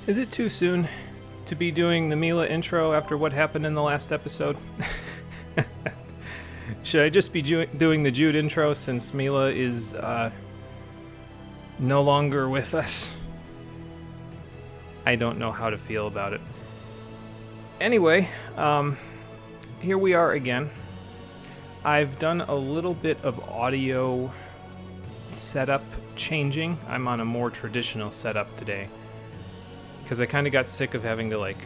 Is it too soon to be doing the Mila intro after what happened in the last episode? Should I just be doing the Jude intro since Mila is no longer with us? I don't know how to feel about it. Anyway, here we are again. I've done a little bit of audio setup changing. I'm on a more traditional setup today because I kind of got sick of having to like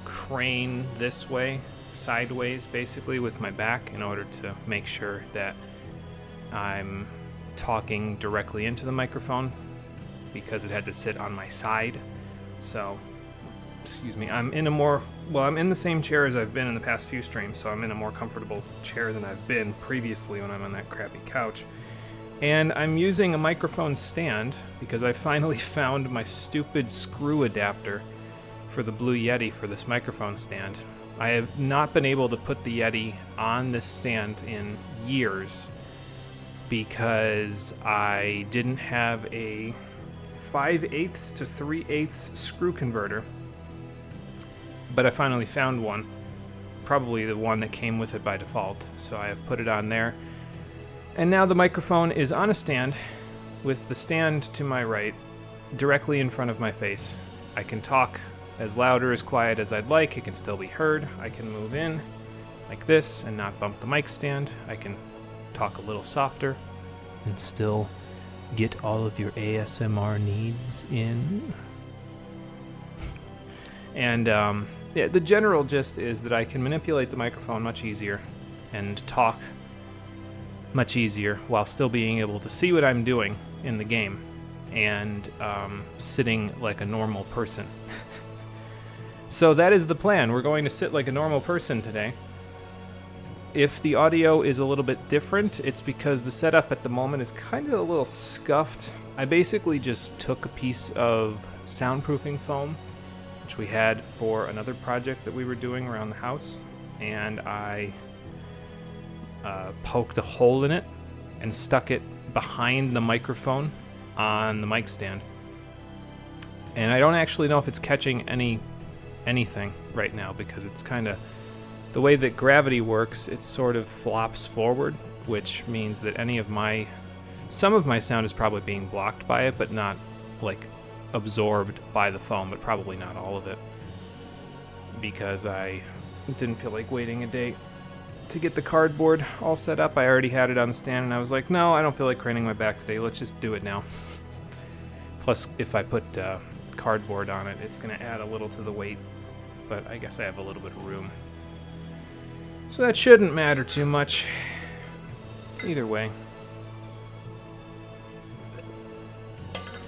crane this way, sideways basically with my back in order to make sure that I'm talking directly into the microphone because it had to sit on my side. So, excuse me, I'm in the same chair as I've been in the past few streams, so I'm in a more comfortable chair than I've been previously when I'm on that crappy couch. And I'm using a microphone stand because I finally found my stupid screw adapter for the Blue Yeti for this microphone stand. I have not been able to put the Yeti on this stand in years because I didn't have a 5/8 to 3/8 screw converter. But I finally found one, probably the one that came with it by default, so I have put it on there. And now the microphone is on a stand with the stand to my right, directly in front of my face. I can talk as loud or as quiet as I'd like. It can still be heard. I can move in like this and not bump the mic stand. I can talk a little softer and still get all of your ASMR needs in. And yeah, the general gist is that I can manipulate the microphone much easier and talk much easier while still being able to see what I'm doing in the game and sitting like a normal person. So that is the plan. We're going to sit like a normal person today. If the audio is a little bit different, it's because the setup at the moment is kind of a little scuffed. I basically just took a piece of soundproofing foam, which we had for another project that we were doing around the house, and I poked a hole in it and stuck it behind the microphone on the mic stand. And I don't actually know if it's catching anything right now because it's kind of the way that gravity works. It sort of flops forward, which means that some of my sound is probably being blocked by it, but not like absorbed by the foam, but probably not all of it, because I didn't feel like waiting a day to get the cardboard all set up. I already had it on the stand, and I was like, no, I don't feel like craning my back today. Let's just do it now. Plus, if I put cardboard on it, it's going to add a little to the weight, but I guess I have a little bit of room. So that shouldn't matter too much. Either way.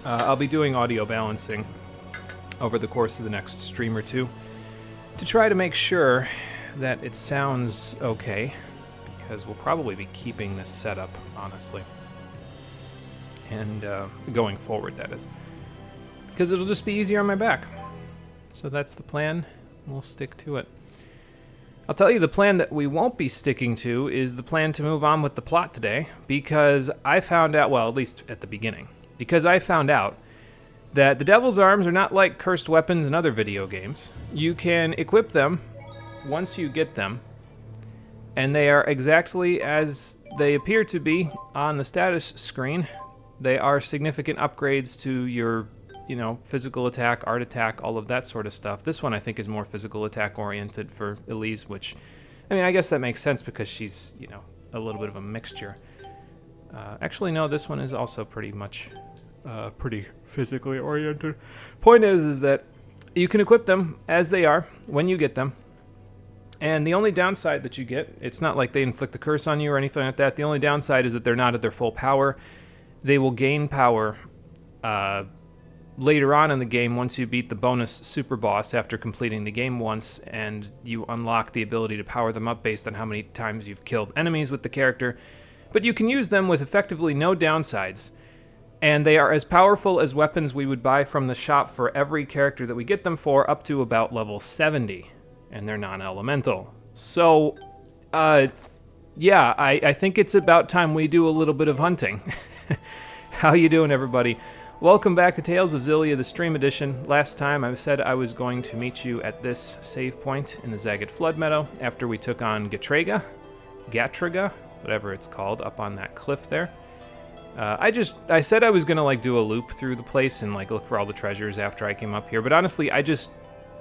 I'll be doing audio balancing over the course of the next stream or two to try to make sure that it sounds okay, because we'll probably be keeping this setup, honestly. And going forward, that is. Because it'll just be easier on my back. So that's the plan. We'll stick to it. I'll tell you the plan that we won't be sticking to is the plan to move on with the plot today, because I found out, well, at least at the beginning, because I found out that the Devil's Arms are not like cursed weapons in other video games. You can equip them once you get them, and they are exactly as they appear to be on the status screen. They are significant upgrades to your, physical attack, art attack, all of that sort of stuff. This one I think is more physical attack oriented for Elise, which, I guess that makes sense because she's, a little bit of a mixture. Actually, no, this one is also pretty much pretty physically oriented. Point is that you can equip them as they are when you get them. And the only downside that you get, it's not like they inflict a curse on you or anything like that. The only downside is that they're not at their full power. They will gain power later on in the game once you beat the bonus super boss after completing the game once, and you unlock the ability to power them up based on how many times you've killed enemies with the character. But you can use them with effectively no downsides. And they are as powerful as weapons we would buy from the shop for every character that we get them for, up to about level 70. And they're non-elemental. So, yeah, I think it's about time we do a little bit of hunting. How you doing, everybody? Welcome back to Tales of Xillia, the stream edition. Last time I said I was going to meet you at this save point in the Zagat Flood Meadow after we took on Gatriga, whatever it's called, up on that cliff there. I said I was gonna like do a loop through the place and like look for all the treasures after I came up here, but honestly I just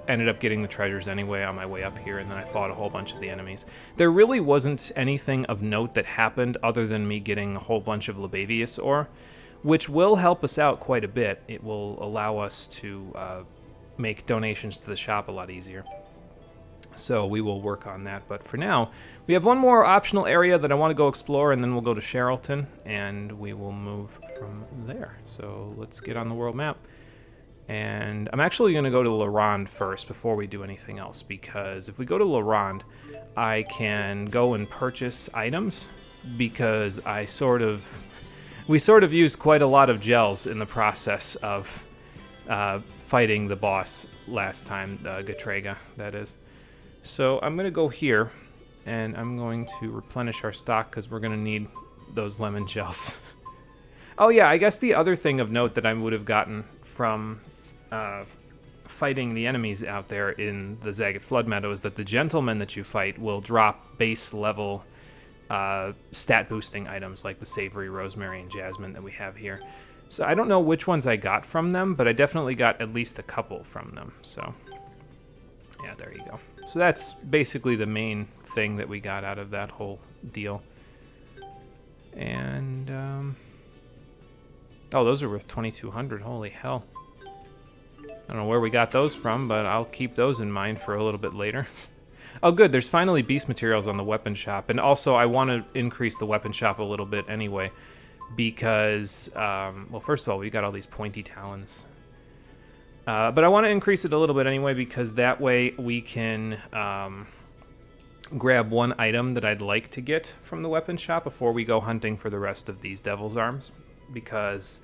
ended up getting the treasures anyway on my way up here, and then I fought a whole bunch of the enemies. There really wasn't anything of note that happened other than me getting a whole bunch of Libavius ore, which will help us out quite a bit. It will allow us to make donations to the shop a lot easier. So we will work on that, but for now, we have one more optional area that I want to go explore, and then we'll go to Sherrilton, and we will move from there. So let's get on the world map. And I'm actually going to go to La Ronde first before we do anything else, because if we go to La Ronde, I can go and purchase items, because we sort of used quite a lot of gels in the process of fighting the boss last time, Gatrega, that is. So I'm going to go here, and I'm going to replenish our stock, because we're going to need those lemon gels. Oh yeah, I guess the other thing of note that I would have gotten from fighting the enemies out there in the Zagat Flood Meadow is that the gentlemen that you fight will drop base level stat boosting items like the Savory, Rosemary, and Jasmine that we have here. So I don't know which ones I got from them, but I definitely got at least a couple from them. So yeah, there you go. So that's basically the main thing that we got out of that whole deal. And oh, those are worth 2,200. Holy hell. I don't know where we got those from, but I'll keep those in mind for a little bit later. Oh good, there's finally beast materials on the weapon shop, and also I want to increase the weapon shop a little bit anyway, because, well, first of all, we got all these pointy talons. But I want to increase it a little bit anyway, because that way we can grab one item that I'd like to get from the weapon shop before we go hunting for the rest of these Devil's Arms, because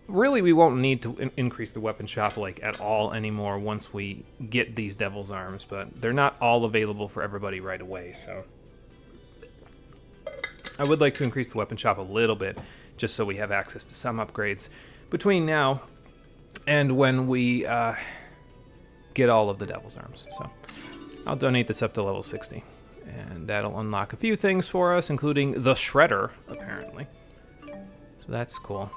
really we won't need to increase the weapon shop like at all anymore once we get these Devil's Arms, but they're not all available for everybody right away, so I would like to increase the weapon shop a little bit just so we have access to some upgrades between now and when we get all of the Devil's Arms. So I'll donate this up to level 60, and that'll unlock a few things for us, including the Shredder, apparently. So that's cool.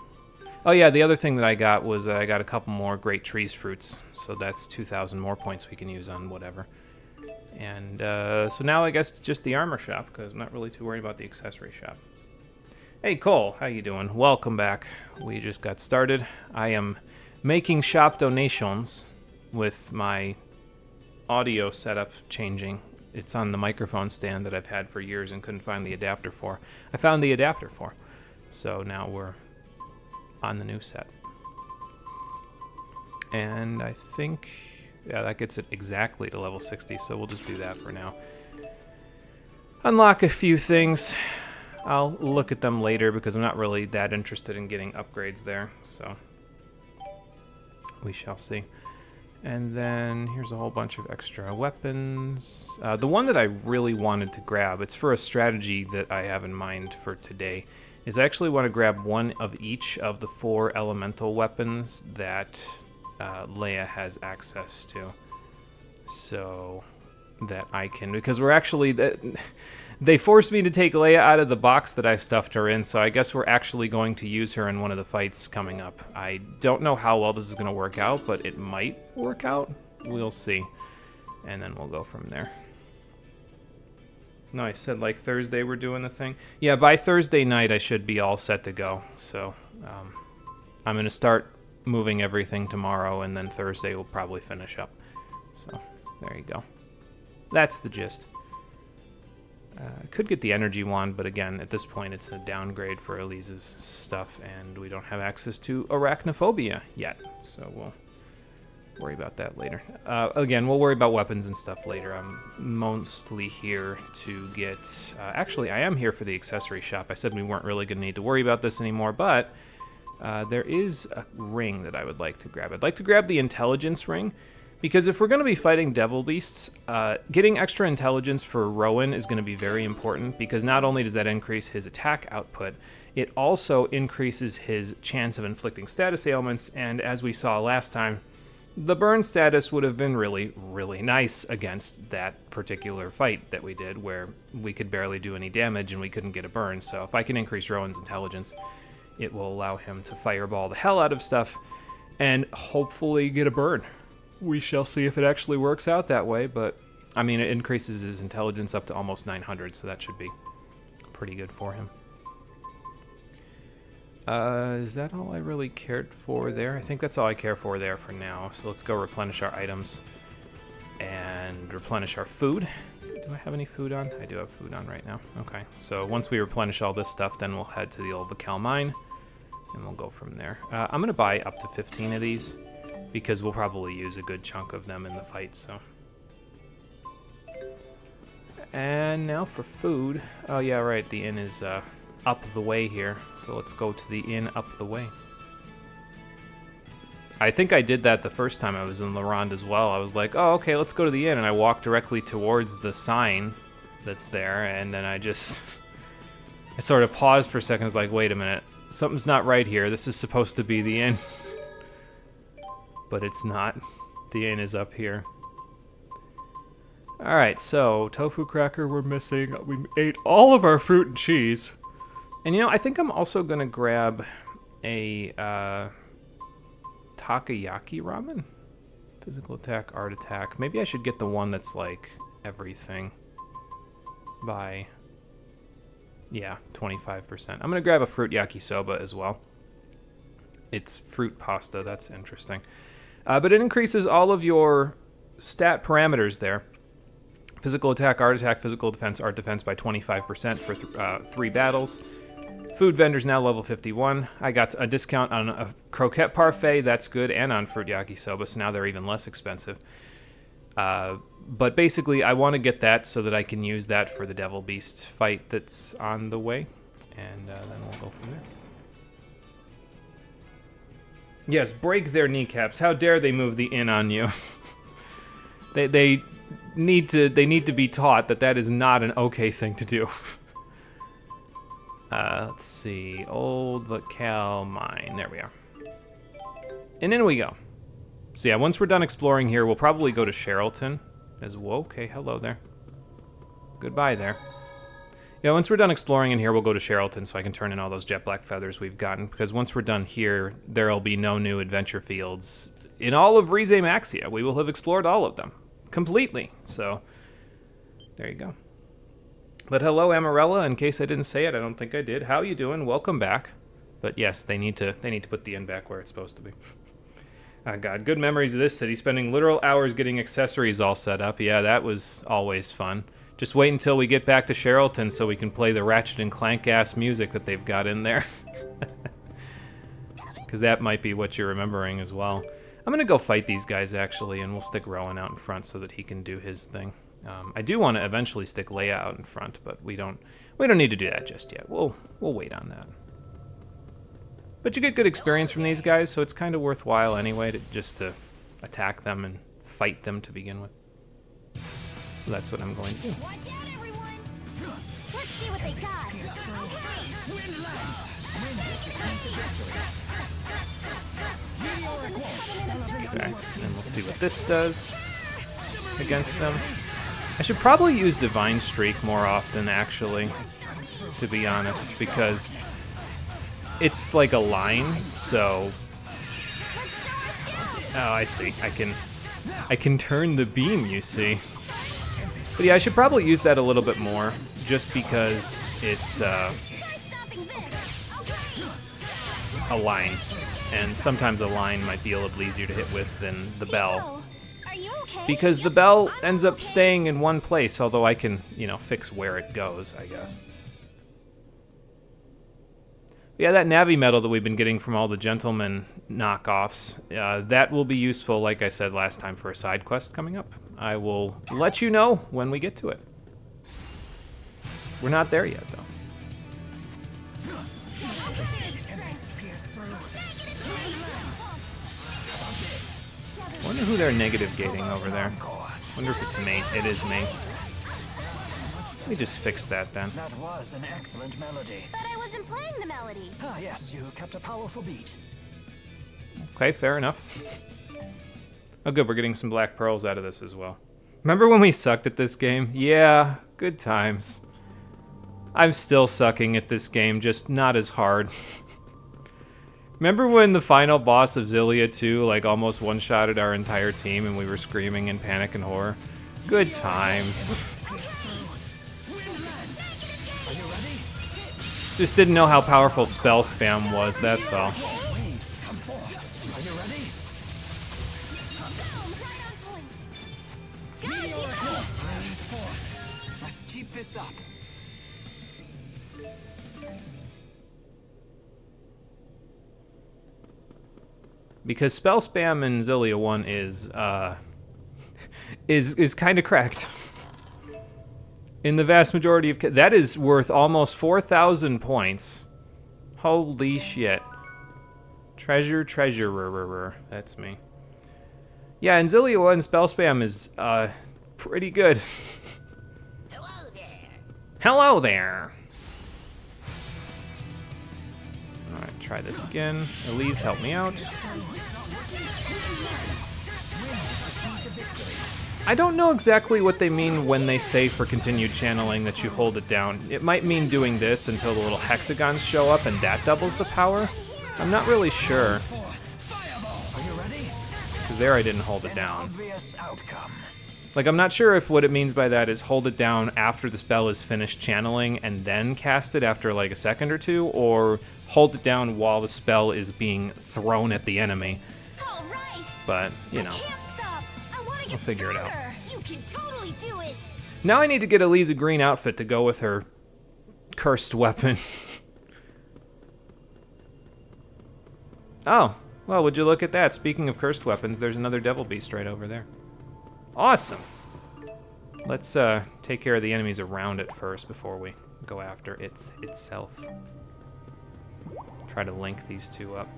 Oh yeah, the other thing that I got was that I got a couple more Great Trees fruits, so that's 2,000 more points we can use on whatever. And so now I guess it's just the armor shop, because I'm not really too worried about the accessory shop. Hey Cole, how you doing? Welcome back. We just got started. I am making shop donations with my audio setup changing. It's on the microphone stand that I've had for years and couldn't find the adapter for. I found the adapter for. So now we're on the new set. And I think, yeah, that gets it exactly to level 60, so we'll just do that for now. Unlock a few things. I'll look at them later because I'm not really that interested in getting upgrades there, so we shall see. And then here's a whole bunch of extra weapons. The one that I really wanted to grab, it's for a strategy that I have in mind for today, is I actually want to grab one of each of the 4 elemental weapons that Leia has access to. So that I can, because we're actually, they forced me to take Leia out of the box that I stuffed her in, so I guess we're actually going to use her in one of the fights coming up. I don't know how well this is going to work out, but it might work out. We'll see. And then we'll go from there. No, I said like Thursday we're doing the thing. Yeah, by Thursday night I should be all set to go. So I'm going to start moving everything tomorrow, and then Thursday we'll probably finish up. So there you go. That's the gist. I could get the energy wand, but again, at this point it's a downgrade for Elise's stuff, and we don't have access to arachnophobia yet. So we'll worry about that later. Again, we'll worry about weapons and stuff later. I'm mostly here to get... actually, I am here for the accessory shop. I said we weren't really going to need to worry about this anymore, but there is a ring that I would like to grab. I'd like to grab the intelligence ring, because if we're going to be fighting devil beasts, getting extra intelligence for Rowan is going to be very important, because not only does that increase his attack output, It also increases his chance of inflicting status ailments, and as we saw last time, the burn status would have been really, really nice against that particular fight that we did, where we could barely do any damage and we couldn't get a burn. So if I can increase Rowan's intelligence, it will allow him to fireball the hell out of stuff and hopefully get a burn. We shall see if it actually works out that way, but I mean, it increases his intelligence up to almost 900, so that should be pretty good for him. Is that all I really cared for there? I think that's all I care for there for now. So let's go replenish our items and replenish our food. Do I have any food on? I do have food on right now. Okay, so once we replenish all this stuff, then we'll head to the old Vacal mine, and we'll go from there. I'm going to buy up to 15 of these, because we'll probably use a good chunk of them in the fight, so. And now for food. Oh yeah, right, the inn is up the way here, so let's go to the inn up the way. I think I did that the first time I was in Laurent as well. I was like, oh, okay, let's go to the inn, and I walked directly towards the sign that's there, and then I sort of paused for a second. I was like, wait a minute, something's not right here. This is supposed to be the inn. But it's not. The inn is up here. Alright, so tofu cracker we're missing. We ate all of our fruit and cheese. And you know, I think I'm also gonna grab a takoyaki ramen. Physical attack, art attack. Maybe I should get the one that's like everything by, yeah, 25%. I'm gonna grab a fruit yakisoba as well. It's fruit pasta, that's interesting. But it increases all of your stat parameters there. Physical attack, art attack, physical defense, art defense by 25% for 3 battles. Food vendor's now level 51. I got a discount on a croquette parfait, that's good, and on fruit yakisoba, so now they're even less expensive. But basically, I want to get that so that I can use that for the Devil Beast fight that's on the way, and then we'll go from there. Yes, break their kneecaps. How dare they move the inn on you? they need to be taught that that is not an okay thing to do. Let's see, old Vacal mine. There we are. And in we go. So yeah, once we're done exploring here, we'll probably go to Sherrilton as well. Okay, hello there. Goodbye there. Yeah, once we're done exploring in here, we'll go to Sherrilton so I can turn in all those jet black feathers we've gotten, because once we're done here, there'll be no new adventure fields. In all of Rize Maxia, we will have explored all of them completely. So there you go. But hello, Amarella. In case I didn't say it, I don't think I did. How you doing? Welcome back. But yes, they need to put the inn back where it's supposed to be. Oh God, good memories of this city. Spending literal hours getting accessories all set up. Yeah, that was always fun. Just wait until we get back to Sherrilton so we can play the Ratchet and Clank ass music that they've got in there. Because that might be what you're remembering as well. I'm gonna go fight these guys actually, and we'll stick Rowan out in front so that he can do his thing. I do want to eventually stick Leia out in front, but we don't need to do that just yet. We'll wait on that. But you get good experience from these guys, so it's kind of worthwhile anyway just to attack them and fight them to begin with. So that's what I'm going to do. Watch out, everyone! Let's see what they got. Okay, and we'll see what this does against them. I should probably use Divine Streak more often, actually, to be honest, because it's like a line, so... Oh, I see. I can turn the beam, you see. But yeah, I should probably use that a little bit more, just because it's a line, and sometimes a line might be a little easier to hit with than the bell. Because the bell ends up staying in one place, although I can, fix where it goes, I guess. Yeah, that Navi medal that we've been getting from all the gentleman knockoffs, that will be useful, like I said last time, for a side quest coming up. I will let you know when we get to it. We're not there yet, though. Wonder who they're negative gating over there. Wonder if it's me. It is me. Let me just fix that then. That was an excellent melody. But I wasn't playing the melody. Ah, yes, you kept a powerful beat. Okay, fair enough. Oh good, we're getting some black pearls out of this as well. Remember when we sucked at this game? Yeah, good times. I'm still sucking at this game, just not as hard. Remember when the final boss of Xillia 2 like almost one-shotted our entire team and we were screaming in panic and horror? Good times. Just didn't know how powerful spell spam was, that's all. Let's keep this up. Because spell spam in Xillia 1 is kind of cracked. In the vast majority of that is worth almost 4,000 points. Holy shit. Treasurer. That's me. Yeah, in Xillia 1, spell spam is pretty good. Hello there. Hello there. Alright, try this again. Elise, help me out. I don't know exactly what they mean when they say for continued channeling that you hold it down. It might mean doing this until the little hexagons show up and that doubles the power. I'm not really sure. Because there I didn't hold it down. Like, I'm not sure if what it means by that is hold it down after the spell is finished channeling and then cast it after like a second or two, or hold it down while the spell is being thrown at the enemy. All right. But, you know. Can't stop. I want to get I'll figure it out. stronger. You can totally do it. Now I need to get Elise a green outfit to go with her cursed weapon. Oh, well, would you look at that? Speaking of cursed weapons, there's another devil beast right over there. Awesome. Let's take care of the enemies around it first before we go after itself. Try to link these two up.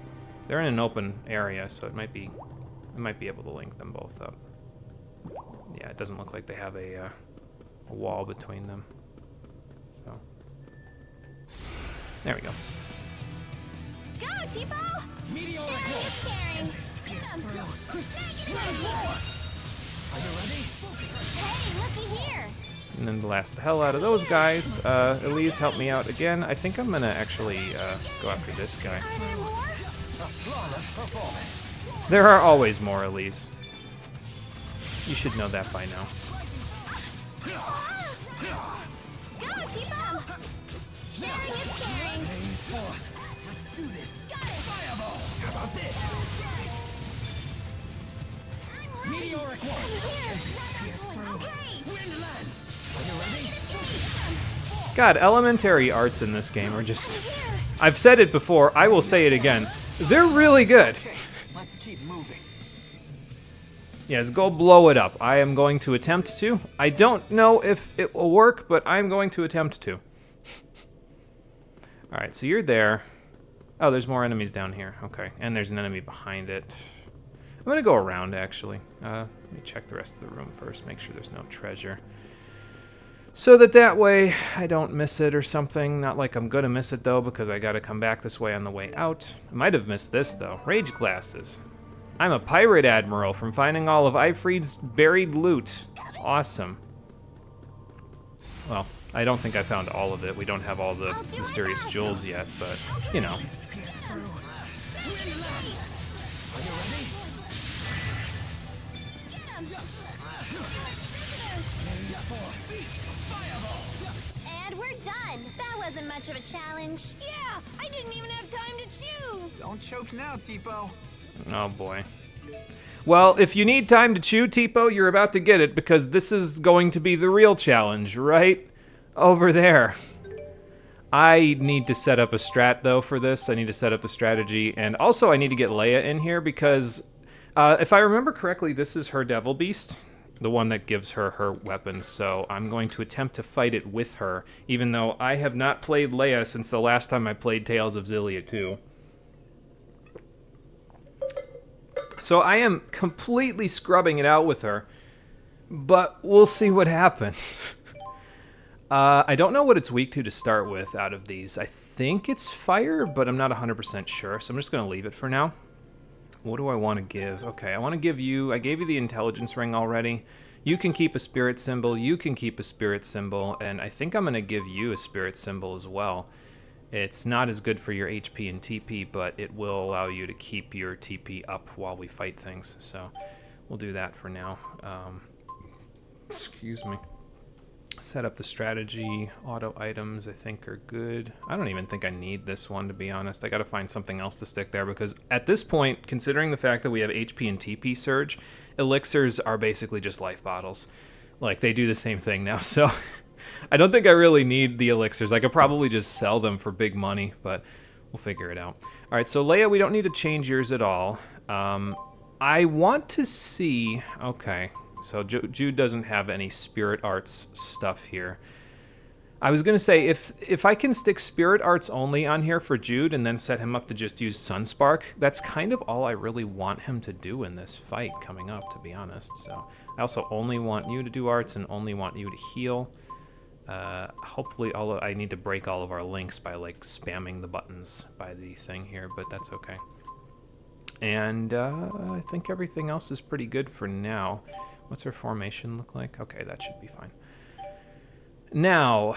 They're in an open area, so I might be able to link them both up. Yeah, it doesn't look like they have a wall between them. So there we go. Go, Tipo. Sharing is caring. Get him. Are you ready? Hey, looky here. And then blast the hell out of those guys. Elise, help me out again. I think I'm gonna actually go after this guy. Are there more? A flawless performance. There are always more, Elise. You should know that by now. Go, Tipo. Sharing is caring. Let's do this. Got it. Fireball. How about this? Meteoric wall. Okay. Wind lands. Are you ready? God, elementary arts in this game are just... I've said it before, I will say it again. They're really good. Let's keep moving. Yes, go blow it up. I am going to attempt to. I don't know if it will work, but I'm going to attempt to. Alright, so you're there. Oh, there's more enemies down here. Okay, and there's an enemy behind it. I'm gonna go around, actually. Let me check the rest of the room first, make sure there's no treasure. So that way I don't miss it or something. Not like I'm gonna miss it, though, because I gotta come back this way on the way out. I might have missed this, though. Rage glasses. I'm a pirate admiral from finding all of Ifrid's buried loot. Awesome. Well, I don't think I found all of it. We don't have all the mysterious jewels yet, but, you know. And we're done. That wasn't much of a challenge. Yeah, I didn't even have time to chew. Don't choke now, Tipo. Oh boy. Well, if you need time to chew, Tipo, you're about to get it, because this is going to be the real challenge, right over there. I need to set up a strat, though, for this. I need to set up the strategy, and also I need to get Leia in here, because if I remember correctly, this is her Devil Beast, the one that gives her her weapons, so I'm going to attempt to fight it with her, even though I have not played Leia since the last time I played Tales of Xillia 2. So I am completely scrubbing it out with her, but we'll see what happens. I don't know what it's weak to start with out of these. I think it's fire, but I'm not 100% sure, so I'm just going to leave it for now. What do I want to give? Okay, I want to give you... I gave you the intelligence ring already. You can keep a spirit symbol, you can keep a spirit symbol, and I think I'm going to give you a spirit symbol as well. It's not as good for your HP and TP, but it will allow you to keep your TP up while we fight things, so we'll do that for now. Excuse me. Set up the strategy. Auto items I think are good. I don't even think I need this one, to be honest. I gotta find something else to stick there, because at this point, considering the fact that we have HP and TP surge, elixirs are basically just life bottles. Like, they do the same thing now, so I don't think I really need the elixirs. I could probably just sell them for big money, but we'll figure it out. Alright, so Leia, we don't need to change yours at all. I want to see... Okay. So Jude doesn't have any spirit arts stuff here. I was going to say, if I can stick spirit arts only on here for Jude and then set him up to just use Sunspark, that's kind of all I really want him to do in this fight coming up, to be honest. So I also only want you to do arts and only want you to heal. Hopefully I need to break all of our links by like spamming the buttons by the thing here, but that's okay. And I think everything else is pretty good for now. What's her formation look like? Okay, that should be fine. Now,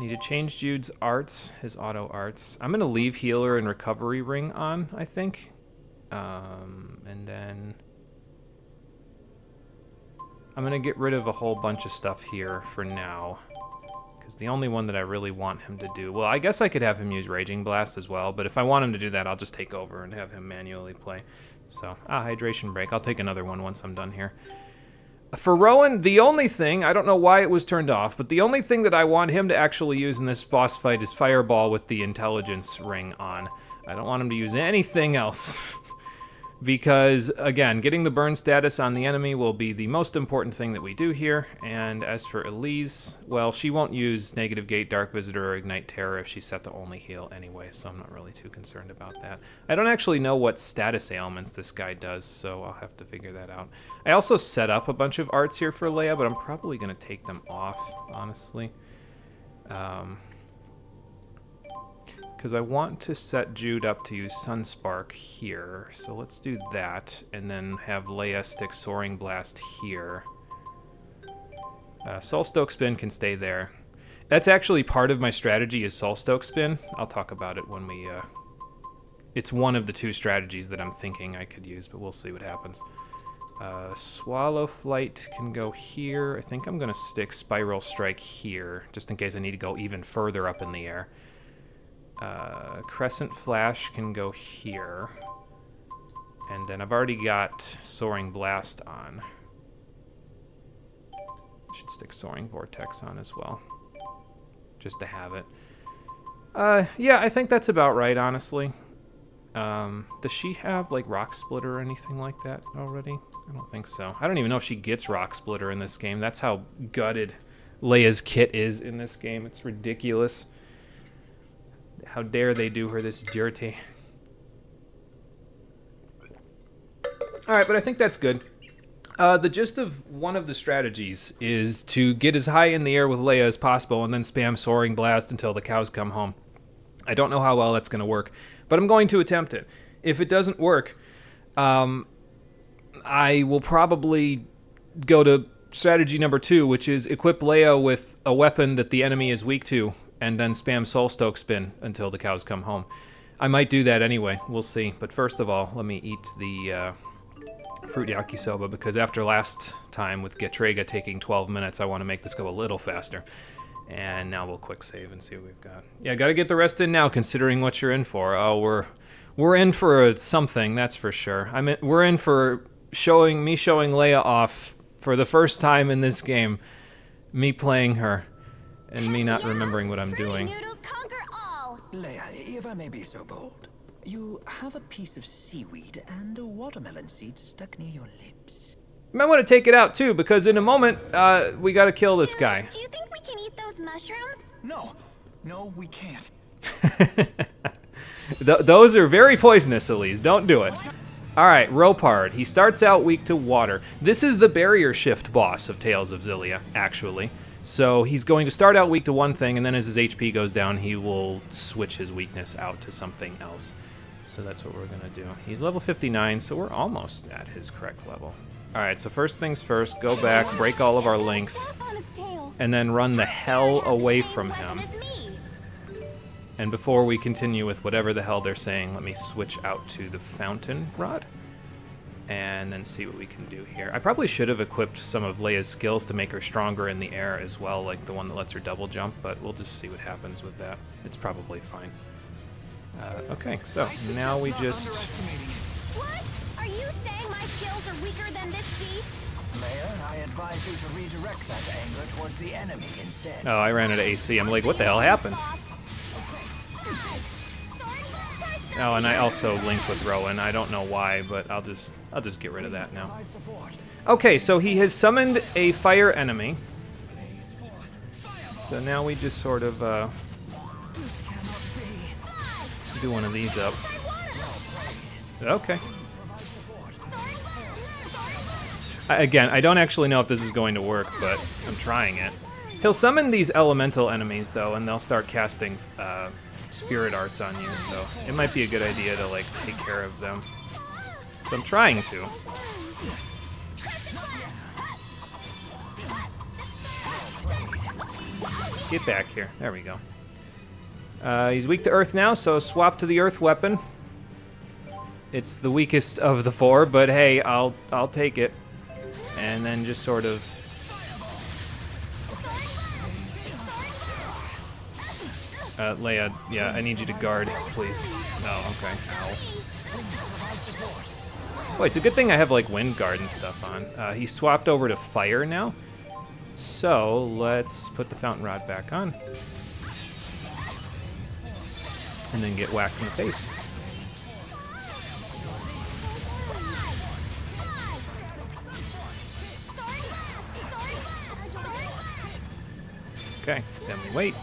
need to change Jude's arts, his auto arts. I'm going to leave healer and recovery ring on, I think. And then I'm going to get rid of a whole bunch of stuff here for now. Because the only one that I really want him to do... Well, I guess I could have him use Raging Blast as well, but if I want him to do that, I'll just take over and have him manually play. So, hydration break. I'll take another one once I'm done here. For Rowan, the only thing, I don't know why it was turned off, but the only thing that I want him to actually use in this boss fight is Fireball with the intelligence ring on. I don't want him to use anything else. Because, again, getting the burn status on the enemy will be the most important thing that we do here. And as for Elise, well, she won't use Negative Gate, Dark Visitor, or Ignite Terror if she's set to only heal anyway, so I'm not really too concerned about that. I don't actually know what status ailments this guy does, so I'll have to figure that out. I also set up a bunch of arts here for Leia, but I'm probably going to take them off, honestly. Because I want to set Jude up to use Sunspark here. So let's do that, and then have Leia stick Soaring Blast here. Soulstoke Spin can stay there. That's actually part of my strategy is Soulstoke Spin. I'll talk about it when we... It's one of the two strategies that I'm thinking I could use, but we'll see what happens. Swallow Flight can go here. I think I'm going to stick Spiral Strike here, just in case I need to go even further up in the air. Crescent Flash can go here. And then I've already got Soaring Blast on. I should stick Soaring Vortex on as well, just to have it. Yeah, I think that's about right, honestly. Does she have, like, Rock Splitter or anything like that already? I don't think so. I don't even know if she gets Rock Splitter in this game. That's how gutted Leia's kit is in this game. It's ridiculous. How dare they do her this dirty. Alright, but I think that's good. The gist of one of the strategies is to get as high in the air with Leia as possible and then spam Soaring Blast until the cows come home. I don't know how well that's going to work, but I'm going to attempt it. If it doesn't work, I will probably go to strategy number 2, which is equip Leia with a weapon that the enemy is weak to, and then spam Soulstoke Spin until the cows come home. I might do that anyway, we'll see. But first of all, let me eat the fruit yakisoba, because after last time with Getrega taking 12 minutes, I want to make this go a little faster. And now we'll quick save and see what we've got. Yeah, gotta get the rest in now, considering what you're in for. Oh, we're in for something, that's for sure. We're in for showing Leia off for the first time in this game. Me playing her. And me not remembering what I'm doing. Noodles conquer all. Leia, if I may be so bold, you have a piece of seaweed and a watermelon seed stuck near your lips. You might want to take it out too, because in a moment, we gotta kill this guy. Do you think we can eat those mushrooms? No, we can't. Those are very poisonous, Elise. Don't do it. All right, Ropard. He starts out weak to water. This is the barrier shift boss of Tales of Xillia, actually. So he's going to start out weak to one thing, and then as his HP goes down, he will switch his weakness out to something else. So that's what we're going to do. He's level 59, so we're almost at his correct level. All right, so first things first, go back, break all of our links, and then run the hell away from him. And before we continue with whatever the hell they're saying, let me switch out to the fountain rod and then see what we can do here. I probably should have equipped some of Leia's skills to make her stronger in the air as well, like the one that lets her double jump, but we'll just see what happens with that. It's probably fine. Okay, so now we just... What? Are you saying my skills are weaker than this beast? Leia, I advise you to redirect that anger towards the enemy instead. Oh, I ran out of AC. I'm like, what the hell happened? Oh, and I also linked with Rowan. I don't know why, but I'll just get rid of that now. Okay, so he has summoned a fire enemy. So now we just sort of do one of these up. Okay. Again, I don't actually know if this is going to work, but I'm trying it. He'll summon these elemental enemies, though, and they'll start casting spirit arts on you, so it might be a good idea to, like, take care of them. So I'm trying to. Get back here. There we go. He's weak to earth now, so swap to the earth weapon. It's the weakest of the four, but hey, I'll take it. And then just sort of... Leia, yeah, I need you to guard, please. Oh, okay. Ow. Oh, it's a good thing I have, like, wind guard and stuff on. He swapped over to fire now. So, let's put the fountain rod back on. And then get whacked in the face. Okay, then we wait.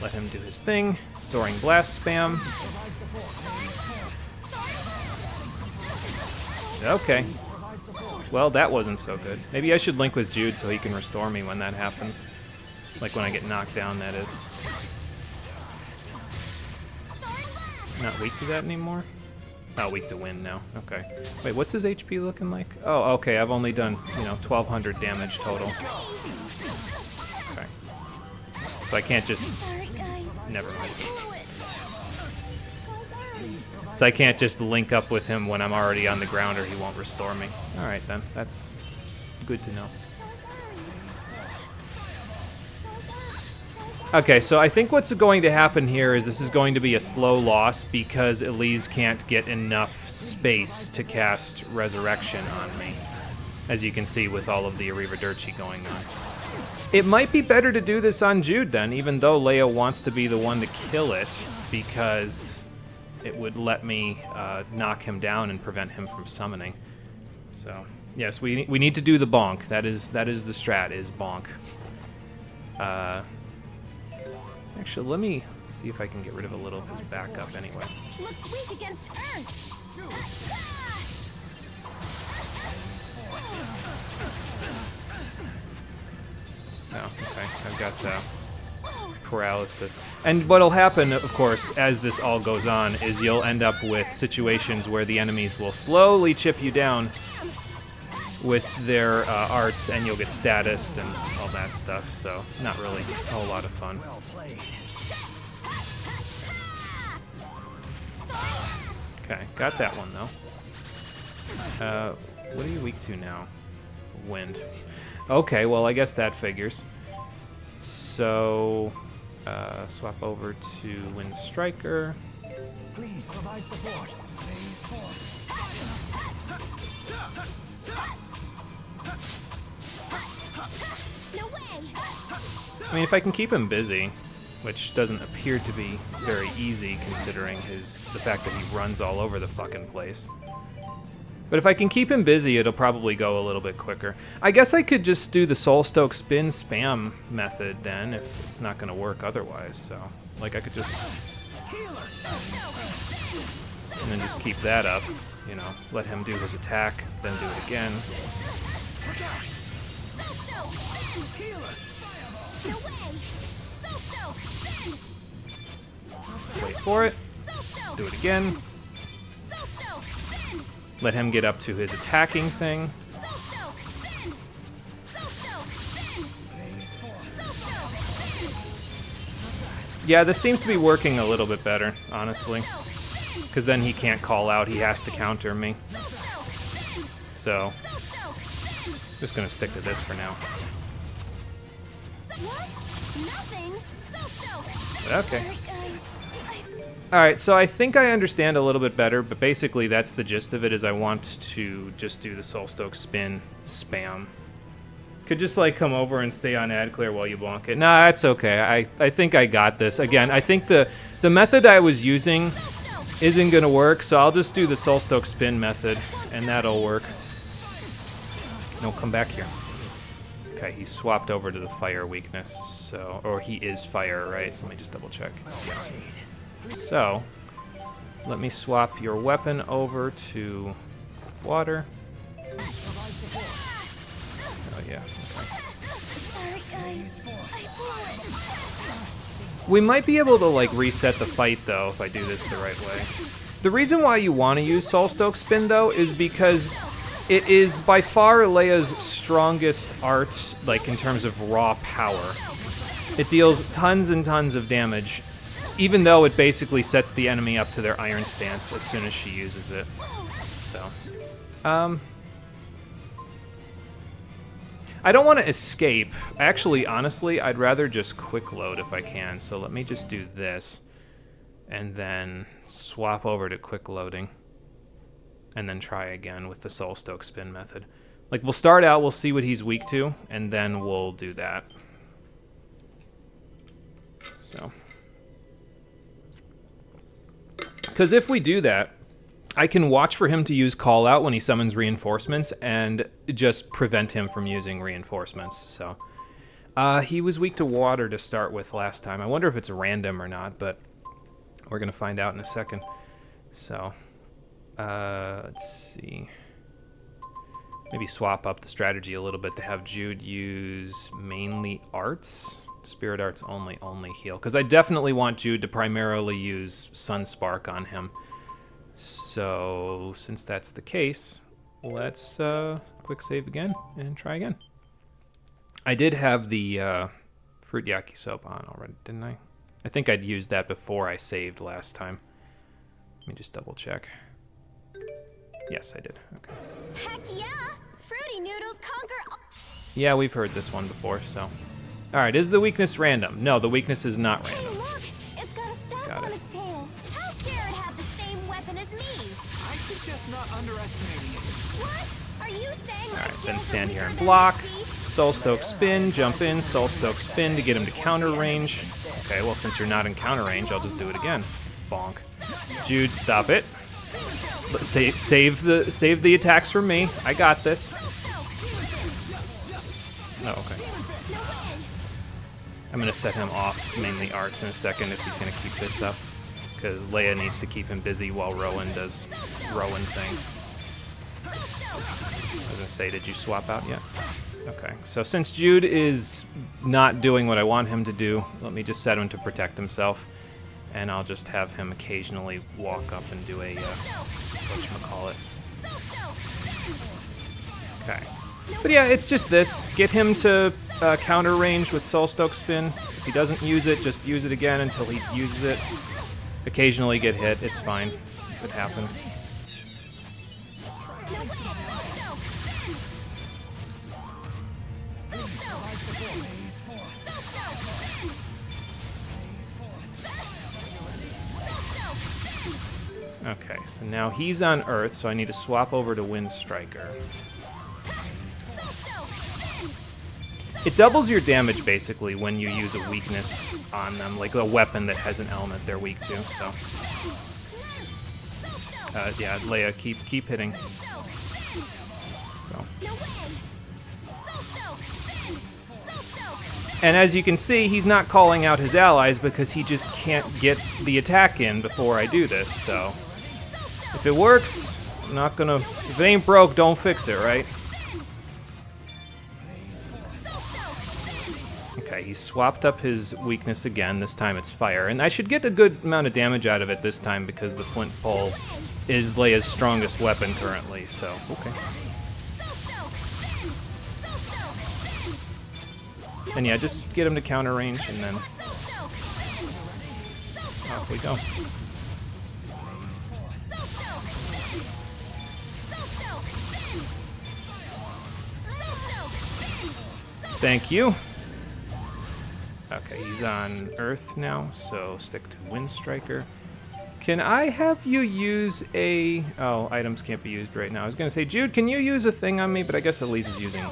Let him do his thing. Storing blast spam. Okay. Well, that wasn't so good. Maybe I should link with Jude so he can restore me when that happens. Like when I get knocked down, that is. Not weak to that anymore? Not weak to wind now. Okay. Wait, what's his HP looking like? Oh, okay, I've only done, 1,200 damage total. Okay. So I can't just... Never mind. So I can't just link up with him when I'm already on the ground or he won't restore me. Alright then, that's good to know. Okay, so I think what's going to happen here is this is going to be a slow loss because Elise can't get enough space to cast Resurrection on me. As you can see with all of the Arrivederci going on. It might be better to do this on Jude then, even though Leia wants to be the one to kill it, because it would let me knock him down and prevent him from summoning. So, yes, we need to do the bonk. That is the strat, is bonk. Actually, let me see if I can get rid of a little of his backup anyway. Looks weak against Earth. Oh, okay. I've got paralysis. And what'll happen, of course, as this all goes on, is you'll end up with situations where the enemies will slowly chip you down with their arts, and you'll get statused and all that stuff, so not really a whole lot of fun. Okay, got that one, though. What are you weak to now? Wind. Okay, well, I guess that figures. So, swap over to Wind Striker. Please provide support. No way. I mean, if I can keep him busy, which doesn't appear to be very easy considering the fact that he runs all over the fucking place. But if I can keep him busy, it'll probably go a little bit quicker. I guess I could just do the Soul Stoke spin spam method then, if it's not going to work otherwise. So, like, I could just... And then just keep that up. you know, let him do his attack, then do it again. Wait for it. Do it again. Let him get up to his attacking thing. Yeah, this seems to be working a little bit better, honestly. Because then he can't call out, he has to counter me. So, just gonna stick to this for now. Okay. Alright, so I think I understand a little bit better, but basically that's the gist of it, is I want to just do the Soul Stoke spin spam. Could just like come over and stay on ad clear while you bonk it. Nah, that's okay. I think I got this. Again, I think the method I was using isn't gonna work, so I'll just do the Soul Stoke spin method, and that'll work. No, come back here. Okay, he swapped over to the fire weakness, so, or he is fire, right? So let me just double check. Yeah. So, let me swap your weapon over to water. Oh yeah, okay. We might be able to like reset the fight though if I do this the right way. The reason why you want to use Soul Stoke Spin though is because it is by far Leia's strongest art, like in terms of raw power. It deals tons and tons of damage, even though it basically sets the enemy up to their iron stance as soon as she uses it. So, I don't want to escape. Actually, honestly, I'd rather just quick load if I can. So let me just do this, and then swap over to quick loading, and then try again with the Soul Stoke Spin method. Like, we'll start out, we'll see what he's weak to, and then we'll do that. So, because if we do that, I can watch for him to use Call Out when he summons reinforcements and just prevent him from using reinforcements. So, he was weak to water to start with last time. I wonder if it's random or not, but we're going to find out in a second. So, let's see. Maybe swap up the strategy a little bit to have Jude use mainly arts. Spirit arts only heal. Because I definitely want Jude to primarily use Sun Spark on him. So, since that's the case, let's quick save again and try again. I did have the fruit yakisoba on already, didn't I? I think I'd used that before I saved last time. Let me just double check. Yes, I did. Okay. Heck yeah! Fruity noodles conquer. Yeah, we've heard this one before, so. All right, is the weakness random? No, the weakness is not Hey, random. look! It's got a staff on its tail. How dare it have the same weapon as me? I suggest not underestimating it. What? Are you saying my All right, skills then are stand here weaker and than block. my feet? Soul Stoke Spin, jump in, Soul Stoke Spin to get him to counter range. Okay, well, since you're not in counter range, I'll just do it again. Bonk. Jude, stop it. Let's save the attacks from me. I got this. Oh, okay. I'm gonna set him off mainly arts in a second if he's gonna keep this up, because Leia needs to keep him busy while Rowan does Rowan things. I was gonna say, did you swap out yet? Okay, so since Jude is not doing what I want him to do, let me just set him to protect himself, and I'll just have him occasionally walk up and do a whatchamacallit. Okay. But yeah, it's just this. Get him to counter range with Soul Stoke Spin. If he doesn't use it, just use it again until he uses it. Occasionally get hit, it's fine if it happens. Okay, so now he's on Earth, so I need to swap over to Wind Striker. It doubles your damage, basically, when you use a weakness on them, like a weapon that has an element they're weak to, so. Yeah, Leia, keep hitting. So. And as you can see, he's not calling out his allies because he just can't get the attack in before I do this, so. If it works, Not gonna... If it ain't broke, don't fix it, right? Okay, he swapped up his weakness again. This time it's fire. And I should get a good amount of damage out of it this time because the flint pole is Leia's strongest weapon currently, so... Okay. And yeah, just get him to counter range and then... Off we go. Thank you. Okay, he's on Earth now, so stick to Wind Striker. Can I have you use a... Oh, items can't be used right now. I was gonna say, Jude, can you use a thing on me? But I guess Elise is using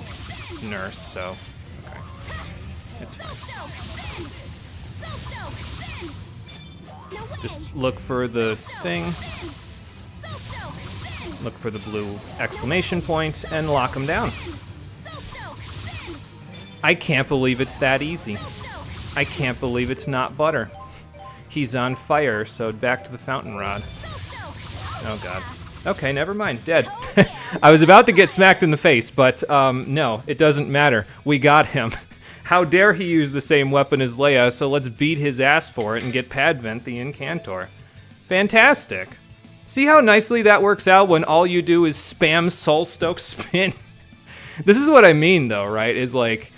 Nurse, so... Okay. It's fine. Just look for the thing. Look for the blue exclamation point and lock him down. I can't believe it's that easy. I can't believe it's not butter. He's on fire, so back to the fountain rod. Oh god. Okay, never mind. Dead. I was about to get smacked in the face, but no, it doesn't matter. We got him. How dare he use the same weapon as Leia, so let's beat his ass for it and get Padvent the Incantor. Fantastic. See how nicely that works out when all you do is spam Soul Stoke Spin? This is what I mean, though, right? Is like...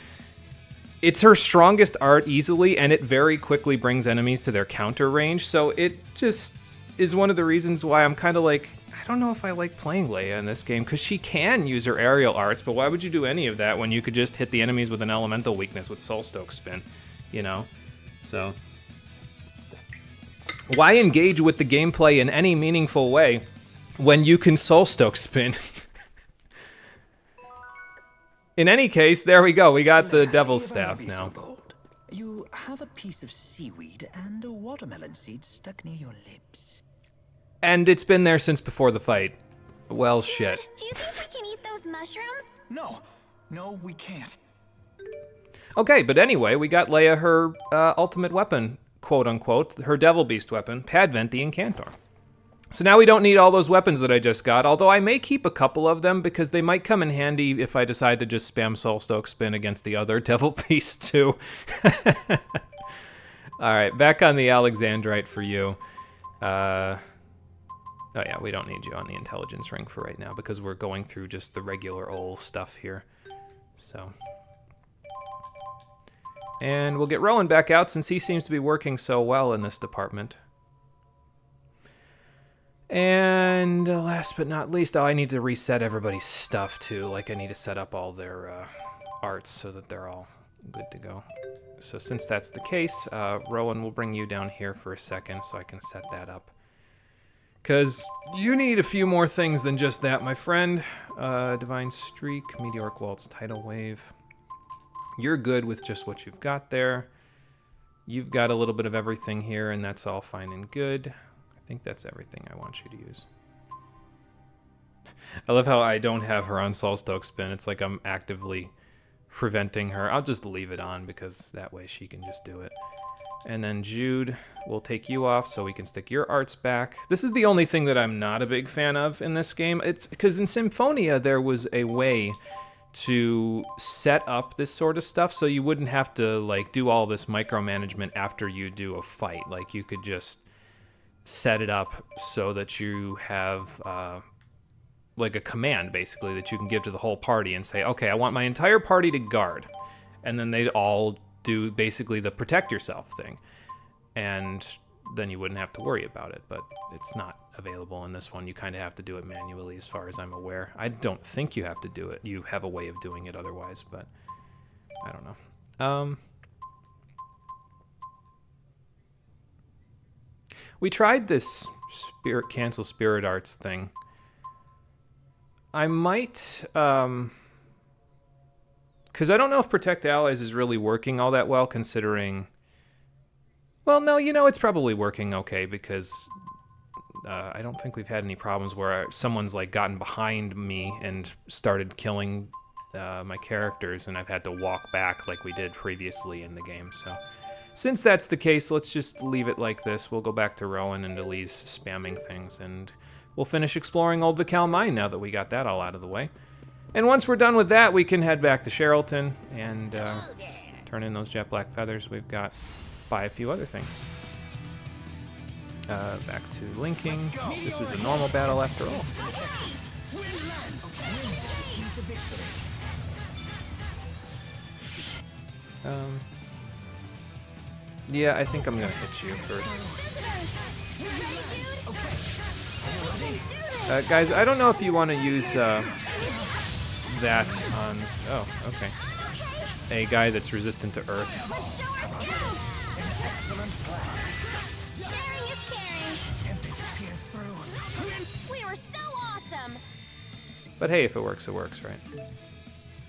It's her strongest art easily, and it very quickly brings enemies to their counter range, so it just is one of the reasons why I'm kind of like, I don't know if I like playing Leia in this game, because she can use her aerial arts, but why would you do any of that when you could just hit the enemies with an elemental weakness with Soul Stoke Spin, you know? So, why engage with the gameplay in any meaningful way when you can Soul Stoke Spin? In any case, there we go. We got the Devil's Staff now. You have a piece of seaweed and a watermelon seed stuck near your lips. And it's been there since before the fight. Well, shit. Do you think we can eat those mushrooms? No, we can't. Okay, but anyway, we got Leia her ultimate weapon, quote-unquote, her Devil Beast weapon, Padvent the Incantor. So now we don't need all those weapons that I just got, although I may keep a couple of them because they might come in handy if I decide to just spam Soul Stoke Spin against the other Devil Beast too. Alright, back on the Alexandrite for you. Oh yeah, we don't need you on the Intelligence Ring for right now because we're going through just the regular old stuff here. So... And we'll get Rowan back out since he seems to be working so well in this department. And last but not least, I need to reset everybody's stuff too. Like I need to set up all their arts so that they're all good to go. So since that's the case, Rowan will bring you down here for a second so I can set that up. Because you need a few more things than just that, my friend. Divine Streak, Meteoric Waltz, Tidal Wave. You're good with just what you've got there. You've got a little bit of everything here, and that's all fine and good. I think that's everything I want you to use. I love how I don't have her on Soul Stoke Spin. It's like I'm actively preventing her. I'll just leave it on because that way she can just do it. And then Jude, we'll take you off so we can stick your arts back. This is the only thing that I'm not a big fan of in this game. It's because in Symphonia there was a way to set up this sort of stuff so you wouldn't have to like do all this micromanagement after you do a fight. Like you could just set it up so that you have like a command basically that you can give to the whole party and say, okay, I want my entire party to guard, and then they'd all do basically the protect yourself thing, and then you wouldn't have to worry about it. But it's not available in this one. You kind of have to do it manually as far as I'm aware. I don't think you have to do it. You have a way of doing it otherwise, but I don't know. We tried this cancel spirit arts thing. I might, because I don't know if Protect Allies is really working all that well, considering... Well, no, you know, it's probably working okay, because I don't think we've had any problems where someone's, like, gotten behind me and started killing my characters, and I've had to walk back like we did previously in the game, so... Since that's the case, let's just leave it like this. We'll go back to Rowan and Elise spamming things, and we'll finish exploring Old Vical Mine now that we got that all out of the way. And once we're done with that, we can head back to Sherrilton and turn in those jet black feathers. We've got buy a few other things. Back to linking. This is a normal battle after all. Yeah, I think I'm gonna hit you first. Guys, I don't know if you want to use that on... Oh, okay. A guy that's resistant to Earth. Let's show our skills. Sharing is caring. We were so awesome. But hey, if it works, right?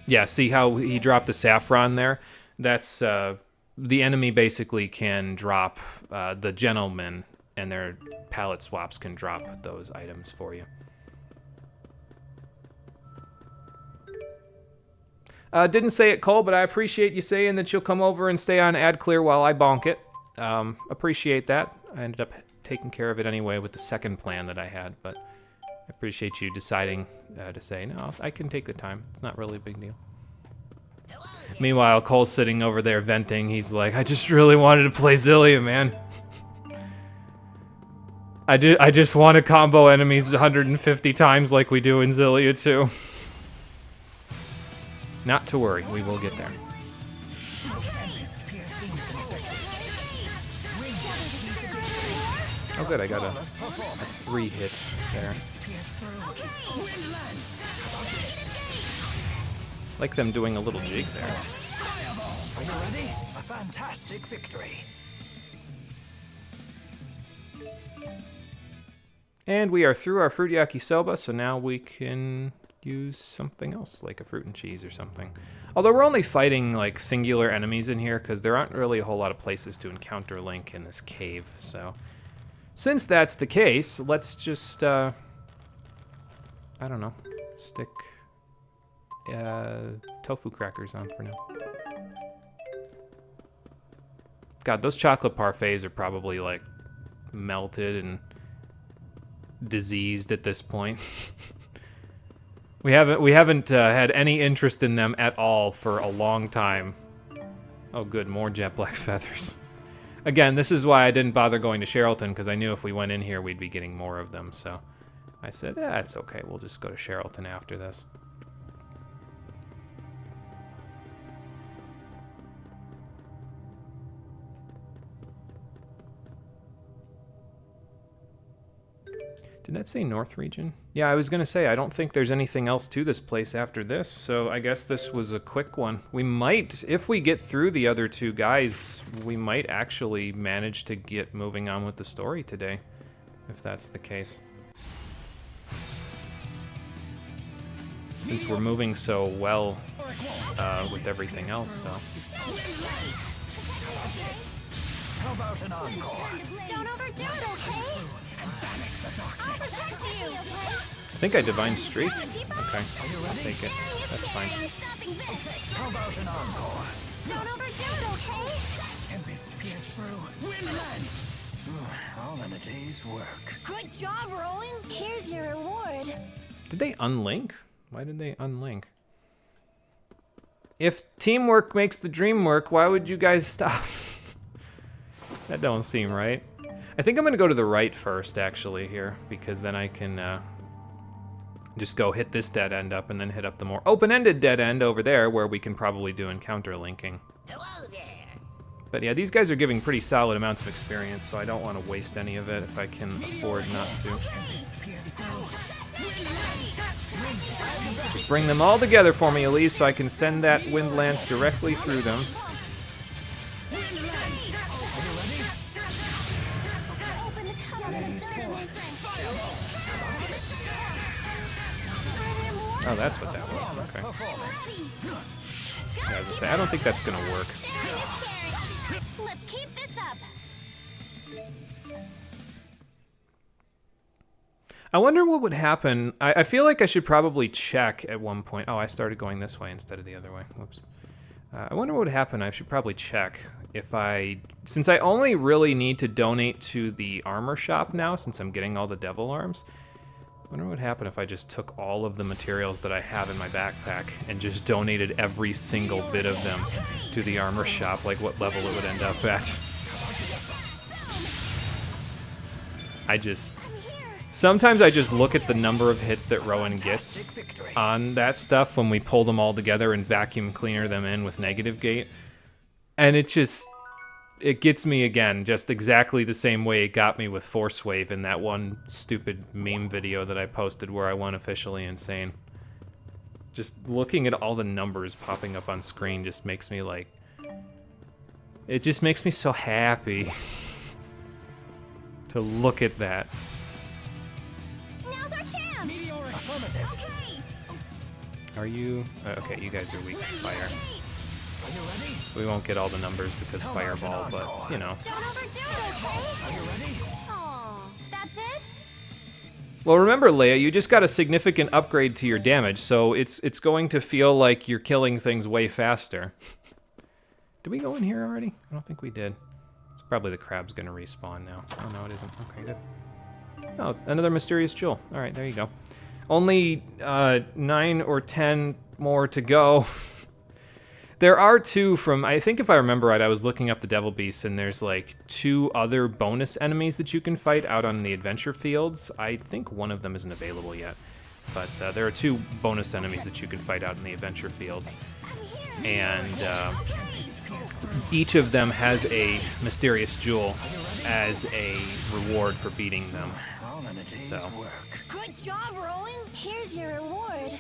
Yeah, see how he dropped the saffron there? That's, the enemy basically can drop, the gentlemen, and their palette swaps can drop those items for you. Didn't say it, Cole, but I appreciate you saying that you'll come over and stay on ad clear while I bonk it. Appreciate that. I ended up taking care of it anyway with the second plan that I had, but I appreciate you deciding to say, no, I can take the time. It's not really a big deal. Meanwhile, Cole's sitting over there venting. He's like, I just really wanted to play Xillia, man. I just want to combo enemies 150 times like we do in Xillia 2. Not to worry, we will get there. Oh good, I got a 3-hit there. Like them doing a little jig there. Are you ready? A fantastic victory. And we are through our fruit yakisoba, so now we can use something else, like a fruit and cheese or something. Although we're only fighting like singular enemies in here, because there aren't really a whole lot of places to encounter Link in this cave, so... Since that's the case, let's just, I don't know, stick tofu crackers on for now. God, those chocolate parfaits are probably like melted and diseased at this point. we haven't had any interest in them at all for a long time. Oh good, more jet black feathers. Again, this is why I didn't bother going to Sherrilton, because I knew if we went in here we'd be getting more of them, so I said, it's okay, we'll just go to Sherrilton after this. Did that say North Region? Yeah, I was gonna say, I don't think there's anything else to this place after this, so I guess this was a quick one. We might, if we get through the other two guys, we might actually manage to get moving on with the story today, if that's the case. Since we're moving so well with everything else, so... How about an encore? Don't overdo it, okay? I'll protect you. I think I divine streaked. Okay, I'll take it. That's fine. How about an encore? Don't overdo it, okay? Tempest pierce through. Windland! All in a day's work. Good job, Rowan. Here's your reward. Did they unlink? Why did they unlink? If teamwork makes the dream work, why would you guys stop? That don't seem right. I think I'm gonna go to the right first, actually, here, because then I can just go hit this dead end up and then hit up the more open-ended dead end over there where we can probably do encounter linking. Hello there. But yeah, these guys are giving pretty solid amounts of experience, so I don't want to waste any of it if I can afford not to. Just bring them all together for me, Elise, so I can send that wind lance directly through them. Oh, that's what that was. Okay. Yeah, I was gonna say, I don't think that's gonna work. Let's keep this up. I wonder what would happen. I feel like I should probably check at one point. Oh, I started going this way instead of the other way. Whoops. I wonder what would happen. I should probably check if since I only really need to donate to the armor shop now, since I'm getting all the devil arms, Wonder what would happen if I just took all of the materials that I have in my backpack and just donated every single bit of them to the armor shop, like what level it would end up at. Sometimes I just look at the number of hits that Rowan gets on that stuff when we pull them all together and vacuum cleaner them in with negative gate. And it gets me again, just exactly the same way it got me with Force Wave in that one stupid meme video that I posted where I went officially insane. Just looking at all the numbers popping up on screen just makes me like... It just makes me so happy to look at that. Now's our chance! Meteoric affirmative. Okay! Are you... okay, you guys are weak to fire. Are you ready? We won't get all the numbers because Fireball, but, you know. Don't overdo it, okay? Are you ready? Aw, that's it? Well, remember, Leia, you just got a significant upgrade to your damage, so it's going to feel like you're killing things way faster. Did we go in here already? I don't think we did. It's probably the crab's gonna respawn now. Oh, no, it isn't. Okay, good. Oh, another mysterious jewel. All right, there you go. Only 9 or 10 more to go. There are 2 from, I think if I remember right, I was looking up the Devil Beasts, and there's like 2 other bonus enemies that you can fight out on the adventure fields. I think one of them isn't available yet, but there are 2 bonus enemies that you can fight out in the adventure fields. And each of them has a mysterious jewel as a reward for beating them. All in a day's So. work. Good job, Rowan! Here's your reward.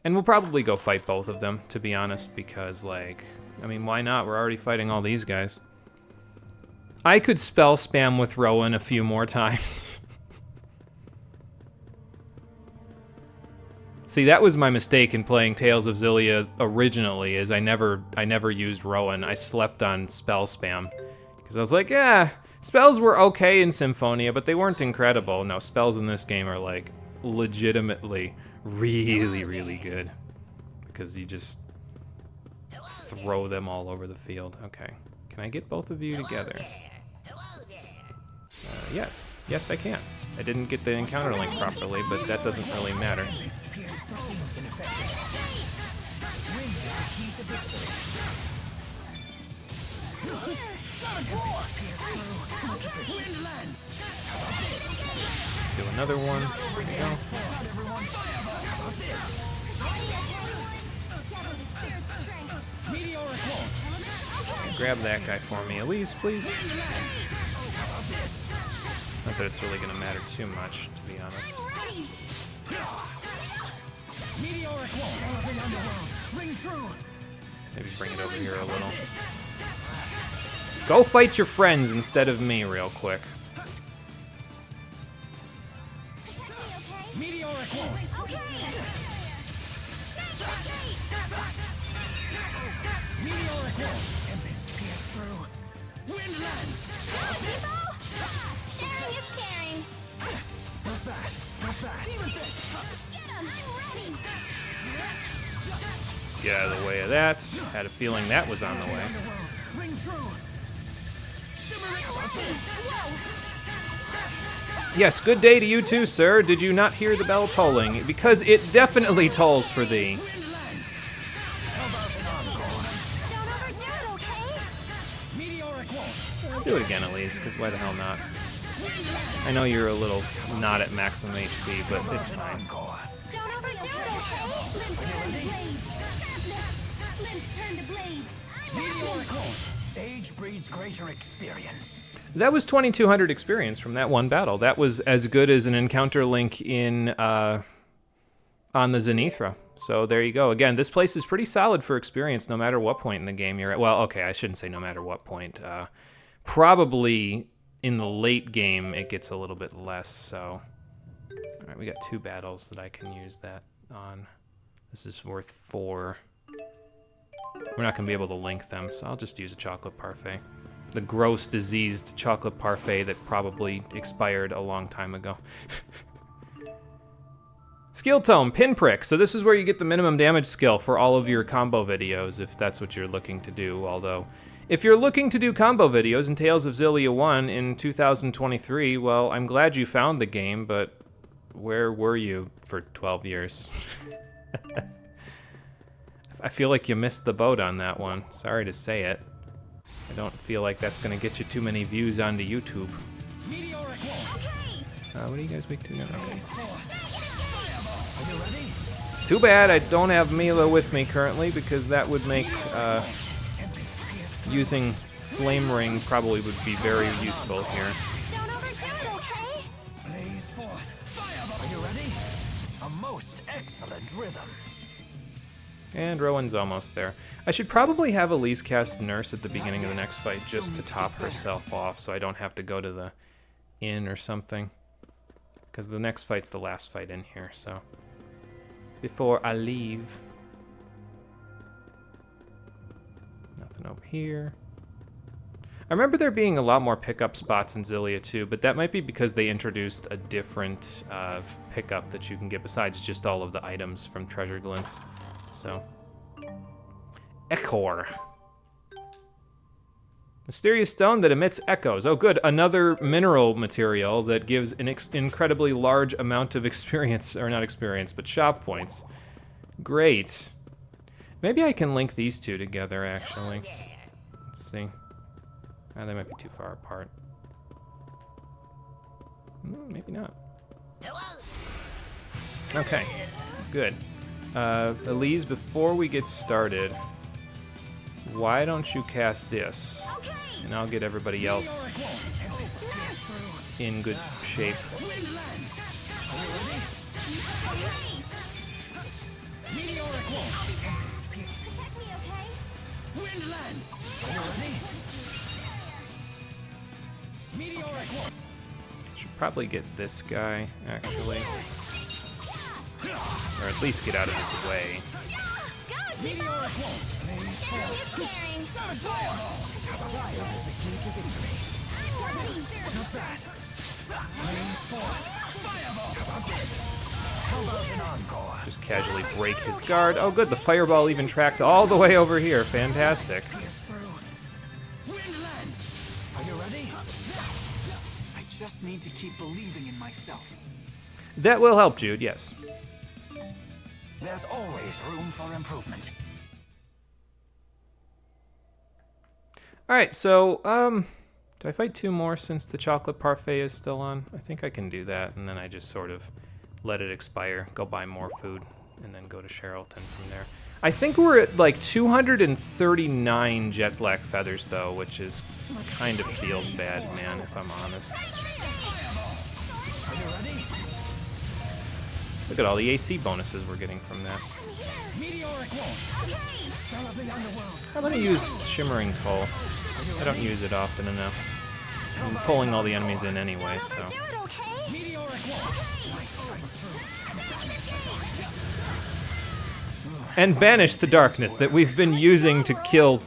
And we'll probably go fight both of them, to be honest, because, like, I mean, why not? We're already fighting all these guys. I could spell spam with Rowan a few more times. See, that was my mistake in playing Tales of Xillia originally, is I never used Rowan. I slept on spell spam. Because I was like, yeah, spells were okay in Symphonia, but they weren't incredible. No, spells in this game are, like, legitimately really, really good. Because you just throw them all over the field. Okay. Can I get both of you together? Yes. Yes, I can. I didn't get the encounter link properly, but that doesn't really matter. Let's do another one. There we go. Grab that guy for me, Elise, please. Not that it's really going to matter too much, to be honest. Maybe bring it over here a little. Go fight your friends instead of me real quick. Sharing is caring. Get out of the way of that. Had a feeling that was on the way. Yes, good day to you too, sir. Did you not hear the bell tolling? Because it definitely tolls for thee. Do it again, Elise, because why the hell not? I know you're a little not at maximum HP, but it's fine. Don't overdo it, okay? Age breeds greater experience. That was 2,200 experience from that one battle. That was as good as an encounter link in on the Zenithra. So there you go. Again, this place is pretty solid for experience, no matter what point in the game you're at. Well, okay, I shouldn't say no matter what point. Probably in the late game it gets a little bit less. So, all right, we got 2 battles that I can use that on. This is worth 4. We're not gonna be able to link them, so I'll just use a chocolate parfait. The gross, diseased chocolate parfait that probably expired a long time ago. Skill tome, pinprick. So this is where you get the minimum damage skill for all of your combo videos, if that's what you're looking to do. Although, If you're looking to do combo videos in Tales of Xillia 1 in 2023, well, I'm glad you found the game, but where were you for 12 years? I feel like you missed the boat on that one. Sorry to say it. I don't feel like that's gonna get you too many views onto YouTube. What are you guys weak to now? Okay. Too bad I don't have Mila with me currently, because that would make using Flame Ring probably would be very useful here. Don't overdo it, okay? Blaze forth. Are you ready? A most excellent rhythm. And Rowan's almost there. I should probably have Elise cast Nurse at the beginning of the next fight just to top herself off so I don't have to go to the inn or something. Because the next fight's the last fight in here, so... Before I leave... Nothing over here. I remember there being a lot more pickup spots in Xillia too, but that might be because they introduced a different pickup that you can get besides just all of the items from Treasure Glints. So, Echor. Mysterious stone that emits echoes. Oh good, another mineral material that gives an incredibly large amount of experience, or not experience, but shop points. Great. Maybe I can link these two together, actually. Let's see. Oh, they might be too far apart. Maybe not. Okay, good. Elise, before we get started, why don't you cast this? And I'll get everybody else in good shape. Protect me, okay? Should probably get this guy, actually. Or at least get out of his way. Just casually break his guard. Oh good, the fireball even tracked all the way over here. Fantastic. Are you ready? I just need to keep believing in myself. That will help, Jude, yes. There's always room for improvement. Alright, so, do I fight two more since the chocolate parfait is still on? I think I can do that, and then I just sort of let it expire, go buy more food, and then go to Cherylton from there. I think we're at like 239 jet black feathers though, which is kind of feels bad, man, if I'm honest. Look at all the AC bonuses we're getting from that. I'm gonna use Shimmering Toll. I don't use it often enough. I'm pulling all the enemies in anyway, so. And banish the darkness that we've been using to kill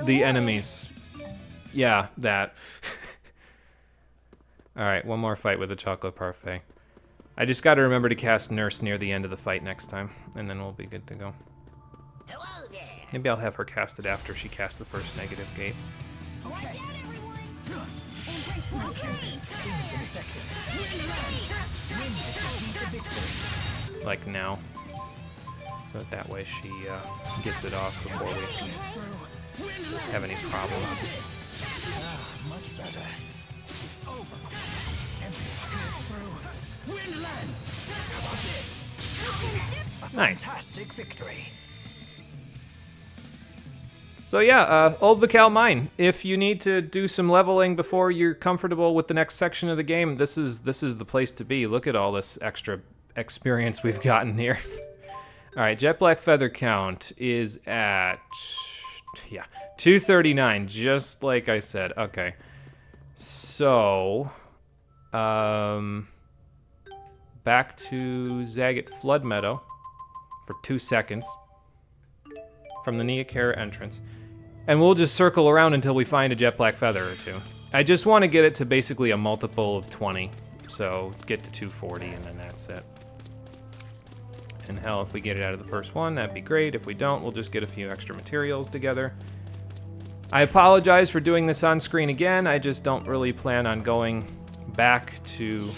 the enemies. Yeah, that. Alright, one more fight with the chocolate parfait. I just gotta remember to cast Nurse near the end of the fight next time, and then we'll be good to go. Maybe I'll have her cast it after she casts the first negative gate. Like now. But that way she gets it off before we have any problems. Much better. Nice. Fantastic victory. So yeah, Old Vical Mine. If you need to do some leveling before you're comfortable with the next section of the game, this is the place to be. Look at all this extra experience we've gotten here. All right, jet black feather count is at 239, just like I said. Okay, so back to Zagat Flood Meadow for 2 seconds from the Neokara entrance. And we'll just circle around until we find a jet black feather or two. I just want to get it to basically a multiple of 20. So get to 240 and then that's it. And hell, if we get it out of the first one, that'd be great. If we don't, we'll just get a few extra materials together. I apologize for doing this on screen again. I just don't really plan on going back to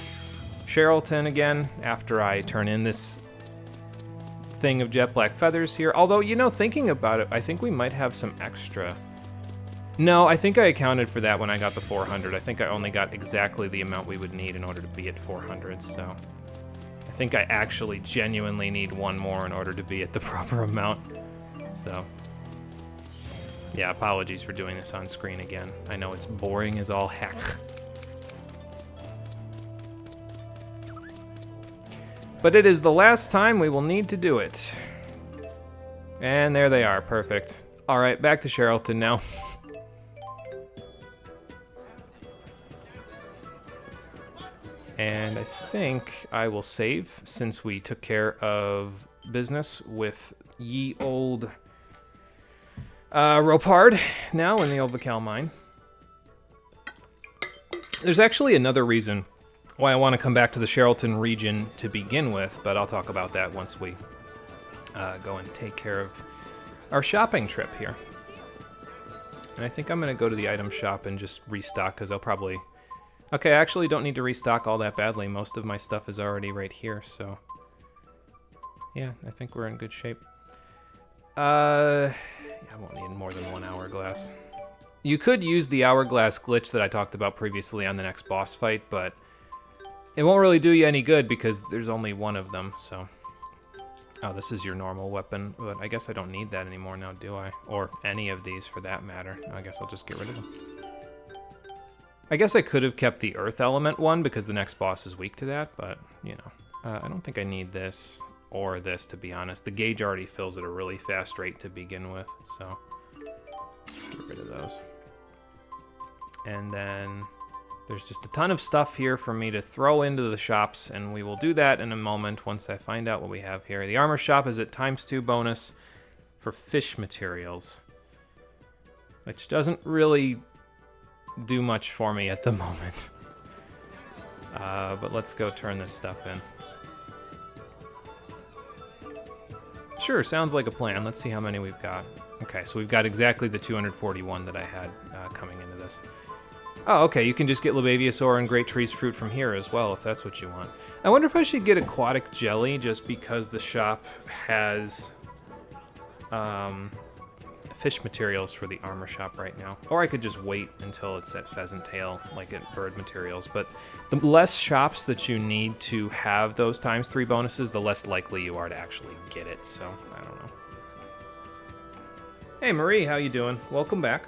Cherylton again after I turn in this thing of jet black feathers here. Although, you know, thinking about it, I think we might have some extra. No, I think I accounted for that when I got the 400. I think I only got exactly the amount we would need in order to be at 400, so I think I actually genuinely need one more in order to be at the proper amount. So yeah, apologies for doing this on screen again. I know it's boring as all heck. But it is the last time we will need to do it. And there they are, perfect. All right, back to Cherylton now. And I think I will save since we took care of business with ye old Ropard now in the old Vacal mine. There's actually another reason why I want to come back to the Cherylton region to begin with, but I'll talk about that once we go and take care of our shopping trip here. And I think I'm going to go to the item shop and just restock, because I'll probably... Okay, I actually don't need to restock all that badly. Most of my stuff is already right here, so... Yeah, I think we're in good shape. I won't need more than 1 hourglass. You could use the hourglass glitch that I talked about previously on the next boss fight, but it won't really do you any good because there's only one of them, so... Oh, this is your normal weapon, but I guess I don't need that anymore now, do I? Or any of these, for that matter. I guess I'll just get rid of them. I guess I could have kept the Earth Element one because the next boss is weak to that, but, you know. I don't think I need this or this, to be honest. The gauge already fills at a really fast rate to begin with, so just get rid of those. And then there's just a ton of stuff here for me to throw into the shops, and we will do that in a moment once I find out what we have here. The armor shop is at ×2 bonus for fish materials, which doesn't really do much for me at the moment. But let's go turn this stuff in. Sure, sounds like a plan. Let's see how many we've got. Okay, so we've got exactly the 241 that I had coming into this. Oh, okay, you can just get Lebaviasaur and Great Tree's Fruit from here as well, if that's what you want. I wonder if I should get Aquatic Jelly just because the shop has fish materials for the armor shop right now. Or I could just wait until it's at Pheasant Tail, like at bird materials. But the less shops that you need to have those ×3 bonuses, the less likely you are to actually get it, so I don't know. Hey Marie, how you doing? Welcome back.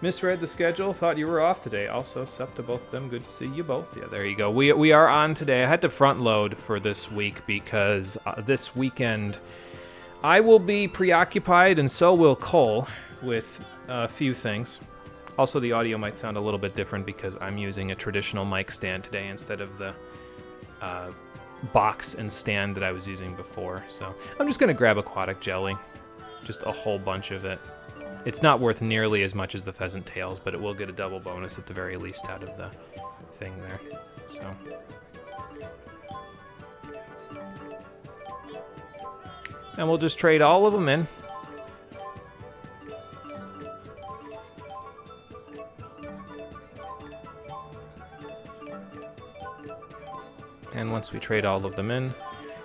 Misread the schedule, thought you were off today. Also, sup to both of them, good to see you both. Yeah, there you go. We are on today. I had to front load for this week because this weekend I will be preoccupied, and so will Cole, with a few things. Also, the audio might sound a little bit different because I'm using a traditional mic stand today instead of the box and stand that I was using before. So I'm just going to grab Aquatic Jelly, just a whole bunch of it. It's not worth nearly as much as the Pheasant Tails, but it will get a double bonus at the very least out of the thing there. So... and we'll just trade all of them in. And once we trade all of them in,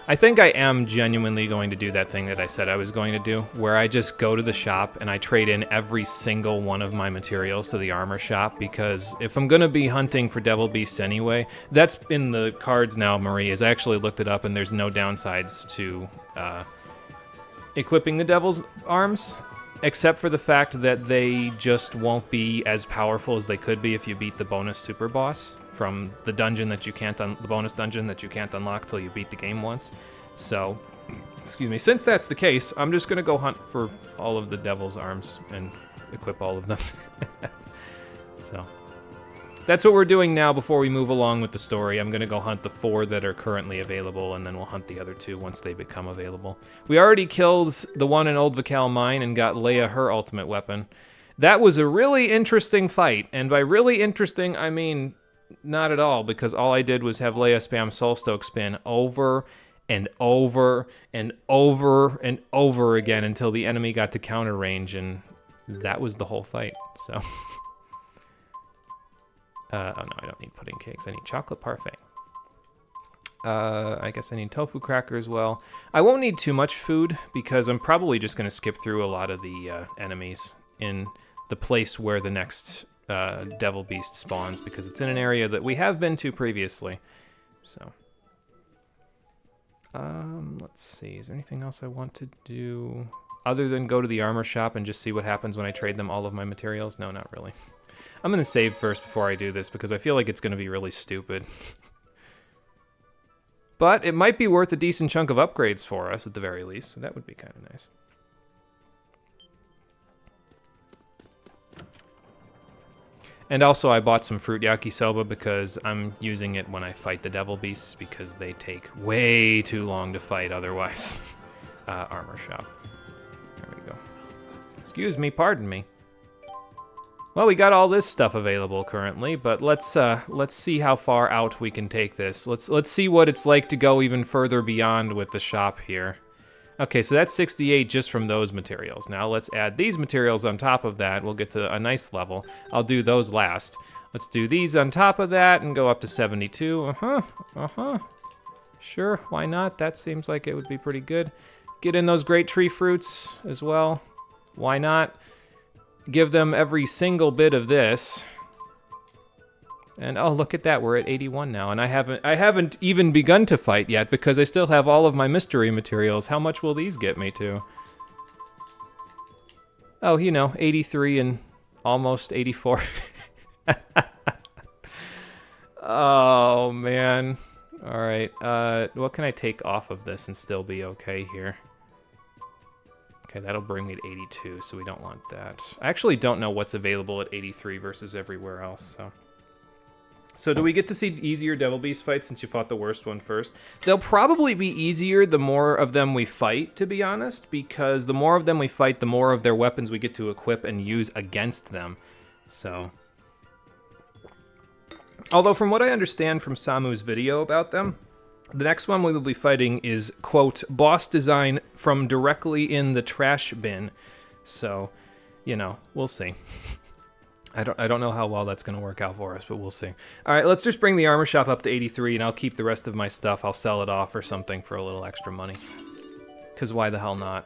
I think I am genuinely going to do that thing that I said I was going to do, where I just go to the shop and I trade in every single one of my materials to the armor shop, because if I'm going to be hunting for Devil Beasts anyway, that's in the cards now, Marie, as I actually looked it up, and there's no downsides to equipping the Devil's Arms, except for the fact that they just won't be as powerful as they could be if you beat the bonus super boss from the dungeon that you can't the bonus dungeon that you can't unlock till you beat the game once. So, excuse me. Since that's the case, I'm just gonna go hunt for all of the Devil's Arms and equip all of them. So, that's what we're doing now before we move along with the story. I'm gonna go hunt the 4 that are currently available, and then we'll hunt the other 2 once they become available. We already killed the one in Old Vacal Mine and got Leia her ultimate weapon. That was a really interesting fight, and by really interesting, I mean not at all, because all I did was have Leia spam Soulstoke spin over and over and over and over again until the enemy got to counter range, and that was the whole fight, so. Oh no, I don't need pudding cakes. I need chocolate parfait. I guess I need tofu cracker as well. I won't need too much food because I'm probably just going to skip through a lot of the enemies in the place where the next devil beast spawns because it's in an area that we have been to previously. So, let's see. Is there anything else I want to do other than go to the armor shop and just see what happens when I trade them all of my materials? No, not really. I'm going to save first before I do this because I feel like it's going to be really stupid. But it might be worth a decent chunk of upgrades for us at the very least, so that would be kind of nice. And also I bought some fruit yakisoba because I'm using it when I fight the devil beasts because they take way too long to fight otherwise. Armor shop. There we go. Excuse me, pardon me. Well, we got all this stuff available currently, but let's see how far out we can take this. Let's see what it's like to go even further beyond with the shop here. Okay, so that's 68 just from those materials. Now let's add these materials on top of that. We'll get to a nice level. I'll do those last. Let's do these on top of that and go up to 72. Sure, why not? That seems like it would be pretty good. Get in those great tree fruits as well. Why not? Give them every single bit of this. And oh, look at that, we're at 81 now, and I haven't even begun to fight yet because I still have all of my mystery materials. How much will these get me to? Oh, you know, 83 and almost 84. Oh, man. All right, what can I take off of this and still be okay here? Okay, that'll bring me to 82, so we don't want that. I actually don't know what's available at 83 versus everywhere else, so. So do we get to see easier Devil Beast fights since you fought the worst one first? They'll probably be easier the more of them we fight, to be honest, because the more of them we fight, the more of their weapons we get to equip and use against them, so. Although from what I understand from Samu's video about them, the next one we will be fighting is, quote, boss design from directly in the trash bin. So, you know, we'll see. I don't know how well that's going to work out for us, but we'll see. All right, let's just bring the armor shop up to 83, and I'll keep the rest of my stuff. I'll sell it off or something for a little extra money. Because why the hell not?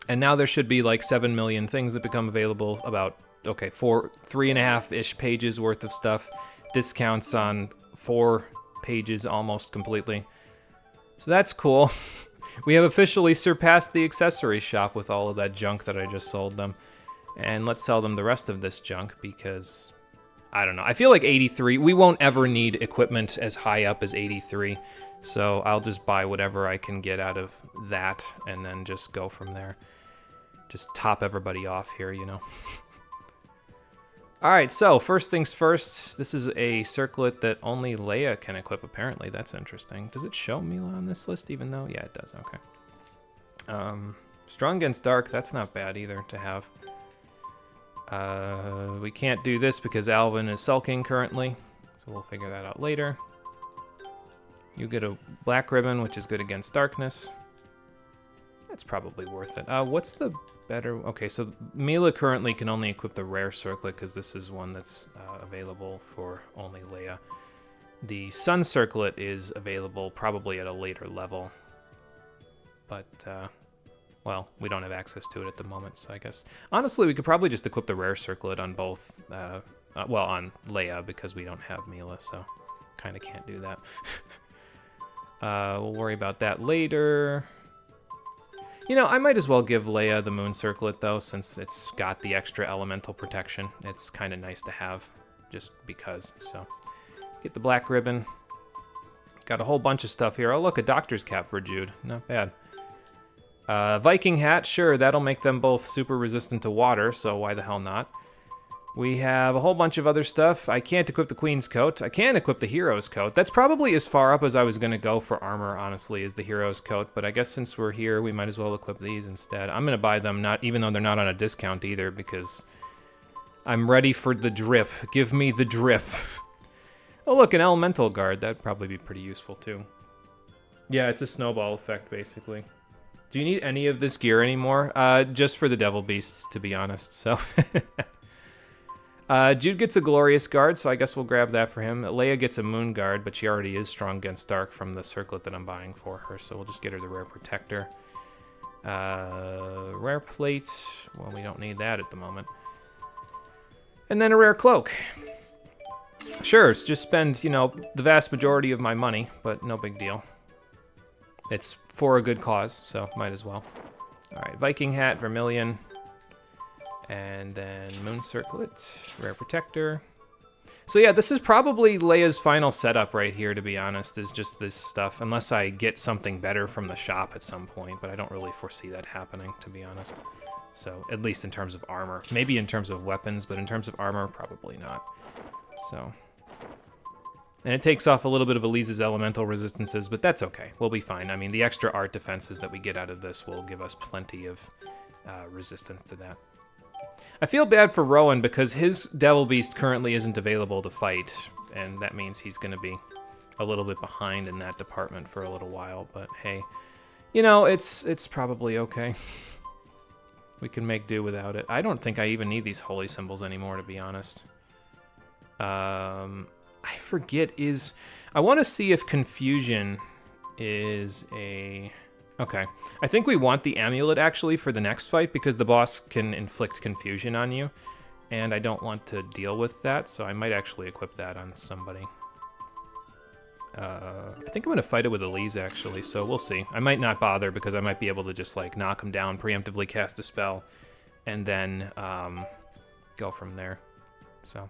And now there should be like 7 million things that become available. About, okay, 3.5-ish pages worth of stuff. Discounts on 4 pages almost completely. So that's cool. We have officially surpassed the accessory shop with all of that junk that I just sold them. And let's sell them the rest of this junk because, I don't know. I feel like 83, we won't ever need equipment as high up as 83. So I'll just buy whatever I can get out of that and then just go from there. Just top everybody off here, you know. Alright, so first things first, this is a circlet that only Leia can equip, apparently. That's interesting. Does it show Mila on this list even though? Yeah, it does, okay. Strong against dark, that's not bad either to have. We can't do this because Alvin is sulking currently, so we'll figure that out later. You get a black ribbon, which is good against darkness. That's probably worth it. What's the better? Okay, so Mila currently can only equip the rare circlet because this is one that's available for only Leia. The sun circlet is available probably at a later level, but well, we don't have access to it at the moment, so I guess honestly we could probably just equip the rare circlet on both, well, on Leia because we don't have Mila, so kind of can't do that. We'll worry about that later. You know, I might as well give Leia the moon circlet, though, since it's got the extra elemental protection. It's kind of nice to have, just because, so. Get the black ribbon. Got a whole bunch of stuff here. Oh, look, a doctor's cap for Jude. Not bad. Viking hat, sure, that'll make them both super resistant to water, so why the hell not? We have a whole bunch of other stuff. I can't equip the Queen's coat. I can equip the Hero's coat. That's probably as far up as I was going to go for armor, honestly, is the Hero's coat. But I guess since we're here, we might as well equip these instead. I'm going to buy them, even though they're not on a discount either, because I'm ready for the drip. Give me the drip. Oh, look, an elemental guard. That'd probably be pretty useful, too. Yeah, it's a snowball effect, basically. Do you need any of this gear anymore? Just for the Devil Beasts, to be honest, so... Jude gets a Glorious Guard, so I guess we'll grab that for him. Leia gets a Moon Guard, but she already is strong against Dark from the circlet that I'm buying for her, so we'll just get her the Rare Protector. Rare Plate, well, we don't need that at the moment. And then a Rare Cloak. Sure, just spend, you know, the vast majority of my money, but no big deal. It's for a good cause, so might as well. Alright, Viking Hat, Vermilion. And then Moon Circlet, Rare Protector. So yeah, this is probably Leia's final setup right here, to be honest, is just this stuff. Unless I get something better from the shop at some point, but I don't really foresee that happening, to be honest. So, at least in terms of armor. Maybe in terms of weapons, but in terms of armor, probably not. So... And it takes off a little bit of Elise's elemental resistances, but that's okay. We'll be fine. I mean, the extra art defenses that we get out of this will give us plenty of resistance to that. I feel bad for Rowan because his Devil Beast currently isn't available to fight, and that means he's going to be a little bit behind in that department for a little while, but hey, you know, it's probably okay. We can make do without it. I don't think I even need these holy symbols anymore, to be honest. I forget I want to see if Confusion is a... Okay. I think we want the amulet, actually, for the next fight, because the boss can inflict confusion on you, and I don't want to deal with that, so I might actually equip that on somebody. I think I'm going to fight it with Elise, actually, so we'll see. I might not bother, because I might be able to just, like, knock him down, preemptively cast a spell, and then go from there. So...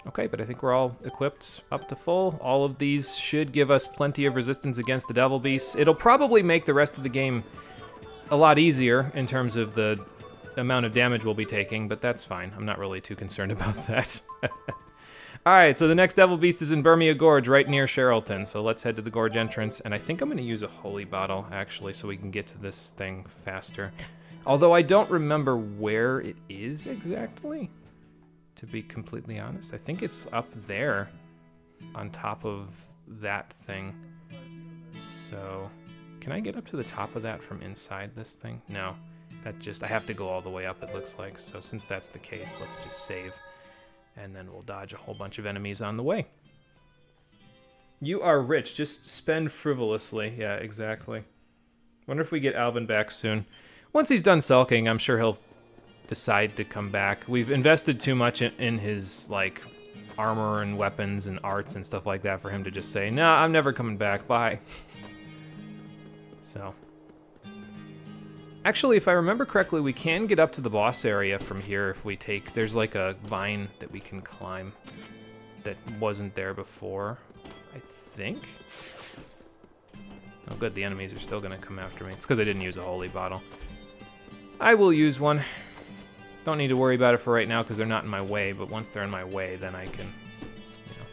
Okay, but I think we're all equipped up to full. All of these should give us plenty of resistance against the Devil Beasts. It'll probably make the rest of the game a lot easier in terms of the amount of damage we'll be taking, but that's fine. I'm not really too concerned about that. Alright, so the next Devil Beast is in Burmia Gorge, right near Sherrilton, so let's head to the Gorge entrance, and I think I'm going to use a Holy Bottle, actually, so we can get to this thing faster. Although I don't remember where it is exactly. To be completely honest, I think it's up there on top of that thing. So, can I get up to the top of that from inside this thing? No, I have to go all the way up, it looks like. So since that's the case, let's just save. And then we'll dodge a whole bunch of enemies on the way. You are rich, just spend frivolously. Yeah, exactly. Wonder if we get Alvin back soon. Once he's done sulking, I'm sure he'll decide to come back. We've invested too much in his, like, armor and weapons and arts and stuff like that for him to just say, no, I'm never coming back, bye. So. Actually, if I remember correctly, we can get up to the boss area from here if we take... There's, like, a vine that we can climb that wasn't there before, I think. Oh, good, the enemies are still gonna come after me. It's because I didn't use a holy bottle. I will use one. Don't need to worry about it for right now because they're not in my way, but once they're in my way, then I can, you know.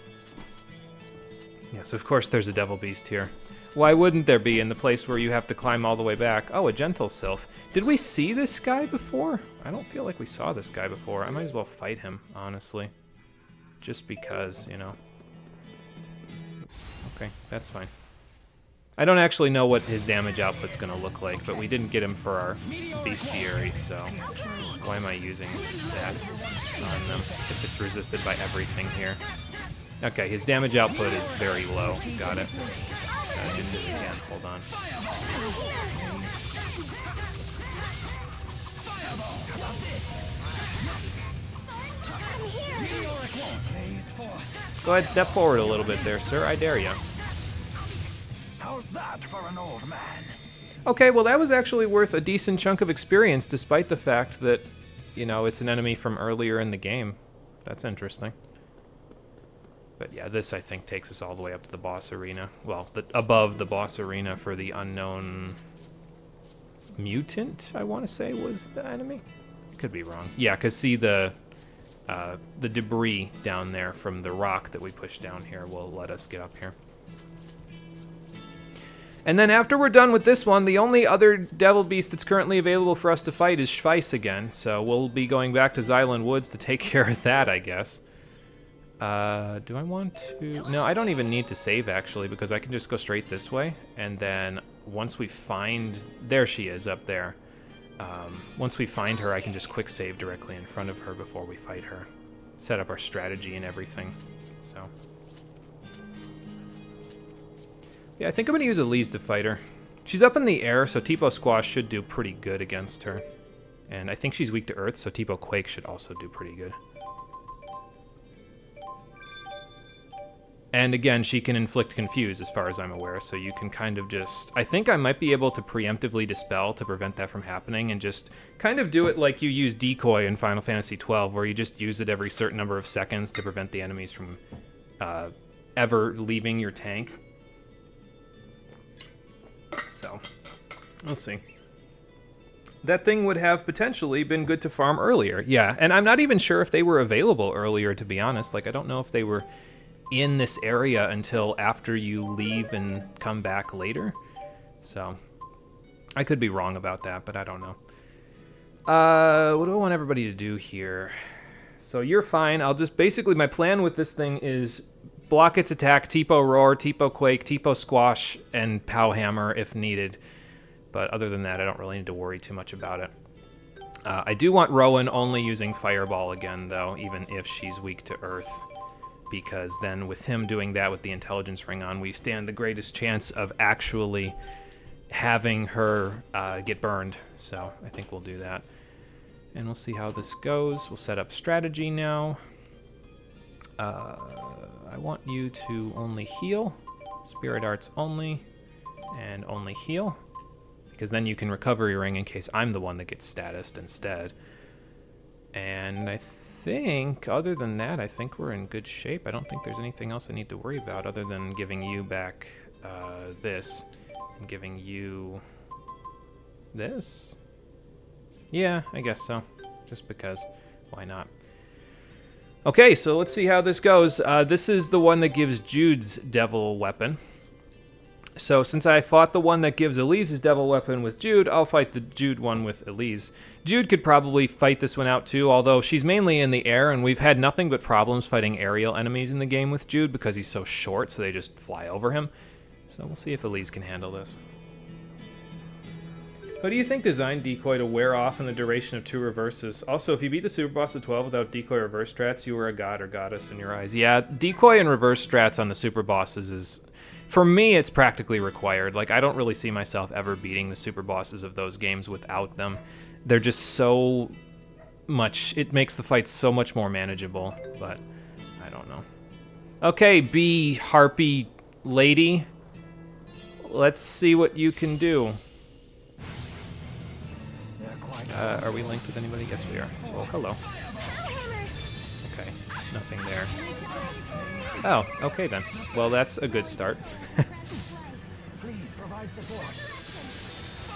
Yes, of course there's a Devil Beast here. Why wouldn't there be in the place where you have to climb all the way back? Oh, a Gentle Sylph. Did we see this guy before? I don't feel like we saw this guy before. I might as well fight him, honestly. Just because, you know. Okay, that's fine. I don't actually know what his damage output's gonna look like, but we didn't get him for our bestiary, so why am I using that on them if it's resisted by everything here? Okay, his damage output is very low. Got it. Gotta get to it again. Hold on. Go ahead, step forward a little bit there, sir. I dare you. How's that for an old man? Okay, well that was actually worth a decent chunk of experience, despite the fact that, you know, it's an enemy from earlier in the game. That's interesting. But yeah, this I think takes us all the way up to the boss arena. Well, above the boss arena for the unknown mutant, I want to say, was the enemy. Could be wrong. Yeah, because see the debris down there from the rock that we pushed down here will let us get up here. And then after we're done with this one, the only other Devil Beast that's currently available for us to fight is Schweiss again, so we'll be going back to Xylan Woods to take care of that, I guess. Do I want to... No, I don't even need to save, actually, because I can just go straight this way, and then once we find... There she is, up there. Once we find her, I can just quick save directly in front of her before we fight her. Set up our strategy and everything. So... yeah, I think I'm going to use Elise to fight her. She's up in the air, so Tipo Squash should do pretty good against her. And I think she's weak to Earth, so Tipo Quake should also do pretty good. And again, she can inflict Confuse, as far as I'm aware, so you can kind of just... I think I might be able to preemptively Dispel to prevent that from happening, and just kind of do it like you use Decoy in Final Fantasy XII, where you just use it every certain number of seconds to prevent the enemies from ever leaving your tank. So, we'll see. That thing would have potentially been good to farm earlier. Yeah, and I'm not even sure if they were available earlier, to be honest. Like, I don't know if they were in this area until after you leave and come back later. So, I could be wrong about that, but I don't know. What do I want everybody to do here? So, you're fine. I'll just... basically, my plan with this thing is... block its attack, Tipo Roar, Tipo Quake, Tipo Squash, and Pow Hammer if needed. But other than that, I don't really need to worry too much about it. I do want Rowan only using Fireball again, though, even if she's weak to Earth. Because then with him doing that with the Intelligence Ring on, we stand the greatest chance of actually having her get burned. So I think we'll do that. And we'll see how this goes. We'll set up strategy now. I want you to only heal, Spirit Arts only, and only heal, because then you can recover your ring in case I'm the one that gets statused instead. And I think, other than that, I think we're in good shape. I don't think there's anything else I need to worry about other than giving you back this, and giving you this. Yeah, I guess so, just because, why not? Okay, so let's see how this goes. This is the one that gives Jude's Devil Weapon. So since I fought the one that gives Elise's Devil Weapon with Jude, I'll fight the Jude one with Elise. Jude could probably fight this one out too, although she's mainly in the air, and we've had nothing but problems fighting aerial enemies in the game with Jude because he's so short, so they just fly over him. So we'll see if Elise can handle this. How do you think design Decoy to wear off in the duration of 2 reverses? Also, if you beat the Super Boss at 12 without Decoy reverse strats, you were a god or goddess in your eyes. Yeah, Decoy and reverse strats on the Super Bosses is... for me, it's practically required. Like, I don't really see myself ever beating the Super Bosses of those games without them. They're just so much... it makes the fight so much more manageable, but I don't know. Okay, Bee Harpy Lady. Let's see what you can do. Are we linked with anybody? Yes, we are. Oh, hello. Okay, nothing there. Oh, okay then. Well, that's a good start.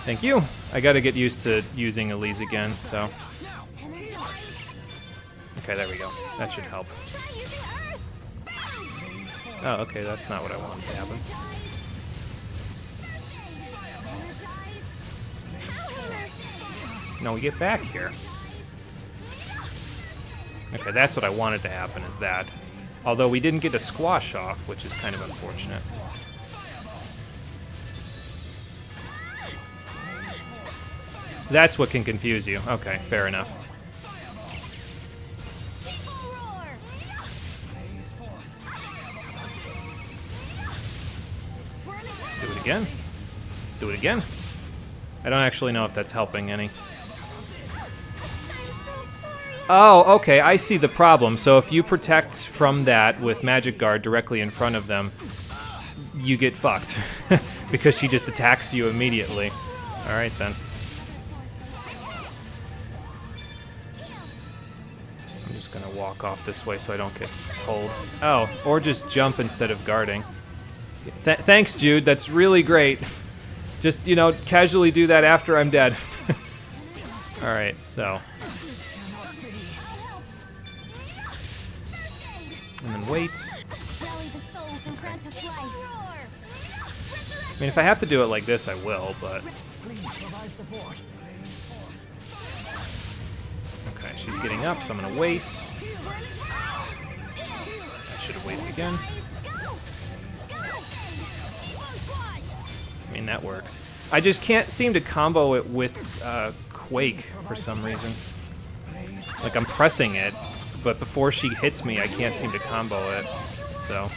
Thank you. I gotta get used to using Elise again, so... okay, there we go. That should help. Oh, okay, that's not what I wanted to happen. No, we get back here. Okay, that's what I wanted to happen, is that. Although we didn't get a squash off, which is kind of unfortunate. That's what can confuse you. Okay, fair enough. Do it again. Do it again. I don't actually know if that's helping any. Oh, okay, I see the problem. So if you protect from that with Magic Guard directly in front of them, you get fucked. Because she just attacks you immediately. Alright then. I'm just gonna walk off this way so I don't get pulled. Oh, or just jump instead of guarding. Thanks, Jude, that's really great. Just, you know, casually do that after I'm dead. Alright, so... and then wait. Okay. I mean, if I have to do it like this, I will, but... okay, she's getting up, so I'm gonna wait. I should have waited again. mean, that works. I just can't seem to combo it with Quake for some reason. Like, I'm pressing it, but before she hits me, I can't seem to combo it. So.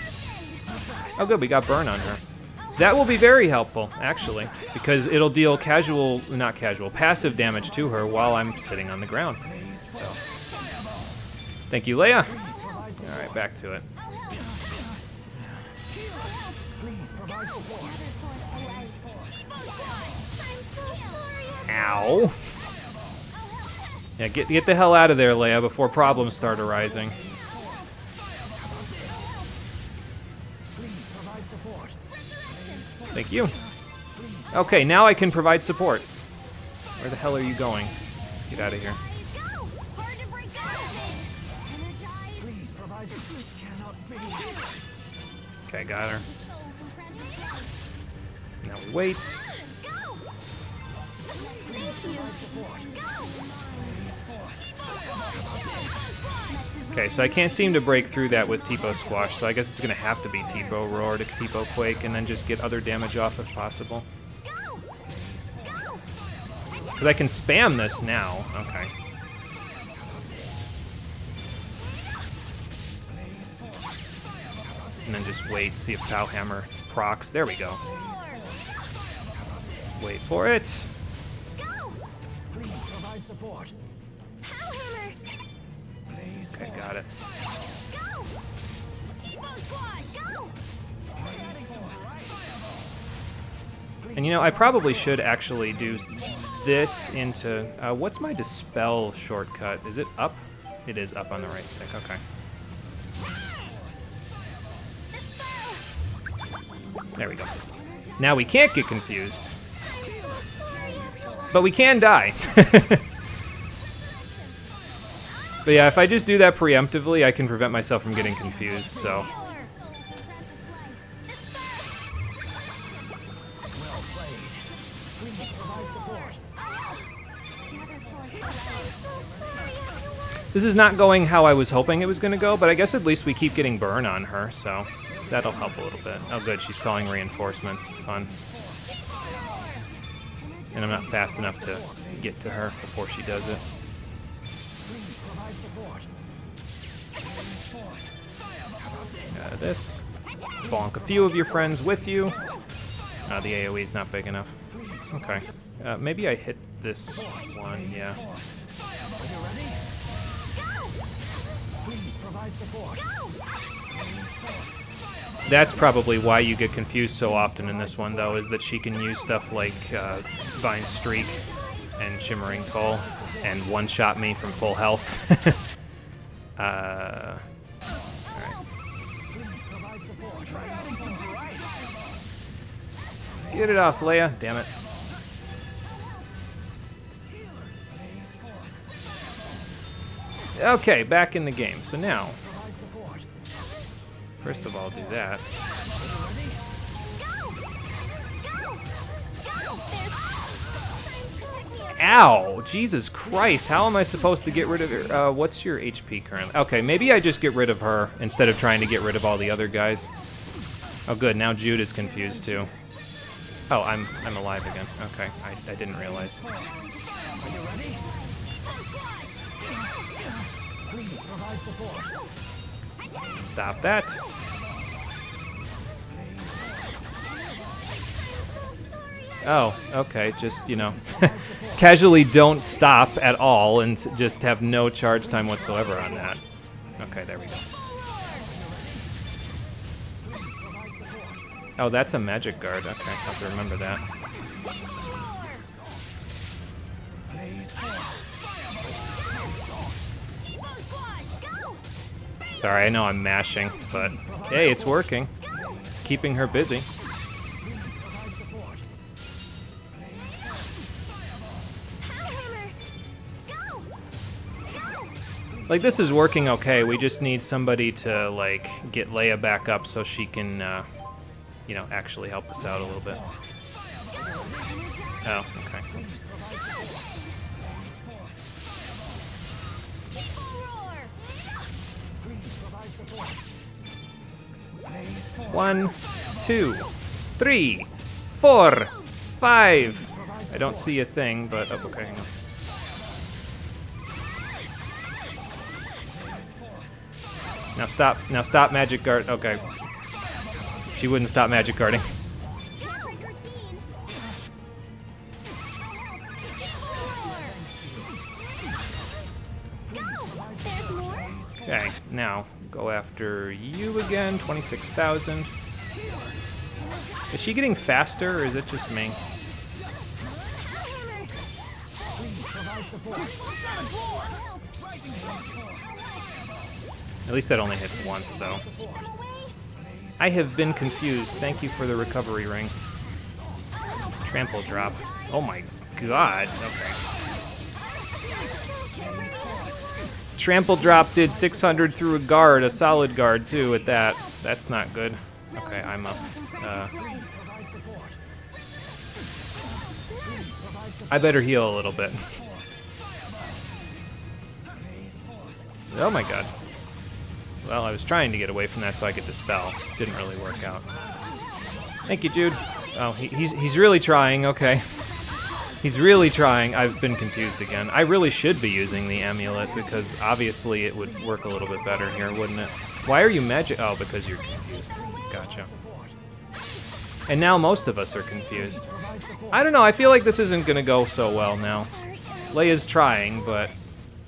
Oh, good, we got burn on her. That will be very helpful, actually, because it'll deal passive damage to her while I'm sitting on the ground. So. Thank you, Leia. All right, back to it. Ow. Yeah, get the hell out of there, Leia, before problems start arising. Thank you. Okay, now I can provide support. Where the hell are you going? Get out of here. Okay, got her. Now we wait. Okay, so I can't seem to break through that with Tipo Squash, so I guess it's gonna have to be Tipo Roar to Tipo Quake and then just get other damage off if possible. Because I can spam this now. Okay. And then just wait, see if Pow Hammer procs. There we go. Wait for it. Okay, got it. And you know, I probably should actually do this into... what's my Dispel shortcut? Is it up? It is up on the right stick, okay. There we go. Now we can't get confused. But we can die. But yeah, if I just do that preemptively, I can prevent myself from getting confused, so... This is not going how I was hoping it was going to go, but I guess at least we keep getting burn on her, so that'll help a little bit. Oh good, she's calling reinforcements. Fun. And I'm not fast enough to get to her before she does it. This. Bonk a few of your friends with you. The AoE is not big enough. Okay. Maybe I hit this one, yeah. That's probably why you get confused so often in this one, though, is that she can use stuff like Vine Streak and Shimmering Toll and one-shot me from full health. Alright. Get it off, Leia. Damn it. Okay, back in the game. So now, first of all, do that. Ow! Jesus Christ, how am I supposed to get rid of her? What's your HP currently? Okay, maybe I just get rid of her instead of trying to get rid of all the other guys. Oh good, now Jude is confused too. Oh, I'm alive again. Okay, I didn't realize. Stop that. Oh, okay, just, you know, casually don't stop at all and just have no charge time whatsoever on that. Okay, there we go. Oh, that's a magic guard. Okay, I'll have to remember that. Sorry, I know I'm mashing, but hey, it's working. It's keeping her busy. Like, this is working okay. We just need somebody to, like, get Leia back up so she can, you know, actually help us out a little bit. Oh, okay. Oops. One, two, three, 4, 5. I don't see a thing, but oh, okay, hang on. Now stop magic guard. Okay. She wouldn't stop magic guarding. Can't break routine. Go! There's more? Okay, now go after you again. 26,000. Is she getting faster, or is it just me? At least that only hits once, though. I have been confused. Thank you for the recovery ring. Trample drop. Oh my god. Okay. Trample drop did 600 through a guard, a solid guard, too, at that. That's not good. Okay, I'm up. I better heal a little bit. Oh my god. Well, I was trying to get away from that so I could dispel. Didn't really work out. Thank you, Jude. Oh, he's really trying. Okay. He's really trying. I've been confused again. I really should be using the amulet because obviously it would work a little bit better here, wouldn't it? Why are you magic? Oh, because you're confused. Gotcha. And now most of us are confused. I don't know. I feel like this isn't going to go so well now. Leia's trying, but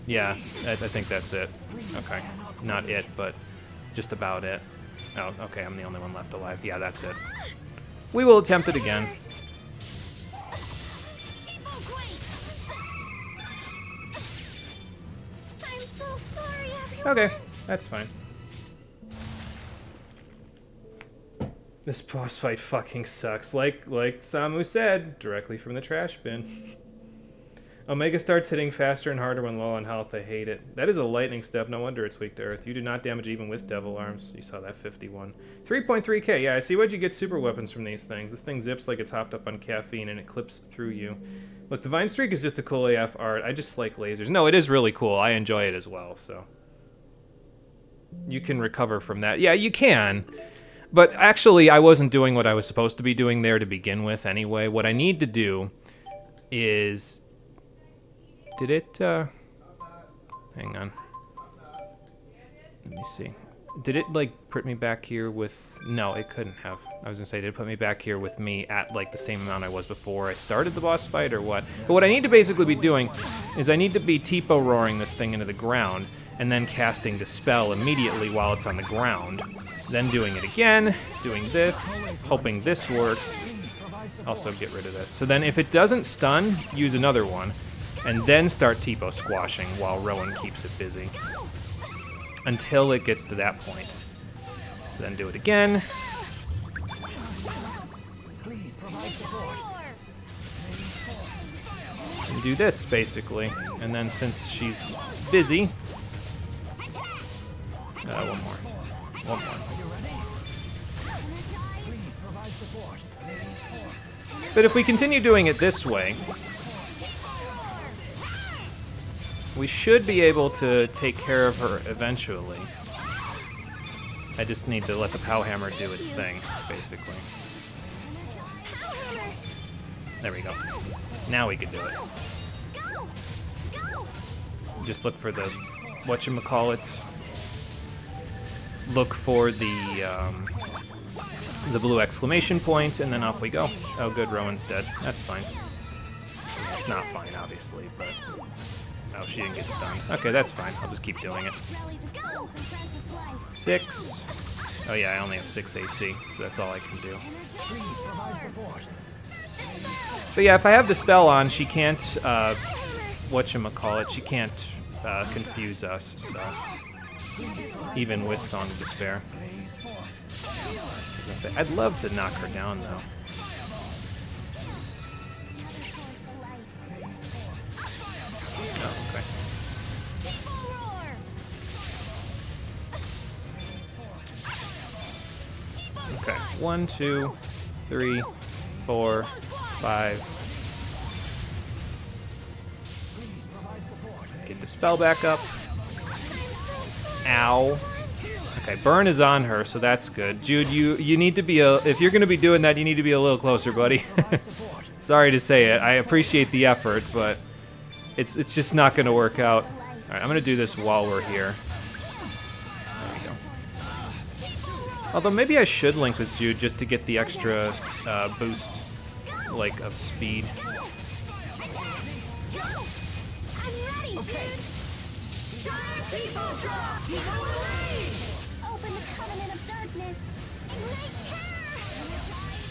yeah, I think that's it. Okay. Not it, but just about it. Oh, okay, I'm the only one left alive. Yeah, that's it. We will attempt it again. I'm so sorry, everyone. Okay, that's fine. This boss fight fucking sucks. Like Samu said, directly from the trash bin. Omega starts hitting faster and harder when low on health. I hate it. That is a lightning step. No wonder it's weak to earth. You do not damage even with devil arms. You saw that 51. 3.3k. Yeah, I see why'd you get super weapons from these things. This thing zips like it's hopped up on caffeine and it clips through you. Look, Divine Streak is just a cool AF art. I just like lasers. No, it is really cool. I enjoy it as well, so. You can recover from that. Yeah, you can. But actually, I wasn't doing what I was supposed to be doing there to begin with anyway. What I need to do is... Did it, hang on. Let me see. Did it, like, put me back here with... No, it couldn't have. I was gonna say, did it put me back here with me at, like, the same amount I was before I started the boss fight, or what? But what I need to basically be doing is I need to be Tipo roaring this thing into the ground, and then casting Dispel immediately while it's on the ground. Then doing it again, doing this, hoping this works. Also get rid of this. So then if it doesn't stun, use another one. And then start Tipo squashing while Rowan keeps it busy. Until it gets to that point. Then do it again. And do this, basically. And then since she's busy... one more. One more. But if we continue doing it this way... we should be able to take care of her eventually. I just need to let the Pow Hammer do its thing, basically. There we go. Now we can do it. Just look for the whatchamacallit. Look for the blue exclamation point, and then off we go. Oh good, Rowan's dead. That's fine. It's not fine, obviously, but... Oh, she didn't get stunned. Okay, that's fine. I'll just keep doing it. 6. Oh yeah, I only have 6 AC, so that's all I can do. But yeah, if I have Dispel on, she can't, whatchamacallit, she can't confuse us, so... Even with Song of Despair. As I say, I'd love to knock her down, though. Oh, okay. Okay, 1, 2, 3, 4, 5. Get the spell back up. Ow. Okay, burn is on her, so that's good. Jude, you need to be if you're gonna be doing that, you need to be a little closer, buddy. Sorry to say it. I appreciate the effort, but it's just not gonna work out. All right, I'm gonna do this while we're here. There we go. Although maybe I should link with Jude just to get the extra boost, like, of speed.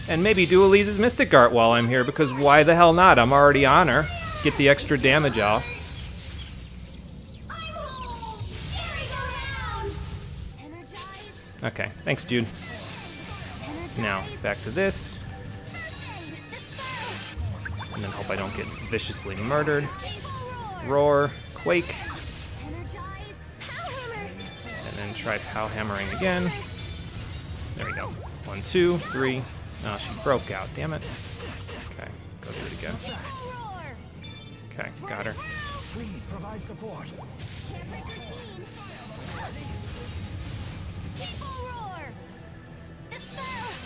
And maybe do Elise's Mystic Art while I'm here, because why the hell not? I'm already on her. Get the extra damage off. Okay, thanks, Jude. Now, back to this. And then hope I don't get viciously murdered. Roar, Quake. And then try Pow Hammering again. There we go. 1, 2, 3. Oh, she broke out, damn it. Okay, go do it again. Okay, got her. Please provide support.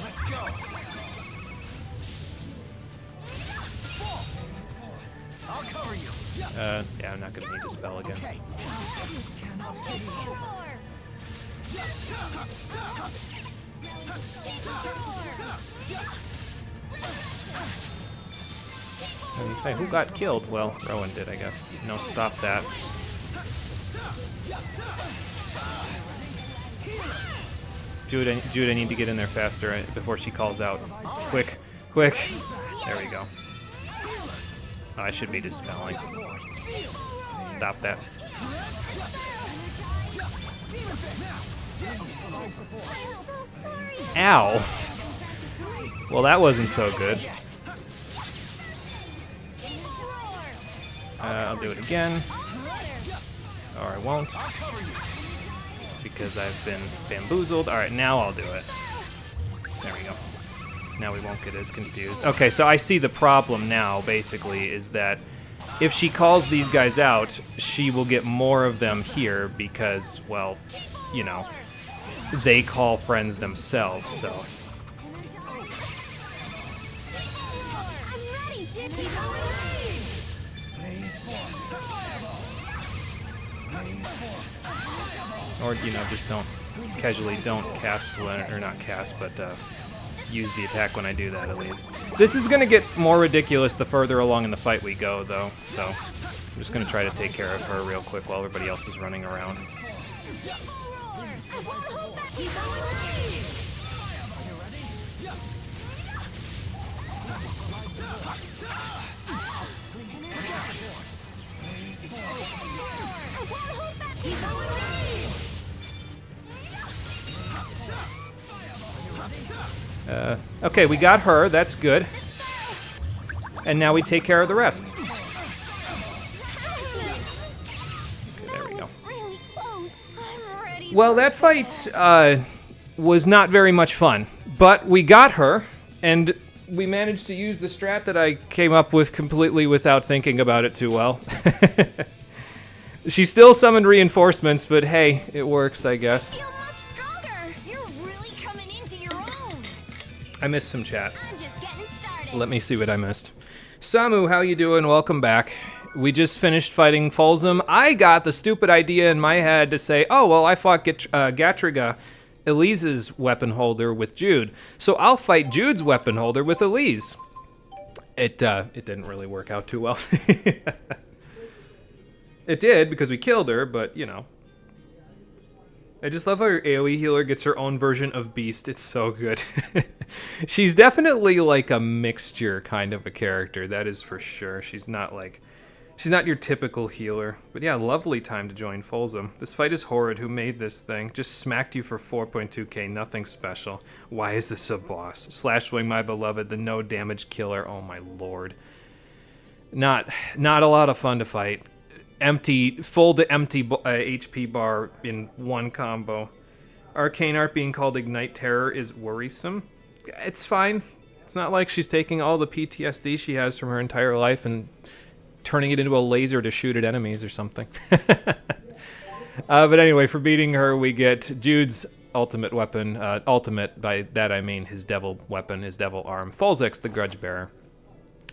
Let's go. I'll cover you. Yeah, I'm not gonna need to spell again. Okay. And you say, who got killed? Well, Rowan did, I guess. No, stop that. Jude, I need to get in there faster before she calls out. Quick, quick. There we go. Oh, I should be dispelling. Stop that. Ow! Well, that wasn't so good. I'll do it again. Or I won't. Because I've been bamboozled. Alright, now I'll do it. There we go. Now we won't get as confused. Okay, so I see the problem now, basically, is that if she calls these guys out, she will get more of them here because, well, you know, they call friends themselves, so. Or, you know, just don't cast when, or not cast, but use the attack when I do that, at least. This is going to get more ridiculous the further along in the fight we go, though, so I'm just going to try to take care of her real quick while everybody else is running around. Okay, we got her. That's good. And now we take care of the rest. Okay, there we go. Well, that fight was not very much fun, but we got her, and we managed to use the strat that I came up with completely without thinking about it too well. She still summoned reinforcements, but hey, it works, I guess. I missed some chat. Let me see what I missed. Samu, how you doing? Welcome back. We just finished fighting Folsom. I got the stupid idea in my head to say, oh, well, I fought Gatriga, Elise's weapon holder, with Jude. So I'll fight Jude's weapon holder with Elise. It didn't really work out too well. It did, because we killed her, but, you know. I just love how your AoE healer gets her own version of Beast. It's so good. She's definitely like a mixture kind of a character, that is for sure. She's not your typical healer. But yeah, lovely time to join Folsom. This fight is horrid. Who made this thing? Just smacked you for 4.2k, nothing special. Why is this a boss? Slashwing, my beloved, the no damage killer. Oh my lord. Not a lot of fun to fight. Full to empty HP bar in one combo. Arcane Art being called Ignite Terror is worrisome. It's fine. It's not like she's taking all the PTSD she has from her entire life and turning it into a laser to shoot at enemies or something. But anyway, for beating her, we get Jude's ultimate weapon. Ultimate, by that I mean his devil weapon, his devil arm. Folzix, the Grudge Bearer.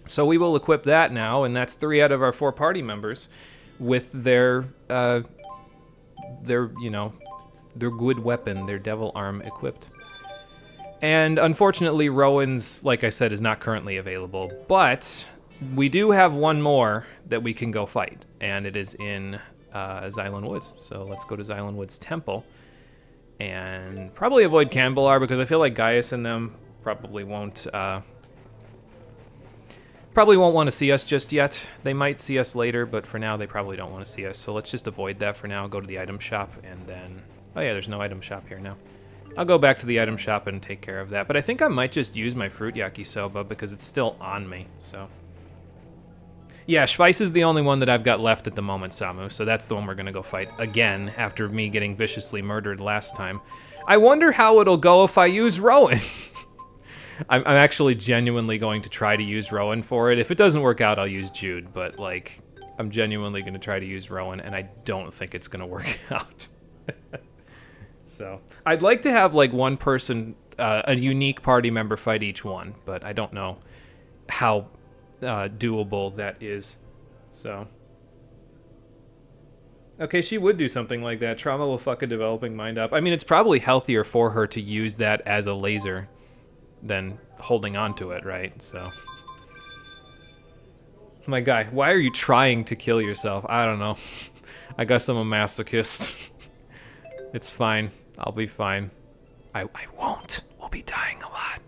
So we will equip that now, and that's 3 out of our 4 party members with their you know, their good weapon, their devil arm equipped. And unfortunately, Rowan's, like I said, is not currently available, but we do have one more that we can go fight, and it is in Xylan Woods. So let's go to Xylan Woods Temple, and probably avoid Cambalar because I feel like Gaius and them probably won't want to see us just yet. They might see us later, but for now they probably don't want to see us. So let's just avoid that for now. Go to the item shop, and then... Oh yeah, there's no item shop here now. I'll go back to the item shop and take care of that. But I think I might just use my fruit yakisoba because it's still on me, so... Yeah, Schweiss is the only one that I've got left at the moment, Samu. So that's the one we're going to go fight again after me getting viciously murdered last time. I wonder how it'll go if I use Rowan. I'm actually genuinely going to try to use Rowan for it. If it doesn't work out, I'll use Jude. But, like, I'm genuinely going to try to use Rowan, and I don't think it's going to work out. So, I'd like to have, like, one person, a unique party member fight each one. But I don't know how... doable that is. So okay, she would do something like that. Trauma will fuck a developing mind up. I mean, it's probably healthier for her to use that as a laser than holding on to it, right? So my guy, why are you trying to kill yourself? I don't know. I guess I'm a masochist. It's fine. I'll be fine. I won't. We'll be dying a lot.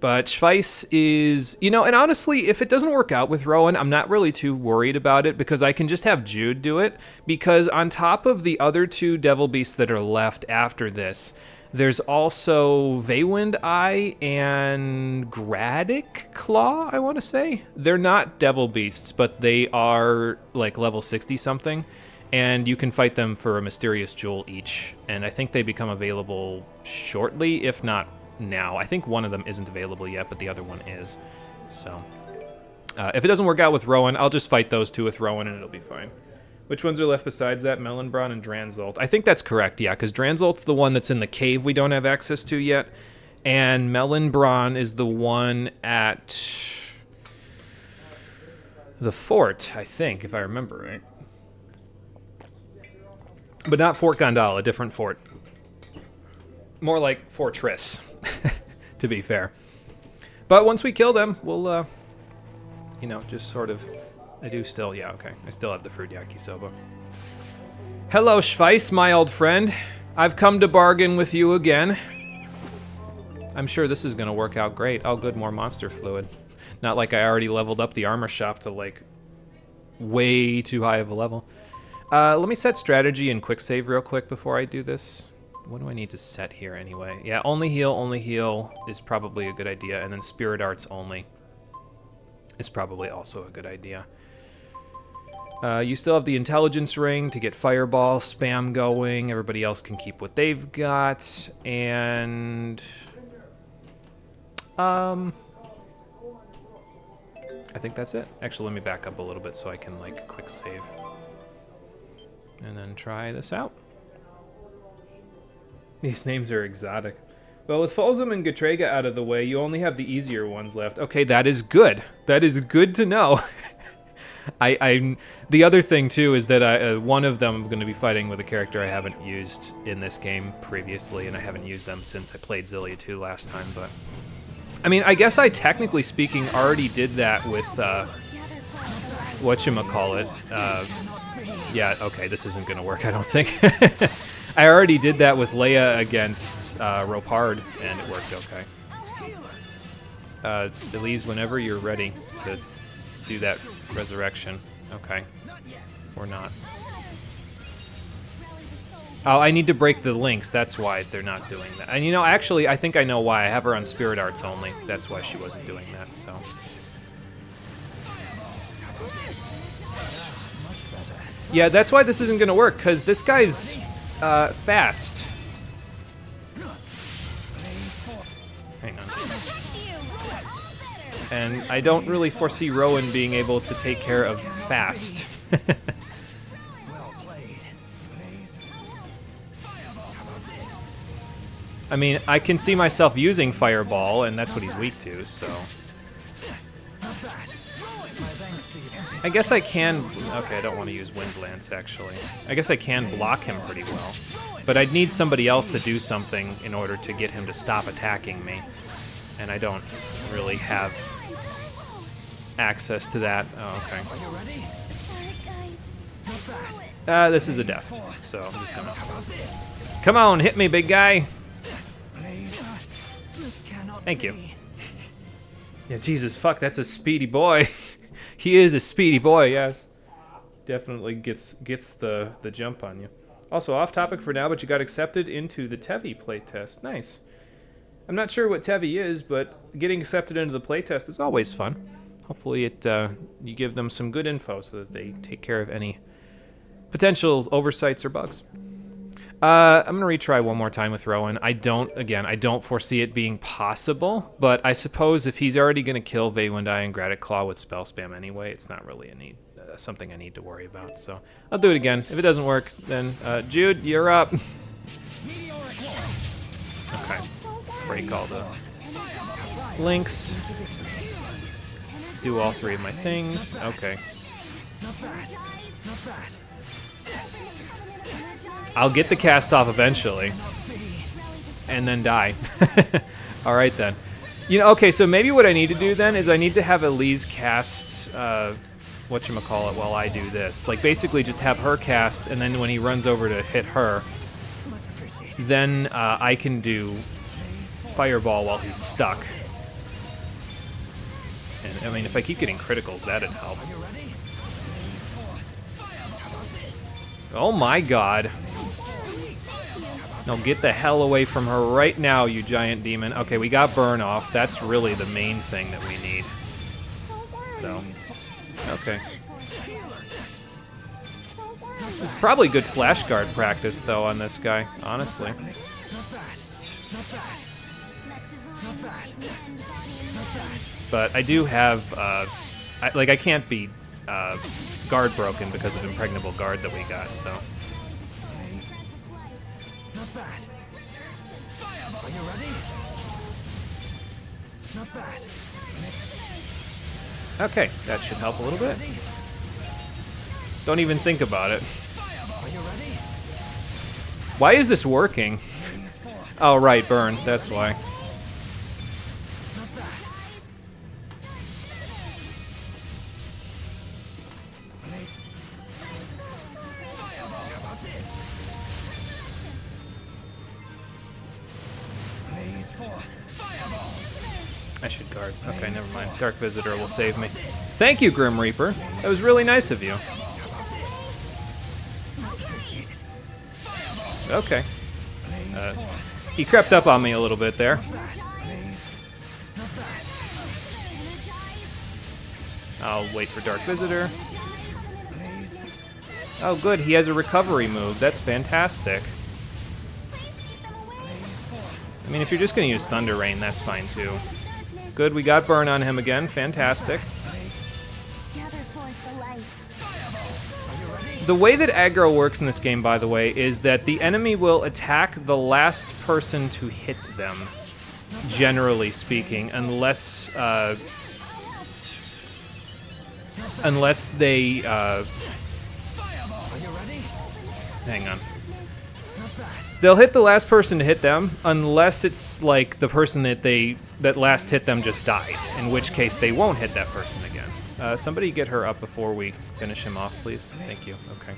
But Schweiss is, you know, and honestly, if it doesn't work out with Rowan, I'm not really too worried about it because I can just have Jude do it. Because on top of the other 2 Devil Beasts that are left after this, there's also Veywind Eye and Gradic Claw, I want to say. They're not Devil Beasts, but they are like level 60 something. And you can fight them for a mysterious jewel each. And I think they become available shortly, if not now. I think one of them isn't available yet, but the other one is. So, if it doesn't work out with Rowan, I'll just fight those 2 with Rowan and it'll be fine. Which ones are left besides that? Melonbron and Dranzolt. I think that's correct, yeah, because Dranzolt's the one that's in the cave we don't have access to yet. And Melonbron is the one at the fort, I think, if I remember right. But not Fort Gondal, a different fort. More like Fortress, to be fair. But once we kill them, we'll, you know, just sort of... I do still... Yeah, okay. I still have the fruit yakisoba. Hello, Schweiss, my old friend. I've come to bargain with you again. I'm sure this is going to work out great. Oh, good, more monster fluid. Not like I already leveled up the armor shop to, like, way too high of a level. Let me set strategy and quick save real quick before I do this. What do I need to set here anyway? Yeah, only heal is probably a good idea, and then Spirit Arts only is probably also a good idea. You still have the Intelligence Ring to get Fireball spam going. Everybody else can keep what they've got, and... I think that's it. Actually, let me back up a little bit so I can, like, quick save. And then try this out. These names are exotic. Well, with Folzum and Gatrega out of the way, you only have the easier ones left. Okay, that is good. That is good to know. The other thing, too, is that one of them I'm going to be fighting with a character I haven't used in this game previously, and I haven't used them since I played Xillia 2 last time, but... I mean, I guess I, technically speaking, already did that with, whatchamacallit. Yeah, okay, this isn't going to work, I don't think. I already did that with Leia against Ropard, and it worked okay. Elise, whenever you're ready to do that resurrection. Okay. Or not. Oh, I need to break the links. That's why they're not doing that. And you know, actually, I think I know why. I have her on Spirit Arts only. That's why she wasn't doing that, so... Yeah, that's why this isn't gonna work, because this guy's fast. Hang on. And I don't really foresee Rowan being able to take care of fast. I mean, I can see myself using Fireball, and that's what he's weak to, so... I guess I can... Okay, I don't want to use Wind Lance, actually. I guess I can block him pretty well. But I'd need somebody else to do something in order to get him to stop attacking me. And I don't really have access to that. Oh, okay. This is a death, so I'm just gonna... Come on, hit me, big guy! Thank you. Yeah, Jesus, fuck, that's a speedy boy. He is a speedy boy, yes. Definitely gets the jump on you. Also, off topic for now, but you got accepted into the Tevi playtest. Nice. I'm not sure what Tevi is, but getting accepted into the playtest is always fun. Hopefully you give them some good info so that they take care of any potential oversights or bugs. I'm gonna retry one more time with Rowan. I don't foresee it being possible, but I suppose if he's already gonna kill Veywind Eye and Gradic Claw with spell spam anyway, it's not really a need, something I need to worry about. So I'll do it again. If it doesn't work, then Jude, you're up. Okay, break all the links. Do all three of my things. Okay. I'll get the cast off eventually, and then die. All right then. You know, okay. So maybe what I need to do then is I need to have Elise cast whatchamacallit while I do this. Like basically just have her cast, and then when he runs over to hit her, then I can do Fireball while he's stuck. And I mean, if I keep getting criticals, that'd help. Oh my god. No, get the hell away from her right now, you giant demon. Okay, we got burn off. That's really the main thing that we need. So, okay. This is probably good flash guard practice, though, on this guy, honestly. But I do have, I can't be guard broken because of impregnable guard that we got, so. Not bad. Are you ready? Not bad. Okay, that should help a little bit. Don't even think about it. Are you ready? Why is this working? Oh, right, burn. That's why. Not bad. I should guard. Okay, never mind. Dark Visitor will save me. Thank you, Grim Reaper. That was really nice of you. Okay. He crept up on me a little bit there. I'll wait for Dark Visitor. Oh, good. He has a recovery move. That's fantastic. I mean, if you're just going to use Thunder Rain, that's fine, too. Good, we got burn on him again. Fantastic. The way that aggro works in this game, by the way, is that the enemy will attack the last person to hit them, generally speaking, unless they... hang on. They'll hit the last person to hit them, unless it's like the person that last hit them just died, in which case they won't hit that person again. Somebody get her up before we finish him off, please. Thank you. Okay.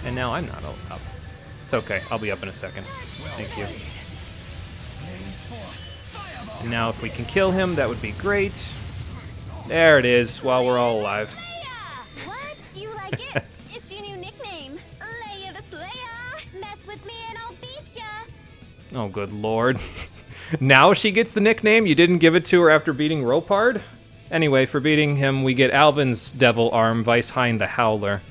And now I'm not up. It's okay. I'll be up in a second. Thank you. And now if we can kill him, that would be great. There it is, while we're all alive. What? You like it? It's your new nickname. Leia the Slayer. Mess with me and I'll beat ya. Oh, good lord. Now she gets the nickname? You didn't give it to her after beating Ropard? Anyway, for beating him, we get Alvin's Devil Arm, Weisheim the Howler.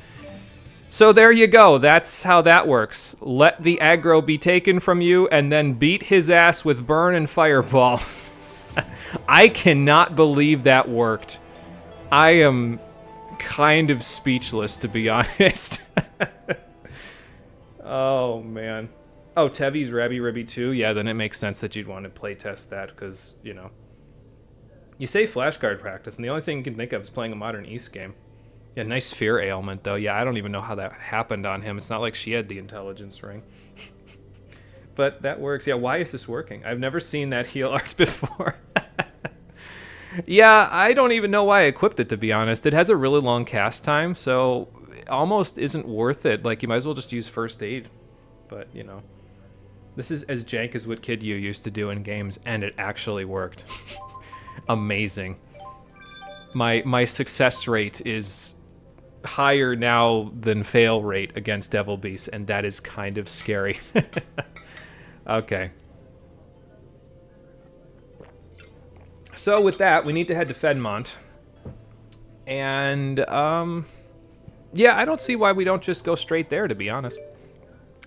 So there you go. That's how that works. Let the aggro be taken from you, and then beat his ass with Burn and Fireball. I cannot believe that worked. I am kind of speechless, to be honest. Oh, man. Oh, Tevi's Rabby Ribby too? Yeah, then it makes sense that you'd want to play test that because, you know. You say flashcard practice, and the only thing you can think of is playing a modern East game. Yeah, nice fear ailment, though. Yeah, I don't even know how that happened on him. It's not like she had the intelligence ring. But that works. Yeah, why is this working? I've never seen that heal art before. Yeah, I don't even know why I equipped it, to be honest. It has a really long cast time, so it almost isn't worth it. Like, you might as well just use first aid. But, you know. This is as jank as what Kid U used to do in games, and it actually worked. Amazing. My success rate is higher now than fail rate against Devil Beast, and that is kind of scary. Okay. So with that, we need to head to Fedmont. And, yeah, I don't see why we don't just go straight there, to be honest.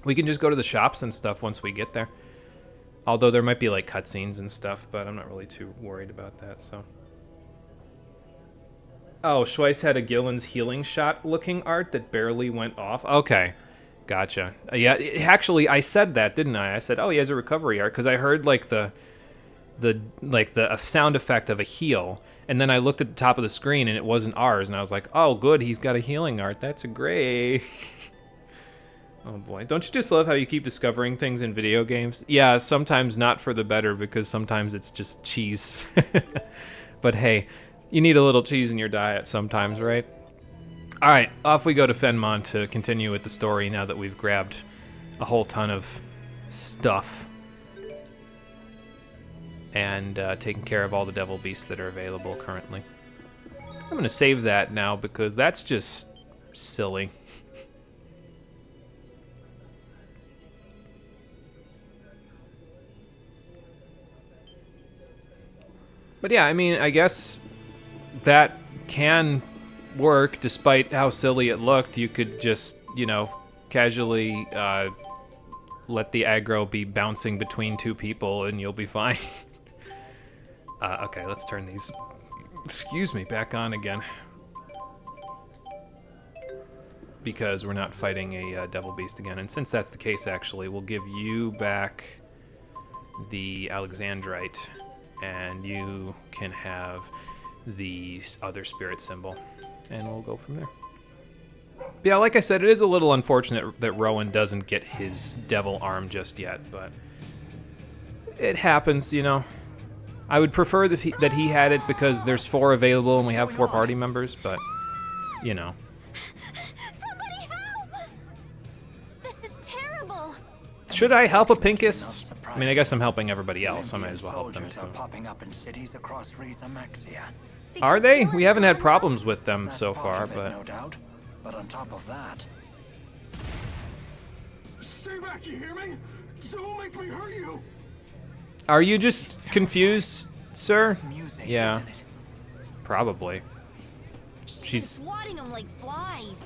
We can just go to the shops and stuff once we get there. Although there might be, like, cutscenes and stuff, but I'm not really too worried about that, so. Oh, Schweiss had a Gillen's healing shot looking art that barely went off. Okay, gotcha. Yeah, actually, I said that, didn't I? I said, oh, he has a recovery art, because I heard, like, the sound effect of a heal, and then I looked at the top of the screen, and it wasn't ours, and I was like, oh, good, he's got a healing art. That's a great... Oh boy, don't you just love how you keep discovering things in video games? Yeah, sometimes not for the better, because sometimes it's just cheese. But hey, you need a little cheese in your diet sometimes, right? Alright, off we go to Fenmon to continue with the story now that we've grabbed a whole ton of stuff. And taken care of all the devil beasts that are available currently. I'm going to save that now because that's just silly. But yeah, I mean, I guess that can work despite how silly it looked. You could just, you know, casually let the aggro be bouncing between two people and you'll be fine. Okay, let's turn these, excuse me, back on again. Because we're not fighting a devil beast again. And since that's the case, actually, we'll give you back the Alexandrite. And you can have the other spirit symbol. And we'll go from there. But yeah, like I said, it is a little unfortunate that Rowan doesn't get his devil arm just yet, but it happens, you know. I would prefer that he had it because there's 4 available and we have 4 party members, but, you know. Somebody help! This is terrible. Should I help a Pinkist? I mean, I guess I'm helping everybody else, so I might as well help them too. Are popping up in cities across Maxia. Are they? We haven't had problems with them so far, but... No doubt. But on top of that... Stay back, you hear me? Don't make me hurt you! Are you just confused, sir? Music, Yeah. isn't it? Probably. She's... swatting them like flies.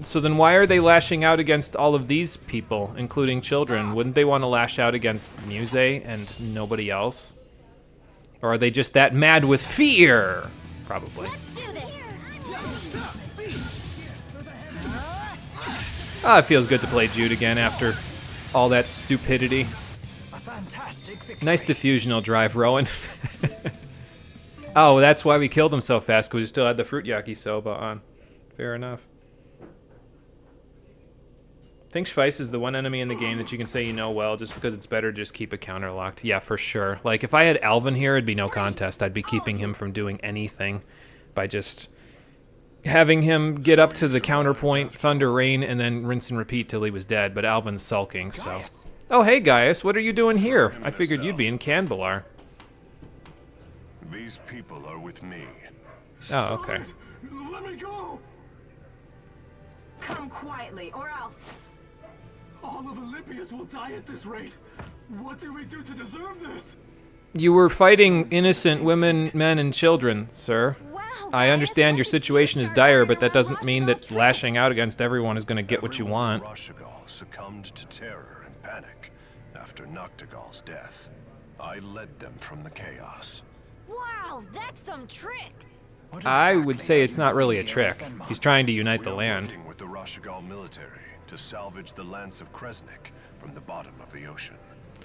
So then why are they lashing out against all of these people, including children? Wouldn't they want to lash out against Muse and nobody else? Or are they just that mad with fear? Probably. Let's do this. Ah, it feels good to play Jude again after all that stupidity. A fantastic victory. Nice diffusional drive, Rowan. Oh, that's why we killed him so fast, because we still had the fruit yakisoba on. Fair enough. I think Schweiss is the one enemy in the game that you can say you know well, just because it's better to just keep it counterlocked. Yeah, for sure. Like, if I had Alvin here, it'd be no contest. I'd be keeping him from doing anything by just having him get up to the counterpoint, Thunder Rain, and then rinse and repeat till he was dead, but Alvin's sulking, so... Oh, hey, Gaius, what are you doing here? I figured you'd be in Canbalar. These people are with me. Oh, okay. Let me go! Come quietly, or else. All of Olympias will die at this rate. What did we do to deserve this? You were fighting innocent women, men, and children, sir. Wow, I guys, understand your I situation is started dire, running but that around doesn't mean that Washington lashing out against everyone is going to get what you want. Roshigal succumbed to terror and panic after Noctigal's death. I led them from the chaos. Wow, that's some trick. What I would exactly say are it's you not really a doing here in trick. Fenmont? He's trying to unite We the are land. working with the Roshigal military to salvage the Lance of Kresnik from the bottom of the ocean.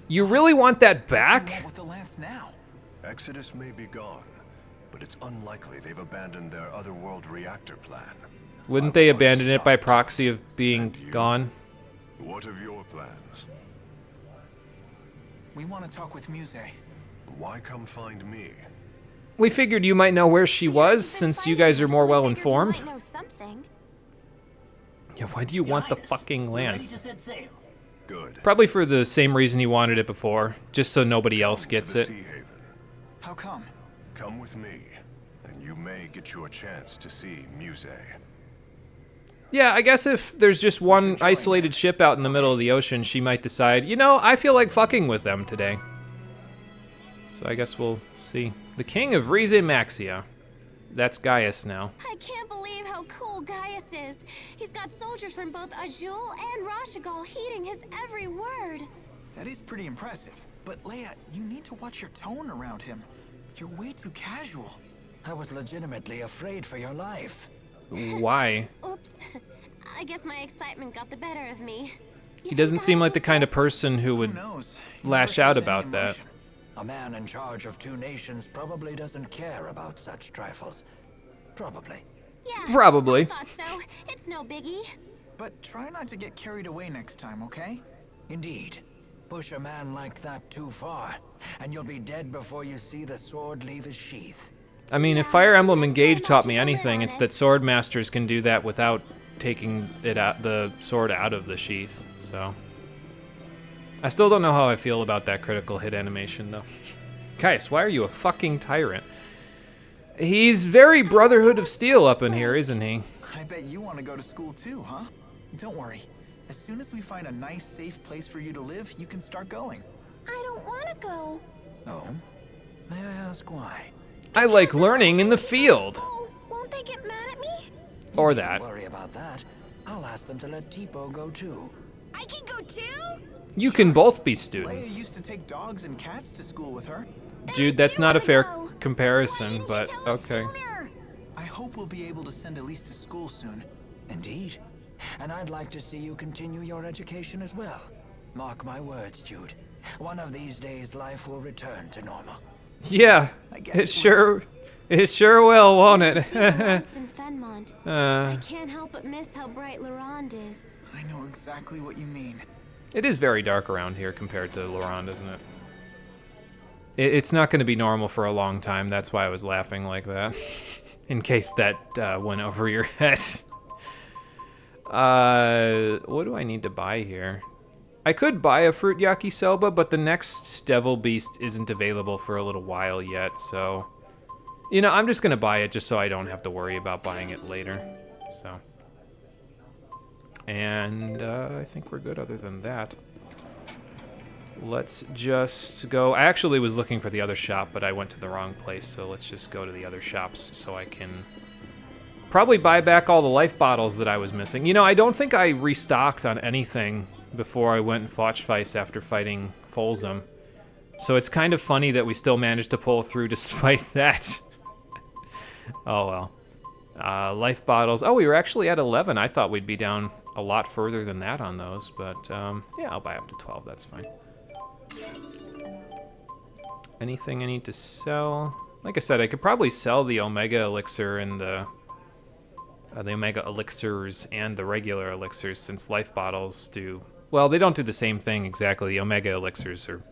You really want that What do you back? want with the lance now? Exodus may be gone, but it's unlikely they've abandoned their otherworld reactor plan. Wouldn't they abandon it by proxy of being And you? gone? What of your plans? We want to talk with Muse. Why come find me? We figured you might know where she was, You've been since you fighting guys her, are more so we well figured you informed. might know something. Yeah, why do you want the fucking lance? Good. Probably for the same reason you wanted it before, just so nobody else To gets the it. Sea Haven. How come? Come with me, and you may get your chance to see Muse. Yeah, I guess if there's just one isolated ship out in the middle of the ocean, she might decide, you know, I feel like fucking with them today. So I guess we'll see. The King of Rize Maxia. That's Gaius now. I can't believe how cool Gaius is. He's got soldiers from both Azul and Rashigal heeding his every word. That is pretty impressive. But Leia, you need to watch your tone around him. You're way too casual. I was legitimately afraid for your life. Why? Oops. I guess my excitement got the better of me. He doesn't seem like the kind of person who Who would knows? He lash never out shows any about that. emotion. A man in charge of 2 nations probably doesn't care about such trifles. Probably. Yeah. Probably. I thought so. It's no biggie. But try not to get carried away next time, okay? Indeed. Push a man like that too far, and you'll be dead before you see the sword leave his sheath. I mean, if Fire Emblem Engage taught me anything, it's that sword masters can do that without taking it out, the sword out of the sheath. So, I still don't know how I feel about that critical hit animation, though. Caius, why are you a fucking tyrant? He's very Brotherhood of Steel up in here, isn't he? I bet you want to go to school too, huh? Don't worry. As soon as we find a nice, safe place for you to live, you can start going. I don't want to go. Oh? May I ask why? I like learning in the field. Oh, won't they get mad at me? Or Don't that. worry about that. I'll ask them to let Tipo go too. I can go too? You can both be Leia students. used to take dogs and cats to school with her. Jude, that's not a fair Why comparison, didn't you but tell us okay. sooner? I hope we'll be able to send Elise to school soon. Indeed. And I'd like to see you continue your education as well. Mark my words, Jude. One of these days, life will return to normal. Yeah, I guess it sure will, won't it? Once in Fenmont. Uh, I can't help but miss how bright Laurent is. I know exactly what you mean. It is very dark around here compared to Laurent, isn't it? It's not going to be normal for a long time. That's why I was laughing like that. In case that went over your head. What do I need to buy here? I could buy a fruit yakisoba, but the next Devil Beast isn't available for a little while yet, so... You know, I'm just going to buy it just so I don't have to worry about buying it later. So... And I think we're good other than that. Let's just go... I actually was looking for the other shop, but I went to the wrong place, so let's just go to the other shops so I can probably buy back all the life bottles that I was missing. You know, I don't think I restocked on anything before I went and fought Schweiss after fighting Folsom. So it's kind of funny that we still managed to pull through despite that. Oh well. Life bottles. Oh, we were actually at 11. I thought we'd be down a lot further than that on those, but yeah, I'll buy up to 12. That's fine. Anything I need to sell? Like I said, I could probably sell the Omega Elixir and the Omega Elixirs and the regular Elixirs, since life bottles do... Well, they don't do the same thing exactly. The Omega Elixirs are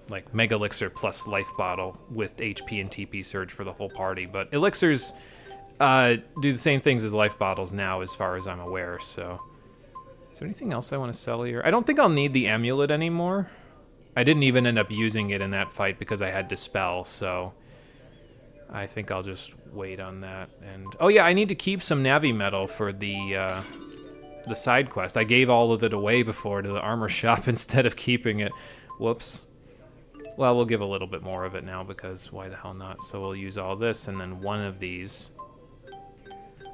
like Mega Elixir plus life bottle with HP and TP surge for the whole party, but Elixirs do the same things as life bottles now, as far as I'm aware, so... Is there anything else I want to sell here? I don't think I'll need the amulet anymore. I didn't even end up using it in that fight because I had Dispel, so... I think I'll just wait on that. And oh yeah, I need to keep some Navi metal for the side quest. I gave all of it away before to the armor shop instead of keeping it. Whoops. Well, we'll give a little bit more of it now because why the hell not? So we'll use all this and then one of these.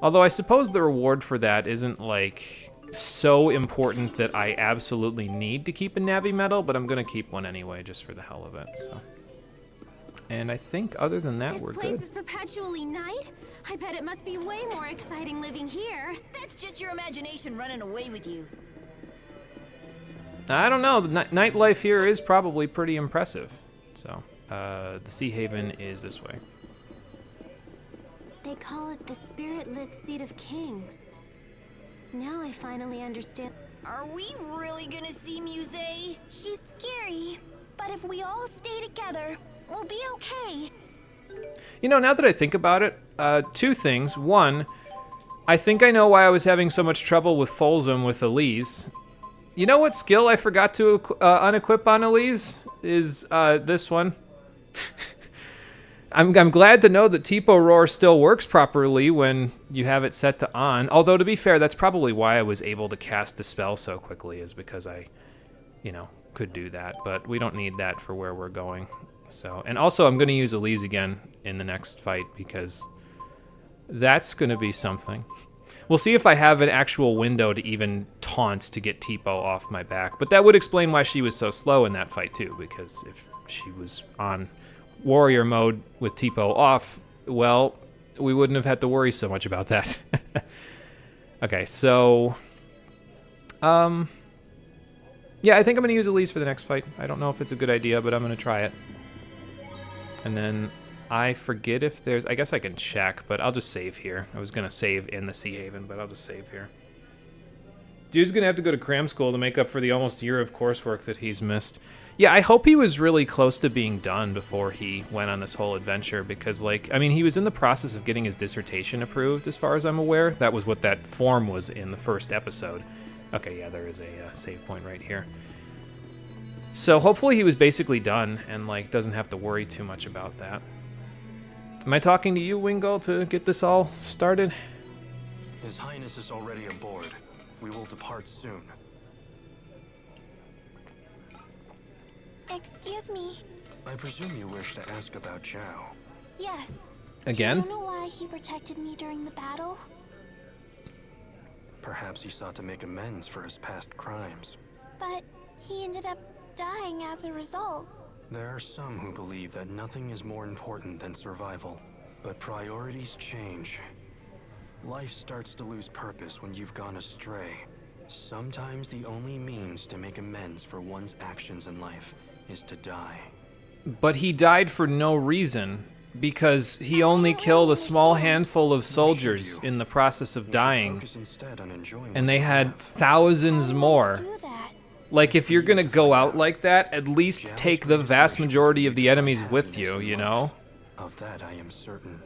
Although I suppose the reward for that isn't like so important that I absolutely need to keep a Navi medal, but I'm gonna keep one anyway just for the hell of it. So. And I think other than that, we're This place good. is perpetually night? I bet it must be way more exciting living here. That's just your imagination running away with you. I don't know. The nightlife here is probably pretty impressive. So, the Sea Haven is this way. They call it the spirit-lit seat of kings. Now I finally understand. Are we really gonna see Musée? She's scary, but if we all stay together, we'll be okay. You know, now that I think about it, two things. One, I think I know why I was having so much trouble with Folsom with Elise. You know what skill I forgot to unequip on Elise? Is this one. I'm glad to know that Tipo Roar still works properly when you have it set to on. Although, to be fair, that's probably why I was able to cast Dispel so quickly, is because I, you know, could do that. But we don't need that for where we're going. So, and also I'm going to use Elise again in the next fight because that's going to be something. We'll see if I have an actual window to even taunt to get Tipo off my back. But that would explain why she was so slow in that fight too, because if she was on warrior mode with Tipo off, well, we wouldn't have had to worry so much about that. Okay, so yeah, I think I'm gonna use Elise for the next fight. I don't know if it's a good idea, but I'm gonna try it. And then I forget if there's, I guess I can check, but I'll just save here. I was gonna save in the Sea Haven, but I'll just save here. Dude's gonna have to go to cram school to make up for the almost year of coursework that he's missed. Yeah, I hope he was really close to being done before he went on this whole adventure, because, like, I mean, he was in the process of getting his dissertation approved, as far as I'm aware. That was what that form was in the first episode. Okay, yeah, there is a save point right here. So hopefully he was basically done and, like, doesn't have to worry too much about that. Am I talking to you, Wingull, to get this all started? His Highness is already aboard. We will depart soon. Excuse me. I presume you wish to ask about Zhao. Yes. Again? Do you know why he protected me during the battle? Perhaps he sought to make amends for his past crimes. But he ended up dying as a result. There are some who believe that nothing is more important than survival. But priorities change. Life starts to lose purpose when you've gone astray. Sometimes the only means to make amends for one's actions in life is to die. But he died for no reason, because he only killed a small handful of soldiers in the process of dying, and they had thousands more. Like, if you're gonna go out like that, at least take the vast majority of the enemies with you, you know? Of that I am certain.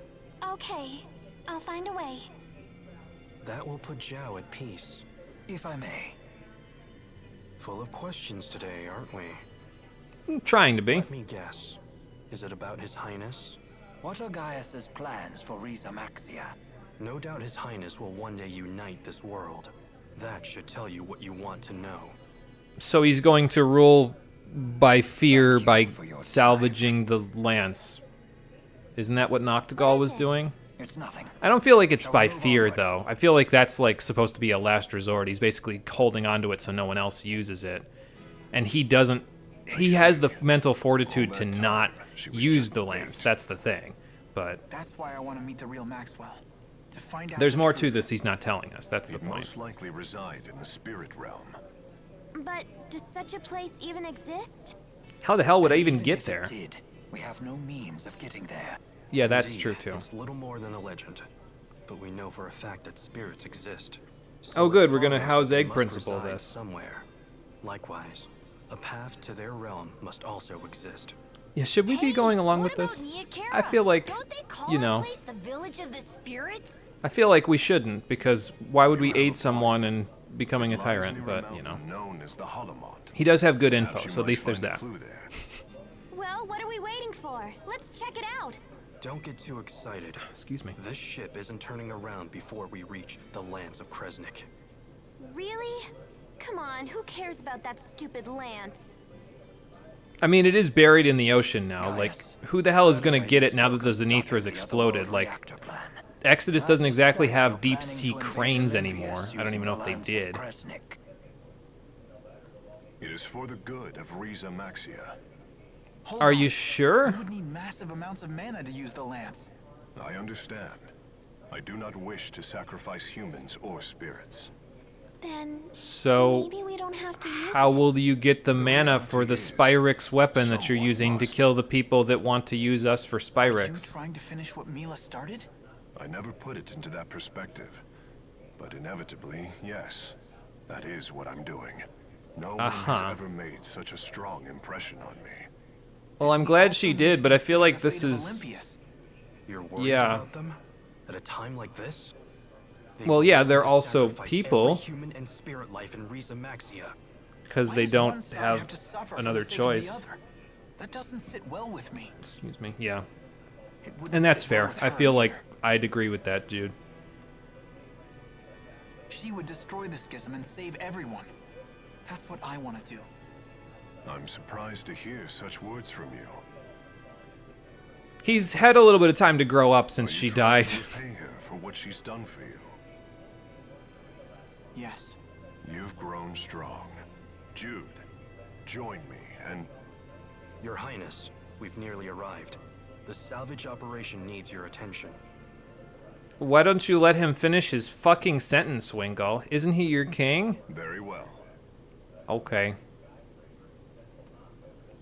Okay, I'll find a way. That will put Zhao at peace. If I may. Full of questions today, aren't we? I'm trying to be. Let me guess. Is it about His Highness? What are Gaius's plans for Riza Maxia? No doubt His Highness will one day unite this world. That should tell you what you want to know. So he's going to rule by fear, by salvaging the lance. Isn't that what Noctigal was doing? It's nothing. I don't feel like it's by fear, though. I feel like that's, like, supposed to be a last resort. He's basically holding onto it so no one else uses it. And he doesn't... He has the mental fortitude to not use the lance. That's the thing. But... That's why I want to meet the real Maxwell. To find out there's more to truth. this he's not telling us. That's the It point. most likely reside in the spirit realm. But does such a place even exist? How the hell would I even Even get if there? it did, we have no means of getting there. Yeah, that's Indeed, true, too. It's little more than a legend. But we know for a fact that spirits exist. Oh, it good, we're gonna follows house that they Egg must Principle reside this. Somewhere. Likewise, a path to their realm must also exist. Yeah, should we be going along with this? I feel like, Don't they call you a know, place the village of the spirits? I feel like we shouldn't, because why would we aid someone in becoming a Lies tyrant? near a But, you know. mountain known as the Hollowmont. He does have good info, Perhaps you so at might least there's find a that. clue there. Well, what are we waiting for? Let's check it out. Don't get too excited. Excuse me. This ship isn't turning around before we reach the Lance of Kresnik. Really? Come on, who cares about that stupid lance? I mean, it is buried in the ocean now. Like, who the hell is gonna get it now that the Zenithra's exploded? Like, Exodus doesn't exactly have deep sea cranes anymore. I don't even know if they did. It is for the good of Riza Maxia. Hold Are on. you sure? You would need massive amounts of mana to use the lance. I understand. I do not wish to sacrifice humans or spirits. Then So, maybe we don't have to use how it. will you get the mana for the Spyrix weapon that you're using to kill the people that want to use us for Are you Spyrix? trying to finish what Mila started? I never put it into that perspective. But inevitably, yes. That is what I'm doing. No one has ever made such a strong impression on me. Well, I'm glad she did, but I feel like this is... Olympius. You're worried Yeah. about them? At a time like this? They Well, were yeah, willing they're to also sacrifice people. every human and spirit life in Riza Maxia. because Why they does one don't side have to suffer for another the sake of the choice. other? That doesn't sit well with me. Excuse me. Yeah. It wouldn't And that's sit well fair. with I her feel like either. I'd agree with that, Jude. She would destroy the schism and save everyone. That's what I want to do. I'm surprised to hear such words from you. He's had a little bit of time to grow up since Are she you trying died. to repay her for what she's done for you? Yes. You've grown strong. Jude, join me and... Your Highness, we've nearly arrived. The salvage operation needs your attention. Why don't you let him finish his fucking sentence, Wingull? Isn't he your king? Very well. Okay.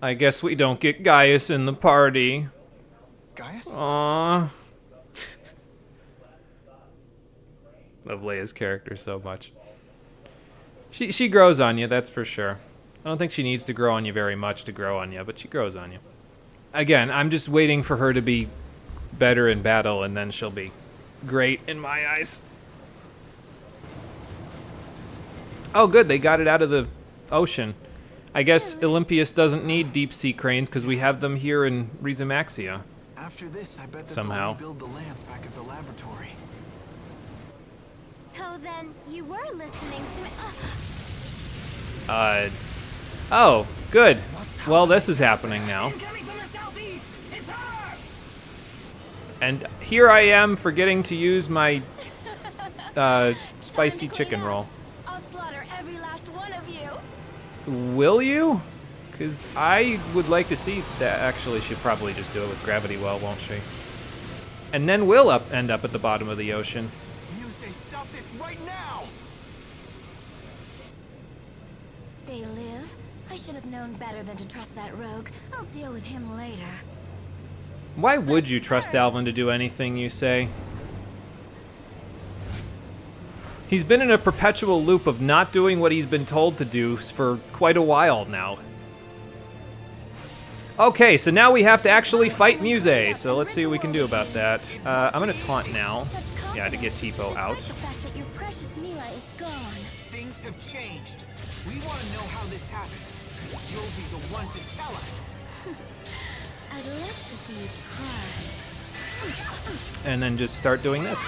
I guess we don't get Gaius in the party. Gaius? Aww. Love Leia's character so much. She grows on you, that's for sure. I don't think she needs to grow on you very much to grow on you, but she grows on you. Again, I'm just waiting for her to be better in battle, and then she'll be great in my eyes. Oh, good, they got it out of the ocean. I guess Olympius doesn't need deep-sea cranes because we have them here in Riza Maxia. After this, I bet that Somehow. they'll rebuild the lance back at the laboratory. So then you were listening to me. Oh, good. Well, this is happening now. And here I am forgetting to use my spicy chicken roll. I'll slaughter every last one of you. Will you? Because I would like to see that. Actually, she'll probably just do it with gravity well, won't she? And then we'll end up at the bottom of the ocean. Muse, stop this right now! They live? I should have known better than to trust that rogue. I'll deal with him later. Why would you trust Alvin to do anything you say? He's been in a perpetual loop of not doing what he's been told to do for quite a while now. Okay, so now we have to actually fight Muse, so let's see what we can do about that. I'm gonna taunt now. Yeah, to get Tipo out. Despite the fact that your precious Mila is gone. Things have changed. We want to know how this happened. You'll be the one to tell us. I'd love to see you try. And then just start doing this.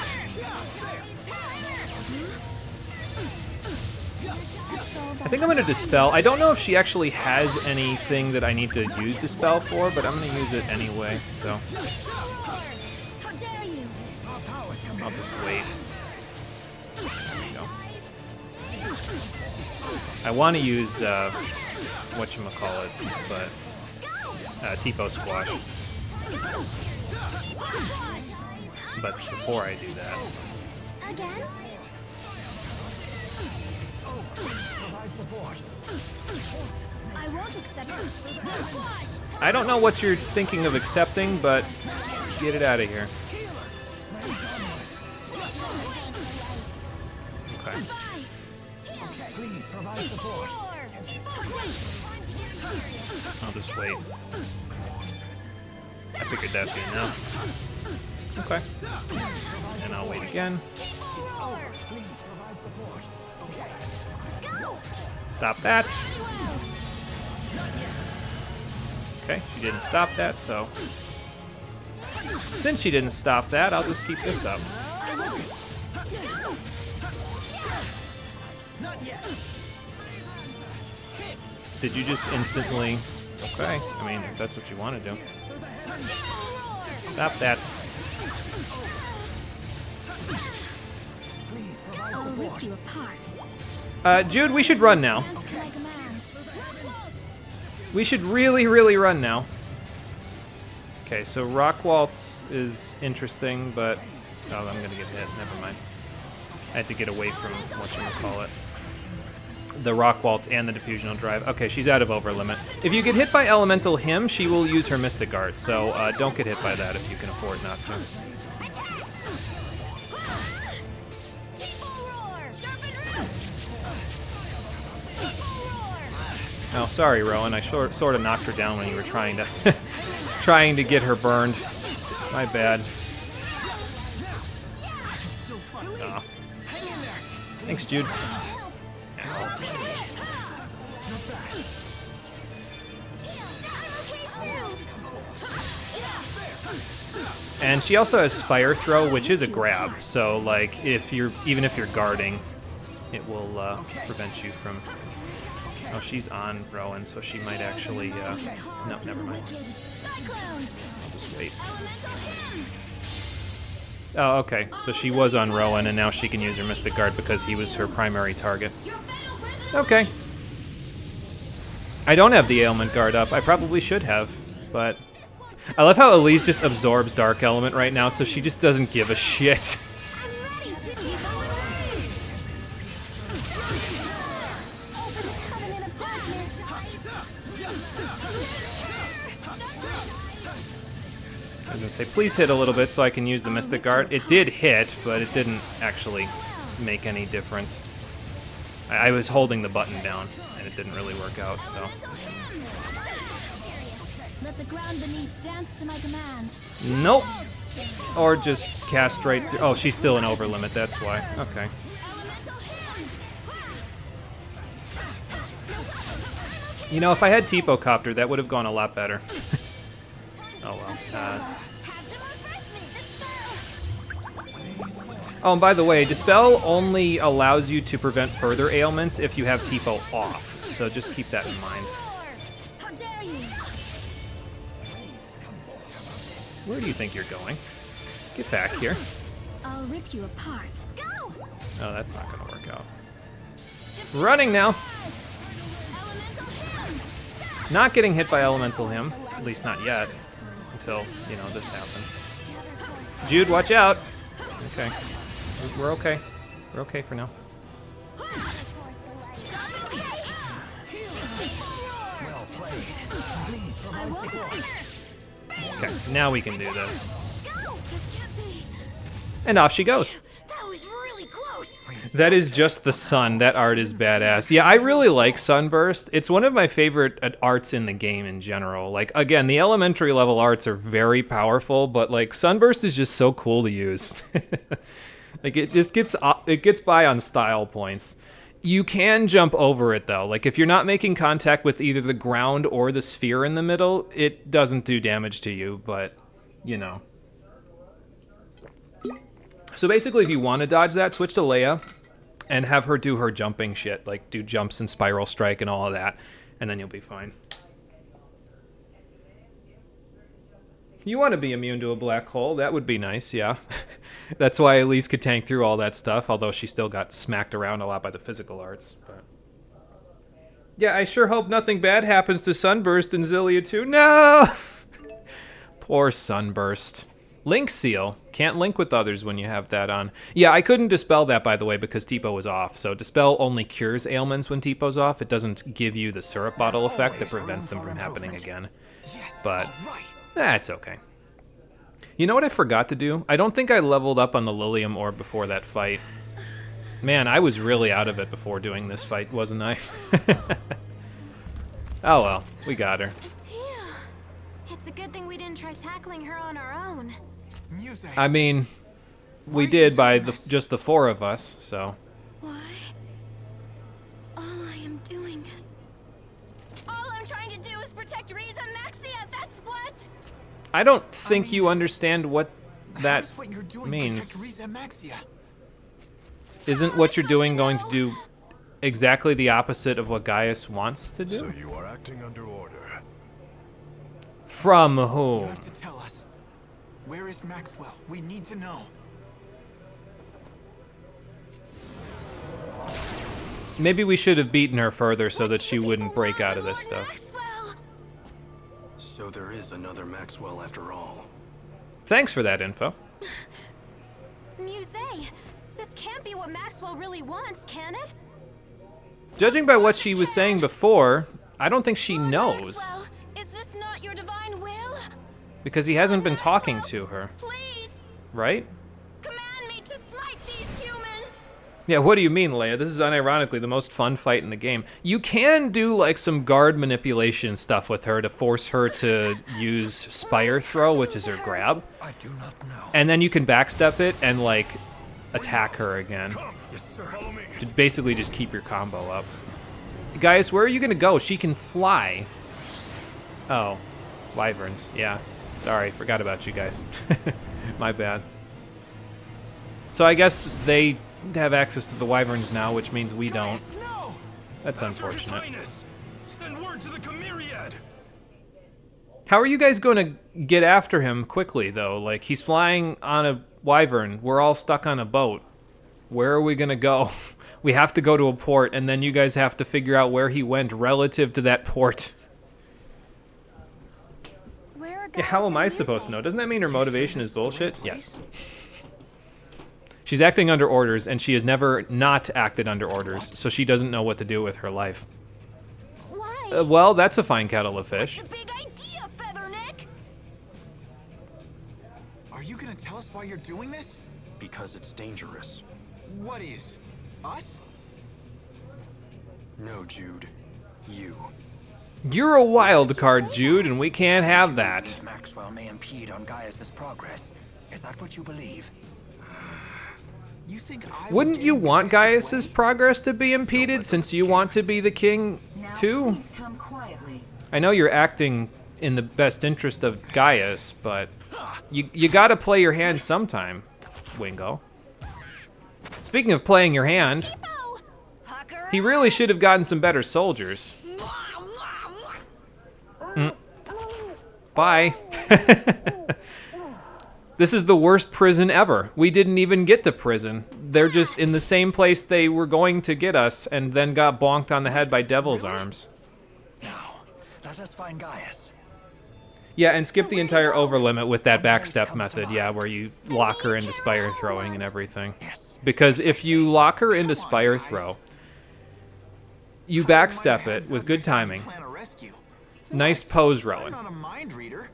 I think I'm gonna Dispel. I don't know if she actually has anything that I need to use Dispel for, but I'm gonna use it anyway, so. How dare you? I'll just wait. There we go. I want to use, whatchamacallit, but, Tipo Squash. But before I do that, Again? I won't accept it. I don't know what you're thinking of accepting, but get it out of here. Okay. I'll just wait. I figured that'd be enough. Okay. And I'll wait again. Stop that. Okay, she didn't stop that, so... Since she didn't stop that, I'll just keep this up. Did you just instantly... Okay, I mean, if that's what you want to do. Stop that. I'll rip you apart. Jude, we should run now. Like a man. We should really, really run now. Okay, so Rock Waltz is interesting, but... Oh, I'm gonna get hit. Never mind. I had to get away from whatchamacallit. the Rock Waltz and the Diffusional Drive. Okay, she's out of over limit. If you get hit by Elemental Hymn, she will use her Mystic Art, so don't get hit by that if you can afford not to. Oh, sorry, Rowan. I sort of knocked her down when you were trying to trying to get her burned. My bad. Oh. Thanks, Jude. And she also has Spire Throw, which is a grab. So, like, even if you're guarding, it will prevent you from. Oh, she's on Rowan, so she might actually. No, never mind. I'll just wait. Oh, okay. So she was on Rowan, and now she can use her Mystic Guard because he was her primary target. Okay. I don't have the Ailment Guard up. I probably should have, but I love how Elise just absorbs Dark Element right now, so she just doesn't give a shit. I was gonna say, please hit a little bit so I can use the Mystic Art. It did hit, but it didn't actually make any difference. I was holding the button down, and it didn't really work out, so. Let the ground beneath dance to my command. Nope. Or just cast right through. Oh, she's still an over limit, that's why. Okay. You know, if I had Tipo-Copter, that would have gone a lot better. Oh well. Oh, and by the way, Dispel only allows you to prevent further ailments if you have Tipo off, so just keep that in mind. Where do you think you're going? Get back here. I'll rip you apart. Go! Oh, that's not gonna work out. Running now. Not getting hit by Elemental Hymn, at least not yet, until, you know, this happens. Jude, watch out! Okay. We're okay. We're okay for now. Okay, now we can do this. And off she goes. That was really close. That is just the sun. That art is badass. Yeah, I really like Sunburst. It's one of my favorite arts in the game in general. Like, again, the elementary level arts are very powerful, but like Sunburst is just so cool to use. Like it just gets by on style points. You can jump over it though. Like if you're not making contact with either the ground or the sphere in the middle, it doesn't do damage to you, but you know. So basically, if you want to dodge that, switch to Leia and have her do her jumping shit, like do jumps and spiral strike and all of that, and then you'll be fine. You want to be immune to a black hole, that would be nice, yeah. That's why Elise could tank through all that stuff, although she still got smacked around a lot by the physical arts. But yeah, I sure hope nothing bad happens to Sunburst and Xillia too. No! Poor Sunburst. Link Seal. Can't link with others when you have that on. Yeah, I couldn't dispel that, by the way, because Tipo was off. So Dispel only cures ailments when Tipo's off. It doesn't give you the syrup bottle effect that prevents them from happening again. But that's okay. You know what I forgot to do? I don't think I leveled up on the Lilium Orb before that fight. Man, I was really out of it before doing this fight, wasn't I? Oh well, we got her. Phew. It's a good thing we didn't try tackling her on our own. I mean, we did by just the four of us, so. Why? All I am doing is... All I'm trying to do is protect Riza Maxia, that's what? I don't think you understand what that means. Isn't what you're doing going to do exactly the opposite of what Gaius wants to do? So you are acting under order. From whom? You have to tell us. Where is Maxwell? We need to know. Maybe we should have beaten her further so that she wouldn't break out of this stuff. So there is another Maxwell after all. Thanks for that info. Muse, this can't be what Maxwell really wants, can it? Judging by what she was saying before, I don't think she Lord knows. Maxwell, is this not your divine will? Because he hasn't been Maxwell, talking to her, Please, right? command me to smite these humans. Yeah, what do you mean, Leia? This is unironically the most fun fight in the game. You can do like some guard manipulation stuff with her to force her to use Spire Throw, which is her grab. I do not know. And then you can backstep it and like attack her again. Yes, sir. Follow me. To basically just keep your combo up. Guys, where are you gonna go? She can fly. Oh, wyverns, yeah. Sorry, forgot about you guys. My bad. So I guess they have access to the wyverns now, which means we don't. No! That's After His unfortunate. Highness, send word to the Chimeriad. How are you guys going to get after him quickly, though? Like, he's flying on a wyvern. We're all stuck on a boat. Where are we going to go? We have to go to a port, and then you guys have to figure out where he went relative to that port. Yeah, how am I supposed to know? Doesn't that mean her motivation is bullshit? Yes. She's acting under orders, and she has never not acted under orders, so she doesn't know what to do with her life. Why? Well, that's a fine kettle of fish. What's the big idea, Featherneck? Are you gonna tell us why you're doing this? Because it's dangerous. What is? Us? No, Jude. You. You're a wild card, Jude, and we can't have that. Believe Maxwell may impede on Gaius's progress. Is that what you believe? You think I would Wouldn't get you in want Gaius's Gaius's way? progress to be impeded since you want to be the king, too? Please come quietly. I know you're acting in the best interest of Gaius, but you gotta play your hand sometime, Wingo. Speaking of playing your hand, Tipo! Hucker he really should have gotten some better soldiers. Bye. This is the worst prison ever. We didn't even get to prison. They're just in the same place they were going to get us and then got bonked on the head by devil's arms. Now, let us find Gaius. Yeah, and skip the entire overlimit with that backstep method, yeah, where you lock her into Spire Throwing and everything. Because if you lock her into Spire Throw, you backstep it with good timing. Plan a rescue. Nice pose, I'm Rowan. not a mind reader.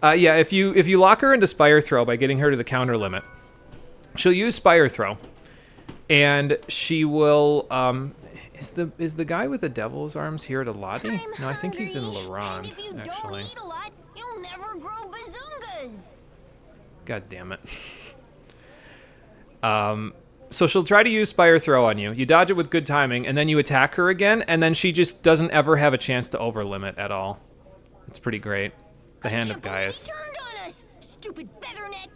Yeah, if you lock her into Spire Throw by getting her to the counter limit, she'll use Spire Throw, and she will. Is the guy with the devil's arms here at Eladi? No, I think he's in Laurent, And if you actually. don't eat a lot, you'll never grow bazungas. God damn it. So she'll try to use Spire Throw on you. You dodge it with good timing, and then you attack her again, and then she just doesn't ever have a chance to overlimit at all. It's pretty great. The Hand of Gaius. He turned on us, stupid Featherneck.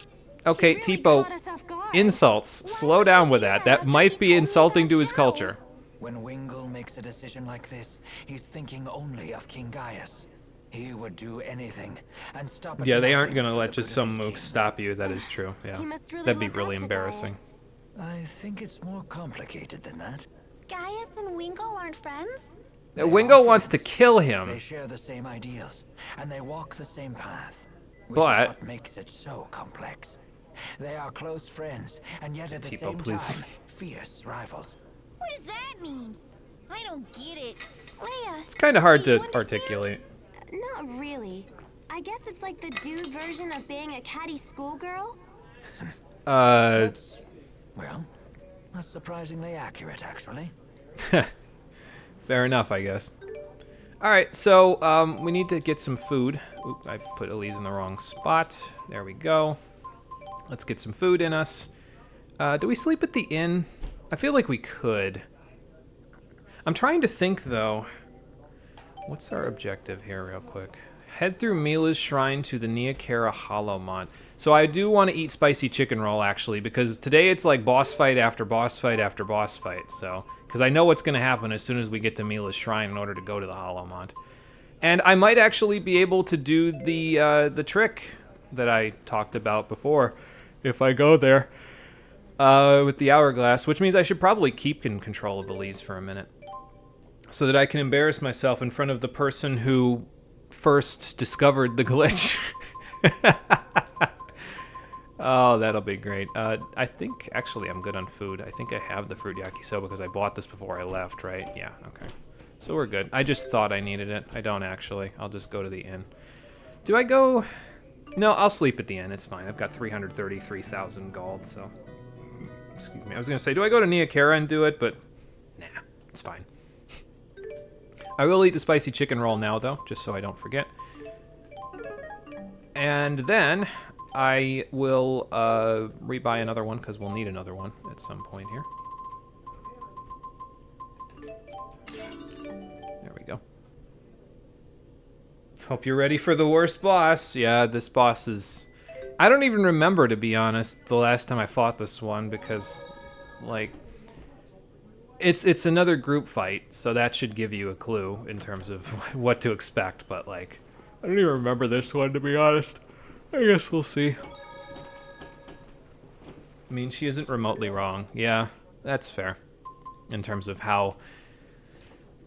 Okay, He really Tipo, caught us off guard. insults. Slow down with that. That might be insulting to his culture. When Wingle makes a decision like this, he's thinking only of King Gaius. He would do anything and stop at Yeah, they aren't nothing gonna for let the just good of some his mooks kingdom. stop you. That is true. Yeah, He must really that'd be look really up to embarrassing. Gaius. I think it's more complicated than that. Gaius and Wingo aren't friends? Wingo wants to kill him. They share the same ideals, and they walk the same path. Which But- is what makes it so complex. They are close friends, and yet at the Tipo, same please. time, fierce rivals. What does that mean? I don't get it. Leia. It's kind of hard do you to understand? articulate. Not really. I guess it's like the dude version of being a catty schoolgirl. That's, well, that's surprisingly accurate, actually. Fair enough, I guess. All right, so we need to get some food. Oop, I put Elise in the wrong spot. There we go. Let's get some food in us. Do we sleep at the inn? I feel like we could. I'm trying to think, though. What's our objective here, real quick? Head through Mila's shrine to the Neokara Hollowmont. So I do want to eat spicy chicken roll, actually, because today it's like boss fight after boss fight after boss fight. So, because I know what's going to happen as soon as we get to Mila's shrine in order to go to the Hollowmont. And I might actually be able to do the trick that I talked about before if I go there with the hourglass, which means I should probably keep in control of Elise for a minute so that I can embarrass myself in front of the person who first discovered the glitch. Oh, that'll be great. I think, actually, I'm good on food. I think I have the fruit yakisoba because I bought this before I left, right? Yeah, okay. So we're good. I just thought I needed it. I don't actually. I'll just go to the inn. Do I go... No, I'll sleep at the inn. It's fine. I've got 333,000 gold, so... Excuse me. I was going to say, do I go to Niakara and do it? But, nah, it's fine. I will eat the spicy chicken roll now, though, just so I don't forget. And then I will rebuy another one, because we'll need another one at some point here. There we go. Hope you're ready for the worst boss. Yeah, this boss is... I don't even remember, to be honest, the last time I fought this one, because, like... It's another group fight, so that should give you a clue in terms of what to expect, but, like... I don't even remember this one, to be honest. I guess we'll see. I mean, she isn't remotely wrong. Yeah, that's fair. In terms of how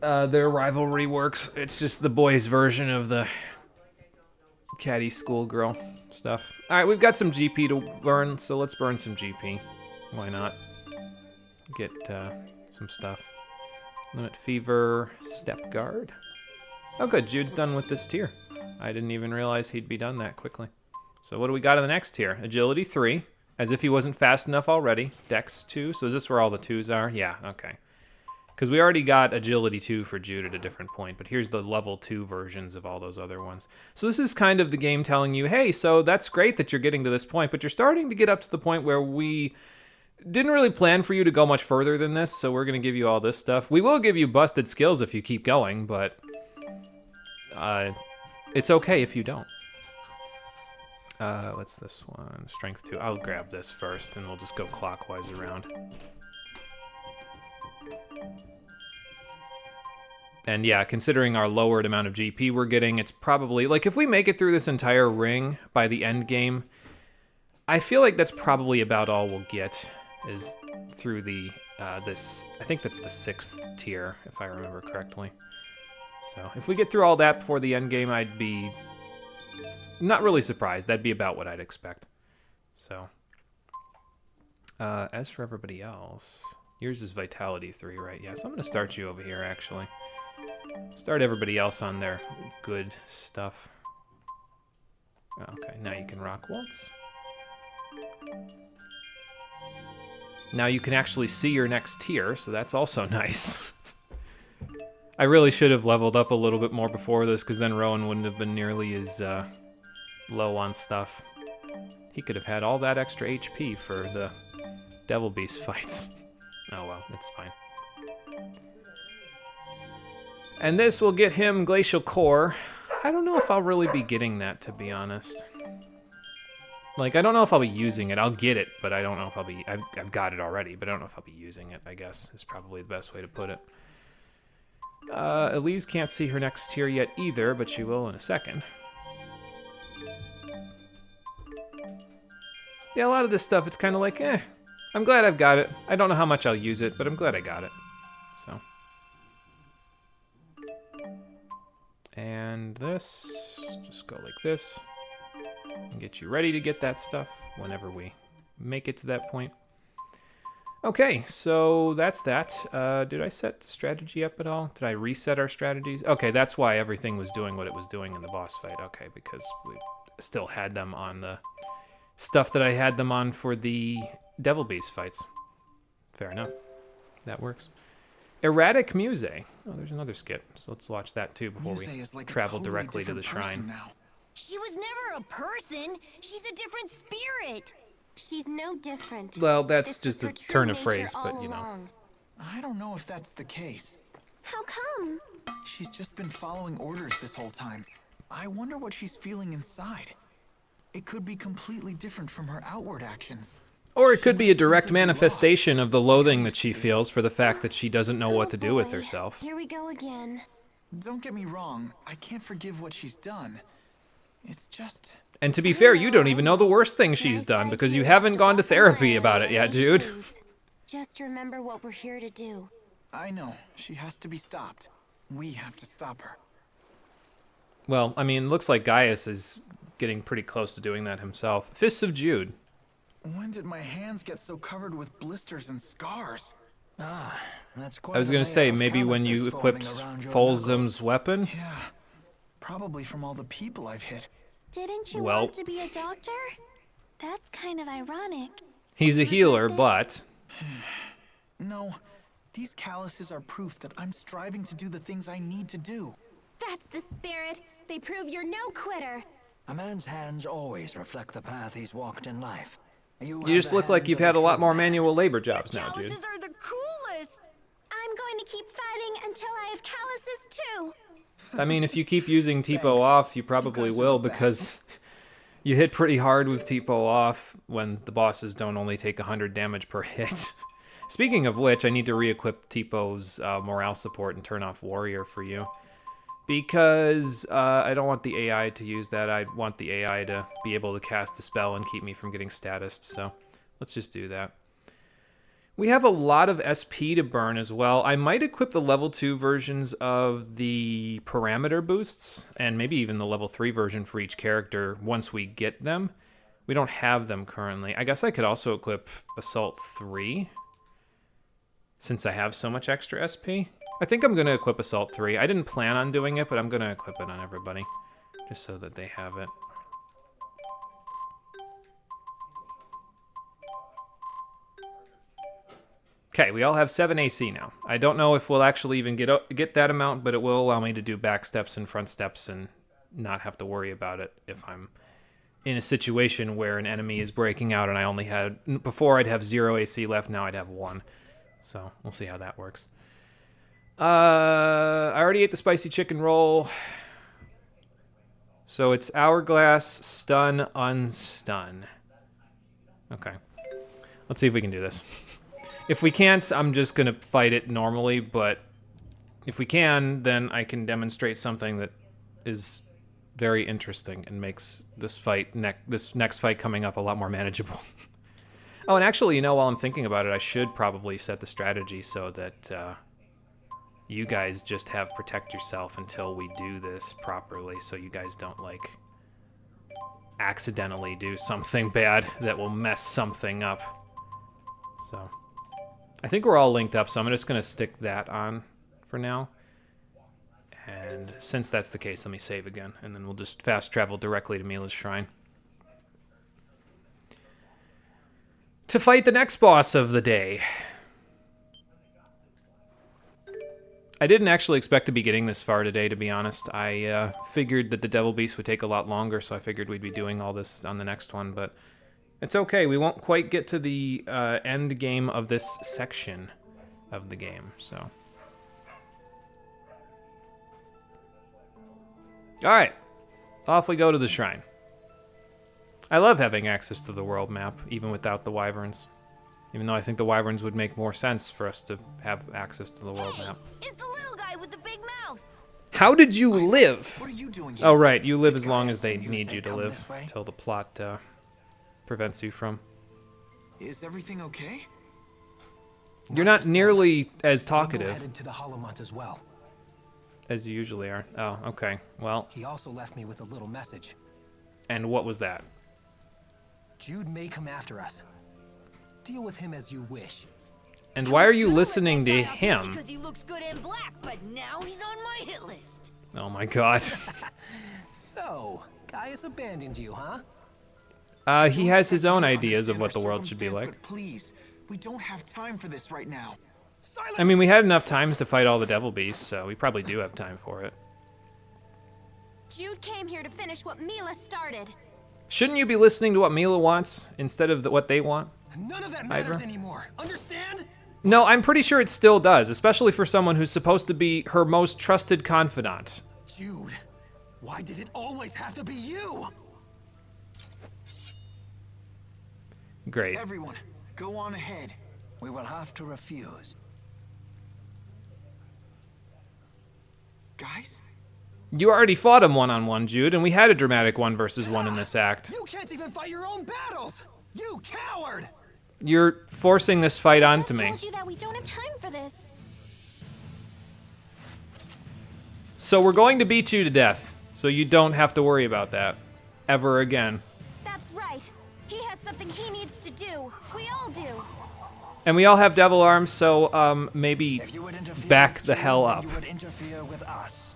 their rivalry works. It's just the boys' version of the catty schoolgirl stuff. Alright, we've got some GP to burn, so let's burn some GP. Why not? Get some stuff. Limit Fever, Step Guard. Oh good, Jude's done with this tier. I didn't even realize he'd be done that quickly. So what do we got in the next tier? Agility 3, as if he wasn't fast enough already. Dex 2, so is this where all the 2s are? Yeah, okay. Because we already got Agility 2 for Jude at a different point, but here's the level 2 versions of all those other ones. So this is kind of the game telling you, hey, so that's great that you're getting to this point, but you're starting to get up to the point where we didn't really plan for you to go much further than this, so we're going to give you all this stuff. We will give you busted skills if you keep going, but it's okay if you don't. What's this one? Strength 2. I'll grab this first, and we'll just go clockwise around. And yeah, considering our lowered amount of GP we're getting, it's probably... Like, if we make it through this entire ring by the end game, I feel like that's probably about all we'll get, is through the, this... I think that's the 6th tier, if I remember correctly. So, if we get through all that before the end game, I'd be not really surprised. That'd be about what I'd expect. So, as for everybody else, yours is Vitality 3, right? Yeah, so I'm going to start you over here, actually. Start everybody else on their good stuff. Okay, now you can rock waltz. Now you can actually see your next tier, so that's also nice. I really should have leveled up a little bit more before this, because then Rowan wouldn't have been nearly as low on stuff. He could have had all that extra HP for the Devil Beast fights. Oh well, it's fine. And this will get him Glacial Core. I don't know if I'll really be getting that, to be honest. Like, I don't know if I'll be using it. I'll get it, but I don't know if I'll be... I've got it already, but I don't know if I'll be using it, I guess, is probably the best way to put it. Elise can't see her next tier yet either, but she will in a second. Yeah, a lot of this stuff, it's kind of like, eh. I'm glad I've got it. I don't know how much I'll use it, but I'm glad I got it. So. And this, just go like this. And get you ready to get that stuff whenever we make it to that point. Okay, so that's that. Did I set the strategy up at all? Did I reset our strategies? Okay, that's why everything was doing what it was doing in the boss fight. Okay, because we still had them on the stuff that I had them on for the Devil Beast fights. Fair enough. That works. Erratic Muse. Oh, there's another skip. So let's watch that too before we travel directly to the shrine. Now. She was never a person. She's a different spirit. She's no different. Well, that's just a turn of phrase, but you know. I don't know if that's the case. How come? She's just been following orders this whole time. I wonder what she's feeling inside. It could be completely different from her outward actions. Or it could be a direct manifestation of the loathing that she feels for the fact that she doesn't know what to do with herself. Here we go again. Don't get me wrong, I can't forgive what she's done. It's just... And to be fair, you don't even know the worst thing she's done because you haven't gone to therapy about it yet, dude. Just remember what we're here to do. I know. She has to be stopped. We have to stop her. Well, I mean, looks like Gaius is getting pretty close to doing that himself. Fists of Jude. When did my hands get so covered with blisters and scars? Ah, that's quite I was a gonna layer say, of maybe when calluses you forming equipped around your Folzum's knuckles. weapon? Yeah, probably from all the people I've hit. Didn't you Well- want to be a doctor? That's kind of ironic. He's a Do you healer, regret this? but No, these calluses are proof that I'm striving to do the things I need to do. That's the spirit. They prove you're no quitter. A man's hands always reflect the path he's walked in life. you just look like you've had a lot more manual labor jobs now, dude. Calluses are the coolest. I'm going to keep fighting until I have calluses too. I mean, if you keep using Tipo off, you probably will, because you hit pretty hard with Tipo off when the bosses don't only take 100 damage per hit. Speaking of which, I need to re-equip Tipo's morale support and turn off Warrior for you. Because I don't want the AI to use that. I want the AI to be able to cast a spell and keep me from getting statused, so let's just do that. We have a lot of SP to burn as well. I might equip the level 2 versions of the parameter boosts, and maybe even the level 3 version for each character once we get them. We don't have them currently. I guess I could also equip Assault 3, since I have so much extra SP. I think I'm going to equip Assault 3. I didn't plan on doing it, but I'm going to equip it on everybody, just so that they have it. Okay, we all have 7 AC now. I don't know if we'll actually even get that amount, but it will allow me to do back steps and front steps and not have to worry about it if I'm in a situation where an enemy is breaking out and I only had... Before I'd have 0 AC left, now I'd have 1. So, we'll see how that works. I already ate the spicy chicken roll. So it's Hourglass, Stun, Unstun. Okay. Let's see if we can do this. If we can't, I'm just going to fight it normally, but if we can, then I can demonstrate something that is very interesting and makes this fight, this next fight coming up a lot more manageable. Oh, and actually, you know, while I'm thinking about it, I should probably set the strategy so that you guys just have protect yourself until we do this properly, so you guys don't, like, accidentally do something bad that will mess something up. So... I think we're all linked up, so I'm just going to stick that on for now. And since that's the case, let me save again, and then we'll just fast travel directly to Mila's shrine. To fight the next boss of the day. I didn't actually expect to be getting this far today, to be honest. I figured that the Devil Beast would take a lot longer, so I figured we'd be doing all this on the next one, but... It's okay, we won't quite get to the end game of this section of the game, so. Alright, off we go to the shrine. I love having access to the world map, even without the wyverns. Even though I think the wyverns would make more sense for us to have access to the world map. It's the little guy with the big mouth. How did you live? What are you doing here? Oh right, you live as Did long Gaius as they send you need say you to come live, this way? until the plot prevents you from. Is everything okay? You're not just that. nearly as Ringo talkative headed to the Holomont as well. as you usually are. Oh, okay. Well, He also left me with a little message. and what was that? Jude may come after us. Deal with him as you wish. And why are you listening to him? Because he looks good in black, but now he's on my hit list. Oh my god. So, Gaius abandoned you, huh? He has his own ideas of what the world should be like. But please, we don't have time for this right now. I mean, we had enough times to fight all the devil beasts, so we probably do have time for it. Jude came here to finish what Mila started. Shouldn't you be listening to what Mila wants instead of what they want? None of that matters Ivor? anymore. Understand? No, I'm pretty sure it still does, especially for someone who's supposed to be her most trusted confidant. Jude, why did it always have to be you? Great. Everyone, go on ahead. We will have to refuse. Guys? You already fought him one-on-one, Jude, and we had a dramatic 1 versus 1 in this act. You can't even fight your own battles! You coward! You're forcing this fight onto I me. told you that we don't have time for this. So we're going to beat you to death, so you don't have to worry about that ever again. That's right. He has something he needs to do. We all do. And we all have devil arms, so maybe If you would interfere back with the Jude, hell then up. You would interfere with us.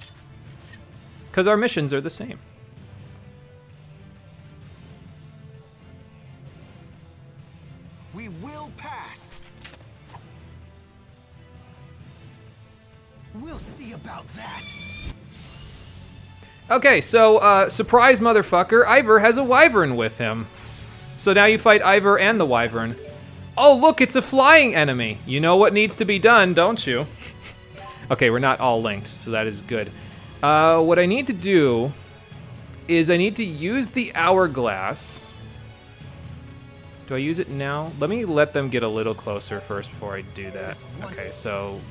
Because our missions are the same. We will pass. We'll see about that. Okay, so, surprise motherfucker, Ivor has a wyvern with him. So now you fight Ivor and the wyvern. Oh, look, it's a flying enemy. You know what needs to be done, don't you? Okay, we're not all linked, so that is good. What I need to do is I need to use the hourglass. Do I use it now? Let me let them get a little closer first before I do that. Okay, so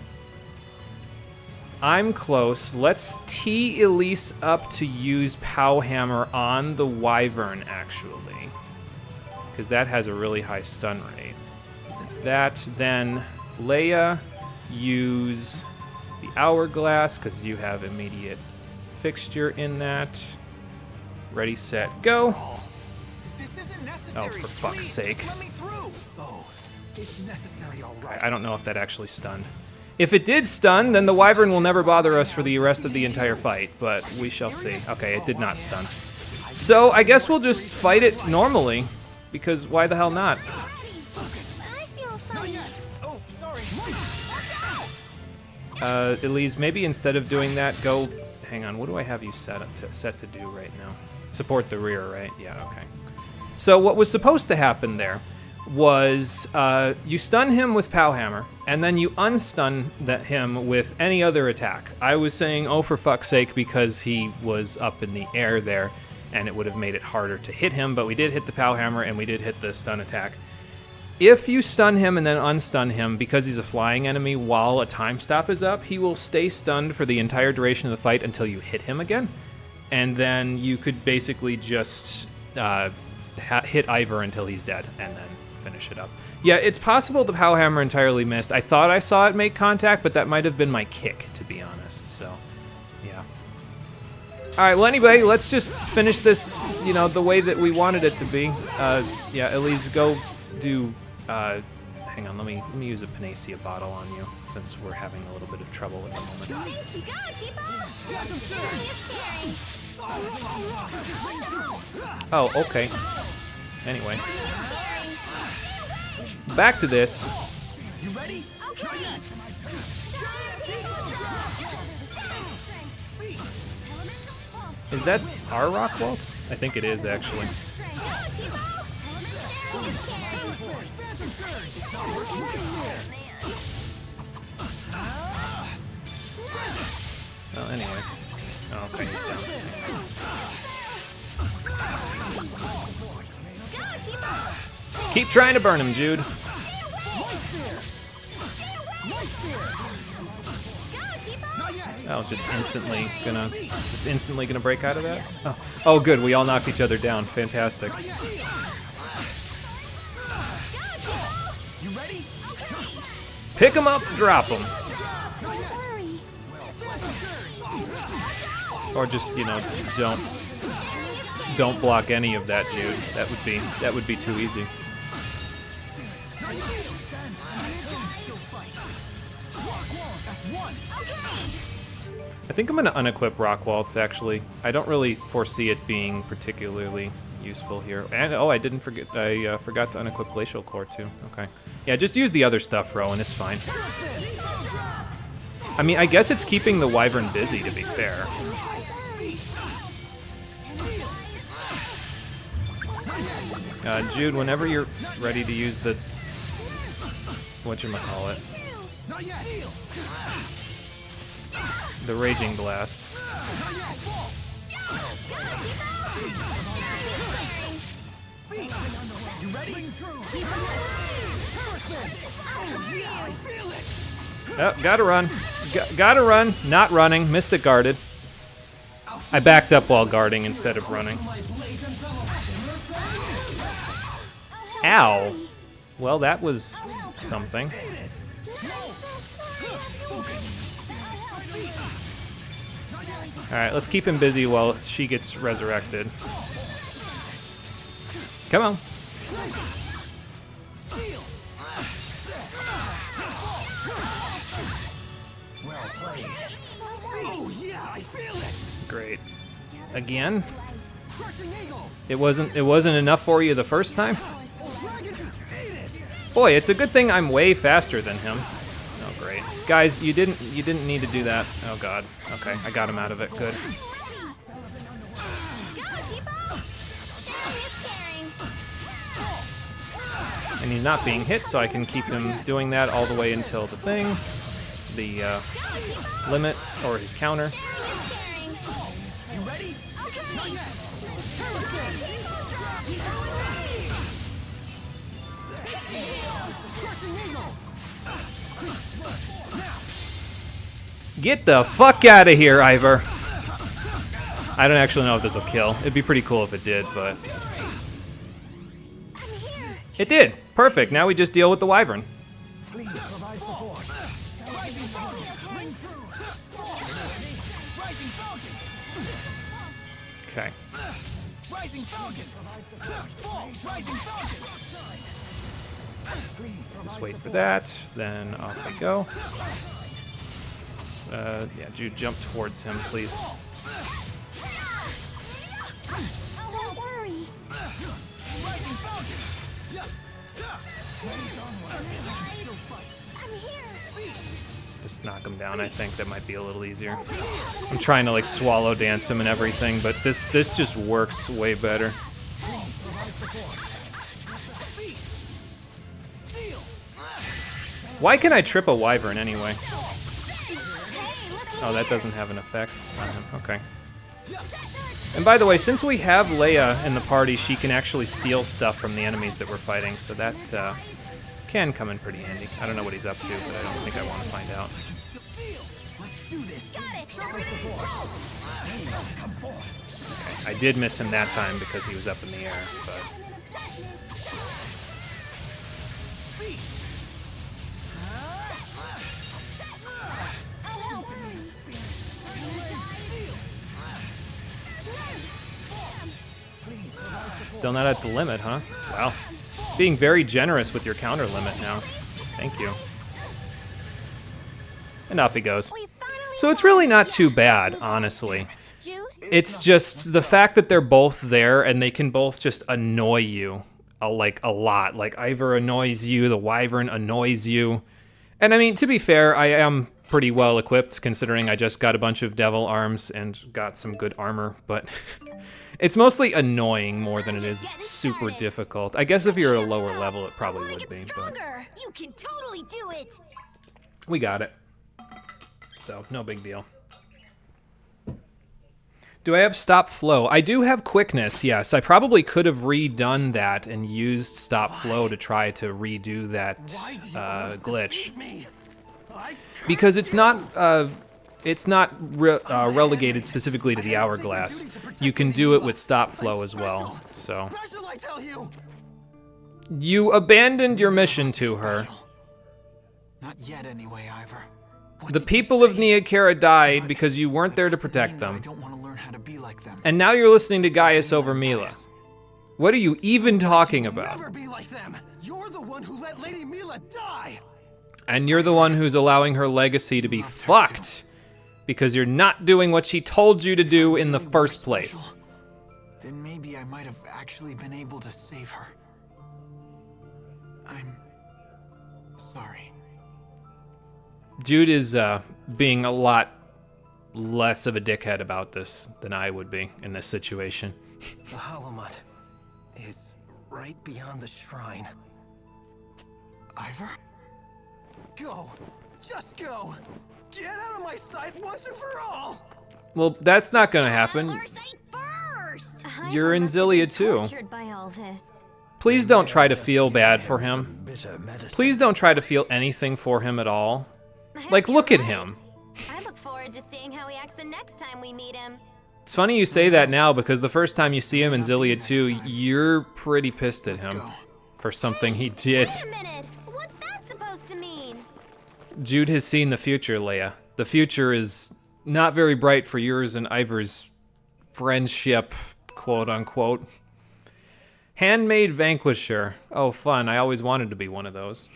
I'm close. Let's tee Elise up to use Powhammer on the wyvern, actually, because that has a really high stun rate. That, then Leia, use the hourglass because you have immediate fixture in that. Ready, set, go. This isn't necessary. Oh, for fuck's Please, sake. just let me through. Oh, it's necessary, all right. I don't know if that actually stunned. If it did stun, then the wyvern will never bother us for the rest of the entire fight, but we shall see. Okay, it did not stun. So I guess we'll just fight it normally, because why the hell not? I feel funny. Oh, sorry. Elise, maybe instead of doing that, go... Hang on, what do I have you set to do right now? Support the rear, right? Yeah, okay. So what was supposed to happen there was you stun him with Powhammer, and then you unstun him with any other attack. I was saying, oh, for fuck's sake, because he was up in the air there, and it would have made it harder to hit him, but we did hit the Powhammer, and we did hit the stun attack. If you stun him and then unstun him, because he's a flying enemy while a time stop is up, he will stay stunned for the entire duration of the fight until you hit him again. And then you could basically just hit Ivor until he's dead, and then finish it up. Yeah, it's possible the Powhammer entirely missed. I thought I saw it make contact, but that might have been my kick, to be honest, so, yeah. Alright, well anyway, let's just finish this, you know, the way that we wanted it to be. Yeah, Elise, go do, hang on, let me use a Panacea bottle on you, since we're having a little bit of trouble at the moment. Thank you. Go, T-Bone. Oh, okay. Anyway. Back to this. You ready? Is that our rock waltz? I think it is, actually. Well, anyway. Oh, okay, he's down. Keep trying to burn him, Jude. I was just instantly gonna break out of that. Oh, good. We all knocked each other down. Fantastic. You ready? Pick him up, drop him, or just don't block any of that, Jude. That would be too easy. I think I'm going to unequip Rock Waltz, actually. I don't really foresee it being particularly useful here. And, oh, I forgot to unequip Glacial Core, too. Okay. Yeah, just use the other stuff, Rowan. It's fine. I mean, I guess it's keeping the Wyvern busy, to be fair. Jude, whenever you're ready to use the... whatchamacallit? The Raging Blast. Oh, gotta run. Gotta run. Not running. Missed it guarded. I backed up while guarding instead of running. Ow. Well, that was something. Alright, let's keep him busy while she gets resurrected. Come on. Oh yeah, I feel it. Great. Again? It wasn't enough for you the first time? Boy, it's a good thing I'm way faster than him. Oh great. Guys, you didn't need to do that. Oh god. Okay, I got him out of it. Good. And he's not being hit, so I can keep him doing that all the way until the thing, the limit, or his counter. You ready? Not yet. Get the fuck out of here, Ivor. I don't actually know if this will kill. It'd be pretty cool if it did, but... It did! Perfect, now we just deal with the Wyvern. Okay. Just wait for that, then off we go. Yeah, Jude, jump towards him, please. Don't worry. I'm here. Just knock him down, I think that might be a little easier. I'm trying to like swallow dance him and everything, but this just works way better. Why can I trip a Wyvern anyway? Oh, that doesn't have an effect on him. Okay. And by the way, since we have Leia in the party, she can actually steal stuff from the enemies that we're fighting, so that can come in pretty handy. I don't know what he's up to, but I don't think I want to find out. Okay, I did miss him that time because he was up in the air, but... Still not at the limit, huh? Wow. Being very generous with your counter limit now. Thank you. And off he goes. So it's really not too bad, honestly. It's just the fact that they're both there and they can both just annoy you like a lot. Like Ivor annoys you, the Wyvern annoys you. And I mean, to be fair, I am pretty well equipped considering I just got a bunch of devil arms and got some good armor, but it's mostly annoying more than it is super difficult. I guess if you're at a lower level, it probably would be, but You can totally do it. we got it. So, no big deal. Do I have stop flow? I do have quickness, yes. I probably could have redone that and used stop flow to try to redo that glitch. Because it's not relegated specifically to the hourglass. You can do it with stop flow as well, so. You abandoned your mission to her. Not yet anyway, Ivor. The people of Neokara died because you weren't there to protect them. I don't want to learn how to be like them. And now you're listening to Gaius over Mila. What are you even talking about? Never be like them. You're the one who let Lady Mila die. And you're the one who's allowing her legacy to be fucked because you're not doing what she told you to do in the first place. Then maybe I might have actually been able to save her. I'm sorry. Jude is being a lot less of a dickhead about this than I would be in this situation. The Halomut is right beyond the shrine. Ivor? Go. Just go. Get out of my sight once and for all. Well, that's not gonna happen. You're in Xillia too. Please don't try to feel bad for him. Please don't try to feel anything for him at all. Like, look at him. I look forward to seeing how he acts the next time we meet him. It's funny you say that now because the first time you see him in Xillia 2, you're pretty pissed at him for something he did. Wait a minute. What's that supposed to mean? Jude has seen the future, Leia. The future is not very bright for yours and Ivor's friendship, quote unquote. Handmade Vanquisher. Oh, fun. I always wanted to be one of those.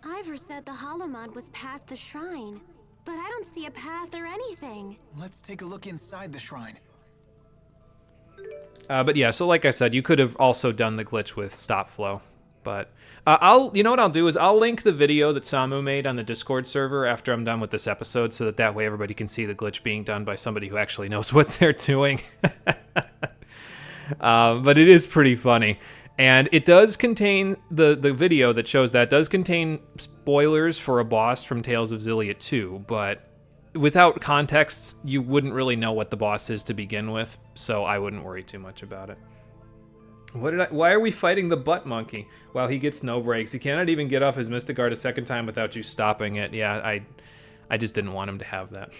Ivor said the Holomod was past the shrine, but I don't see a path or anything. Let's take a look inside the shrine. But yeah, so like I said, you could have also done the glitch with stop flow. But you know what I'll do is I'll link the video that Samu made on the Discord server after I'm done with this episode, so that way everybody can see the glitch being done by somebody who actually knows what they're doing. But it is pretty funny. And it does contain, the video that shows that does contain spoilers for a boss from Tales of Xillia 2, but without context, you wouldn't really know what the boss is to begin with, so I wouldn't worry too much about it. Why are we fighting the butt monkey? Wow, he gets no breaks. He cannot even get off his Mystic Guard a second time without you stopping it. Yeah, I just didn't want him to have that.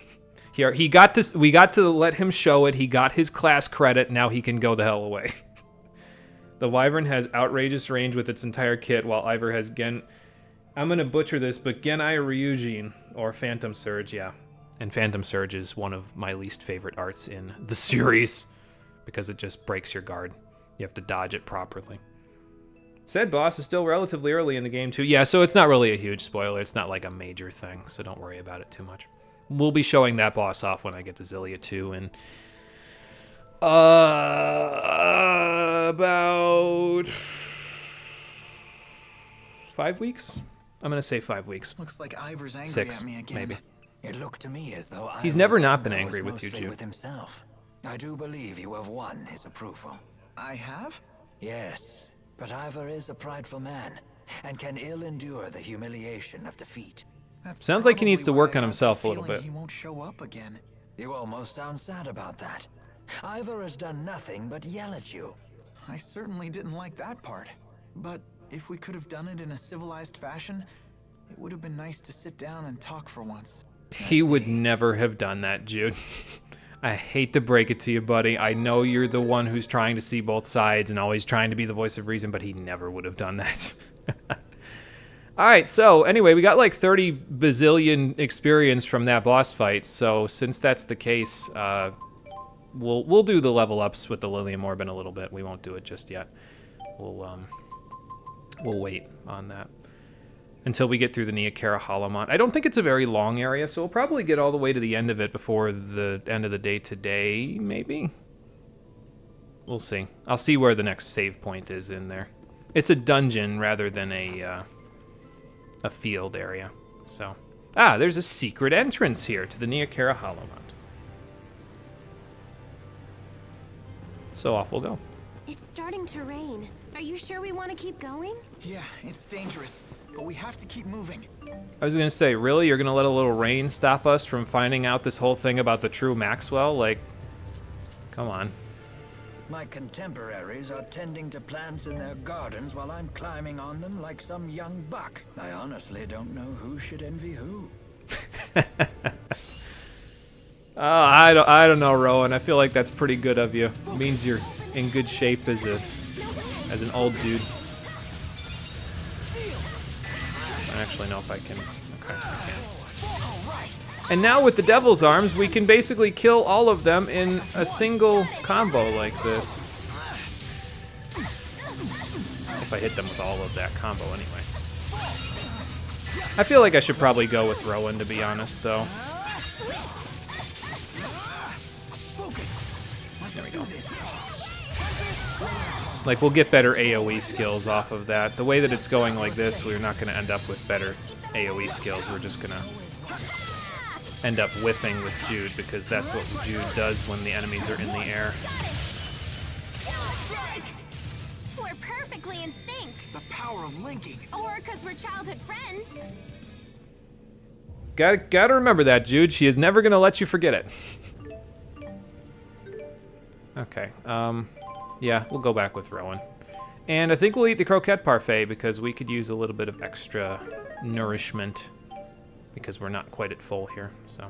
Here, we got to let him show it. He got his class credit. Now he can go the hell away. The Wyvern has outrageous range with its entire kit, while Ivor has Gen... I'm going to butcher this, but Genai Ryujin, or Phantom Surge, yeah. And Phantom Surge is one of my least favorite arts in the series, because it just breaks your guard. You have to dodge it properly. Said boss is still relatively early in the game, too. Yeah, so it's not really a huge spoiler. It's not like a major thing, so don't worry about it too much. We'll be showing that boss off when I get to Xillia 2, and... about 5 weeks? I'm gonna say 5 weeks. Looks like Ivor's angry 6, at me again. maybe. It looked to me as though He's Ivor's never not been anger angry was with you, mostly Jude. with himself. I do believe you have won his approval. I have? Yes, but Ivor is a prideful man and can ill endure the humiliation of defeat. That's Sounds like he needs to probably work why I on got himself that a little feeling bit. He won't show up again. You almost sound sad about that. Ivor has done nothing but yell at you. I certainly didn't like that part. But if we could have done it in a civilized fashion, it would have been nice to sit down and talk for once. He would never have done that, Jude. I hate to break it to you, buddy. I know you're the one who's trying to see both sides and always trying to be the voice of reason, but he never would have done that. All right, so anyway, we got like 30 bazillion experience from that boss fight. So since that's the case, we'll do the level ups with the Lilium Orb in a little bit. We won't do it just yet. We'll wait on that until we get through the Neokara Holomont. I don't think it's a very long area, so we'll probably get all the way to the end of it before the end of the day today, maybe? We'll see. I'll see where the next save point is in there. It's a dungeon rather than a field area, so... Ah, there's a secret entrance here to the Neokara Holomont. So off we'll go. It's starting to rain. Are you sure we want to keep going? Yeah, it's dangerous, but we have to keep moving. I was gonna say, really? You're gonna let a little rain stop us from finding out this whole thing about the true Maxwell? Like, come on. My contemporaries are tending to plants in their gardens while I'm climbing on them like some young buck. I honestly don't know who should envy who. I don't know, Rowan. I feel like that's pretty good of you. It means you're in good shape as an old dude. I don't actually know if I can. Okay, I can. And now with the Devil's Arms, we can basically kill all of them in a single combo like this. If I hit them with all of that combo anyway. I feel like I should probably go with Rowan, to be honest, though. There we go. Like, we'll get better AoE skills off of that. The way that it's going like this, we're not going to end up with better AoE skills. We're just going to end up whiffing with Jude, because that's what Jude does when the enemies are in the air. We're perfectly in sync. The power of linking. Or because we're childhood friends. Gotta remember that, Jude. She is never gonna let you forget it. Okay, yeah, we'll go back with Rowan. And I think we'll eat the croquette parfait because we could use a little bit of extra nourishment because we're not quite at full here, so.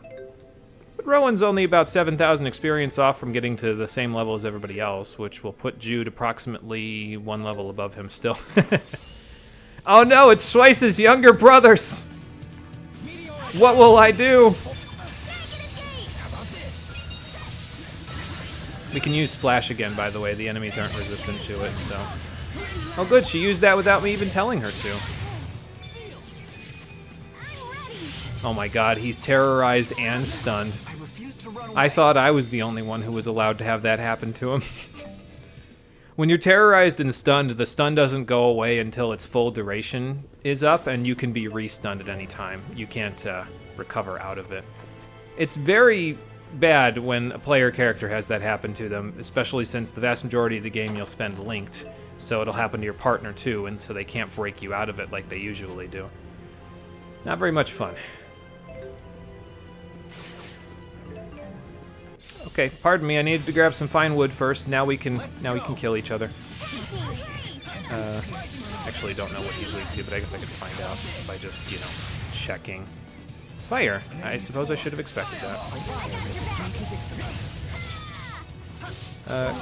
But Rowan's only about 7,000 experience off from getting to the same level as everybody else, which will put Jude approximately 1 level above him still. Oh no, it's Schweiss's younger brothers! What will I do? We can use Splash again, by the way. The enemies aren't resistant to it, so... Oh good, she used that without me even telling her to. Oh my god, he's terrorized and stunned. I thought I was the only one who was allowed to have that happen to him. When you're terrorized and stunned, the stun doesn't go away until its full duration is up, and you can be re-stunned at any time. You can't recover out of it. It's very bad when a player character has that happen to them, especially since the vast majority of the game you'll spend linked, so it'll happen to your partner too, and so they can't break you out of it like they usually do. Not very much fun. Okay, pardon me. I needed to grab some fine wood first. Now we can kill each other. Actually, don't know what he's weak to, but I guess I could find out by just, you know, checking. Fire. I suppose I should have expected that.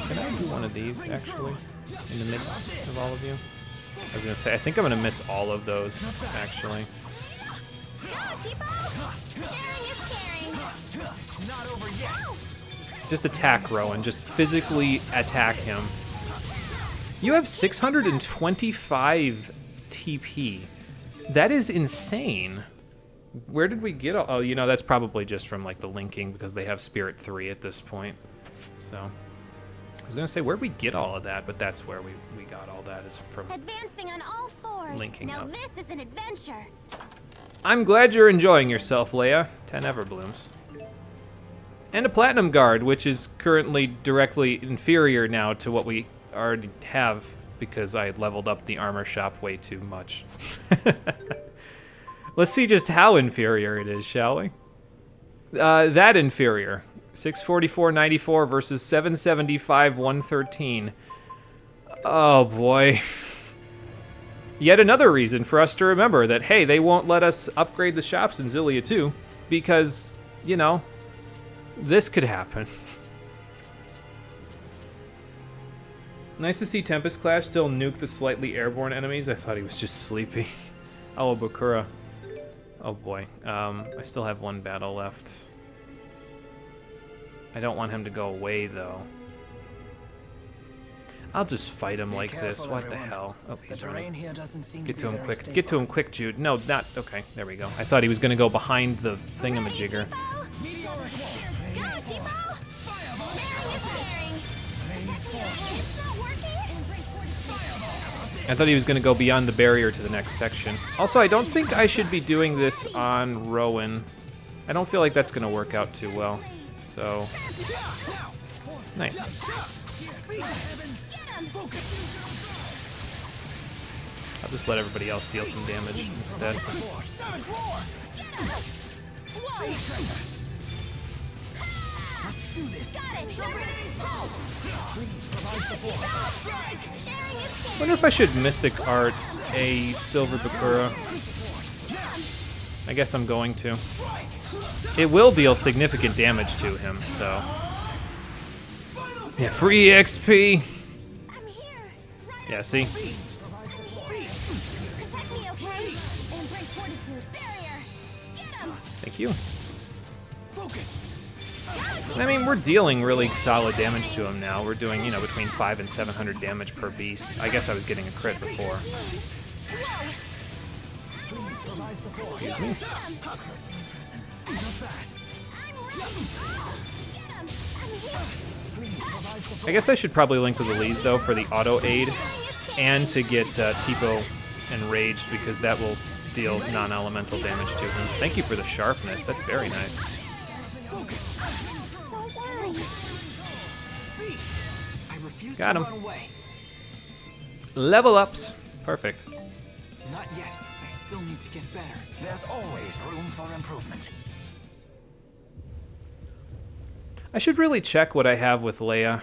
Can I do one of these actually in the midst of all of you? I was gonna say I think I'm gonna miss all of those actually. Just attack Rowan. Just physically attack him. You have 625 TP. That is insane. Where did we get all... Oh, you know, that's probably just from, like, the linking, because they have Spirit 3 at this point. So, I was gonna say, where'd we get all of that? But that's where we got all that, is from advancing on all fours. Linking now up. This is an adventure. I'm glad you're enjoying yourself, Leia. 10 Everblooms. And a Platinum Guard, which is currently directly inferior now to what we already have, because I had leveled up the armor shop way too much. Let's see just how inferior it is, shall we? That inferior. 644.94 versus 775.113. Oh boy. Yet another reason for us to remember that, hey, they won't let us upgrade the shops in Xillia 2, because, you know, this could happen. Nice to see Tempest Clash still nuke the slightly airborne enemies. I thought he was just sleepy. Oh, Bakura. Oh boy. I still have one battle left. I don't want him to go away, though. I'll just fight him like this. What the hell? Oh, he's running. Get to him quick. Get to him quick, Jude. No, not... Okay, there we go. I thought he was going to go behind the thingamajigger. I thought he was going to go beyond the barrier to the next section. Also, I don't think I should be doing this on Rowan. I don't feel like that's going to work out too well. So, nice. I'll just let everybody else deal some damage instead. Wonder if I should Mystic Art a Silver Bakura. I guess I'm going to. It will deal significant damage to him, so... Yeah, free XP! Yeah, see? Thank you. I mean, we're dealing really solid damage to him now. We're doing, you know, between 500 and 700 damage per beast. I guess I was getting a crit before. Excuse me. I guess I should probably link with Elise, though, for the auto aid, and to get Tipo enraged, because that will deal non-elemental damage to him. Thank you for the sharpness. That's very nice. Got him. Level ups. Perfect. Not yet. I still need to get better. There's always room for improvement. I should really check what I have with Leia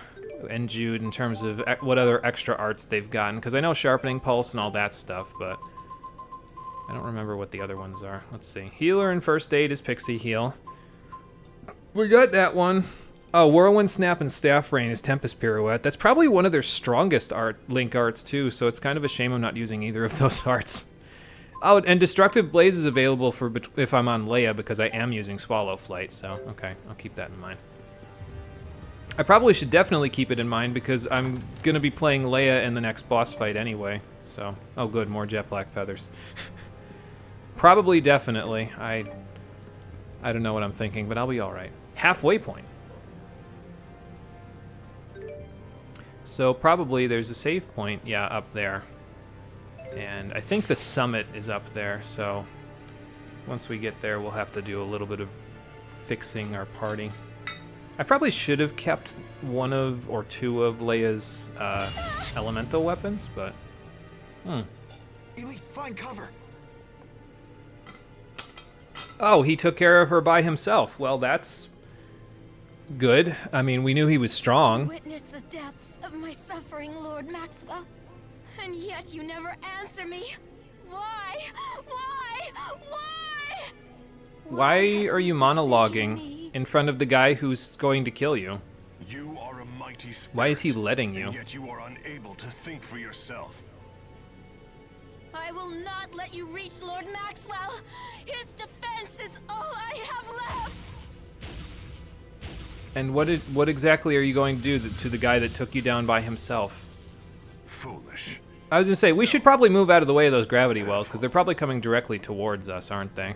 and Jude in terms of what other extra arts they've gotten, because I know Sharpening Pulse and all that stuff, but I don't remember what the other ones are. Let's see. Healer and First Aid is Pixie Heal. We got that one. Oh, Whirlwind Snap and Staff Rain is Tempest Pirouette. That's probably one of their strongest Link arts, too, so it's kind of a shame I'm not using either of those arts. Oh, and Destructive Blaze is available for if I'm on Leia, because I am using Swallow Flight, so okay, I'll keep that in mind. I probably should definitely keep it in mind because I'm going to be playing Leia in the next boss fight anyway. So, oh good, more jet black feathers. Probably definitely. I don't know what I'm thinking, but I'll be all right. Halfway point. So probably there's a save point, yeah, up there. And I think the summit is up there, so once we get there, we'll have to do a little bit of fixing our party. I probably should have kept one of or two of Leia's elemental weapons, but Elise, find cover. Oh, he took care of her by himself. Well, that's good. I mean, we knew he was strong. Witness the depths of my suffering, Lord Maxwell, and yet you never answer me. Why? Why? Why? Why are you monologuing in front of the guy who's going to kill you? You are a mighty spirit, why is he letting you? and yet you are unable to think for yourself. I will not let you reach Lord Maxwell. His defense is all I have left. And what exactly are you going to do to the guy that took you down by himself? Foolish. I was gonna say, we should probably move out of the way of those gravity wells, because they're probably coming directly towards us, aren't they?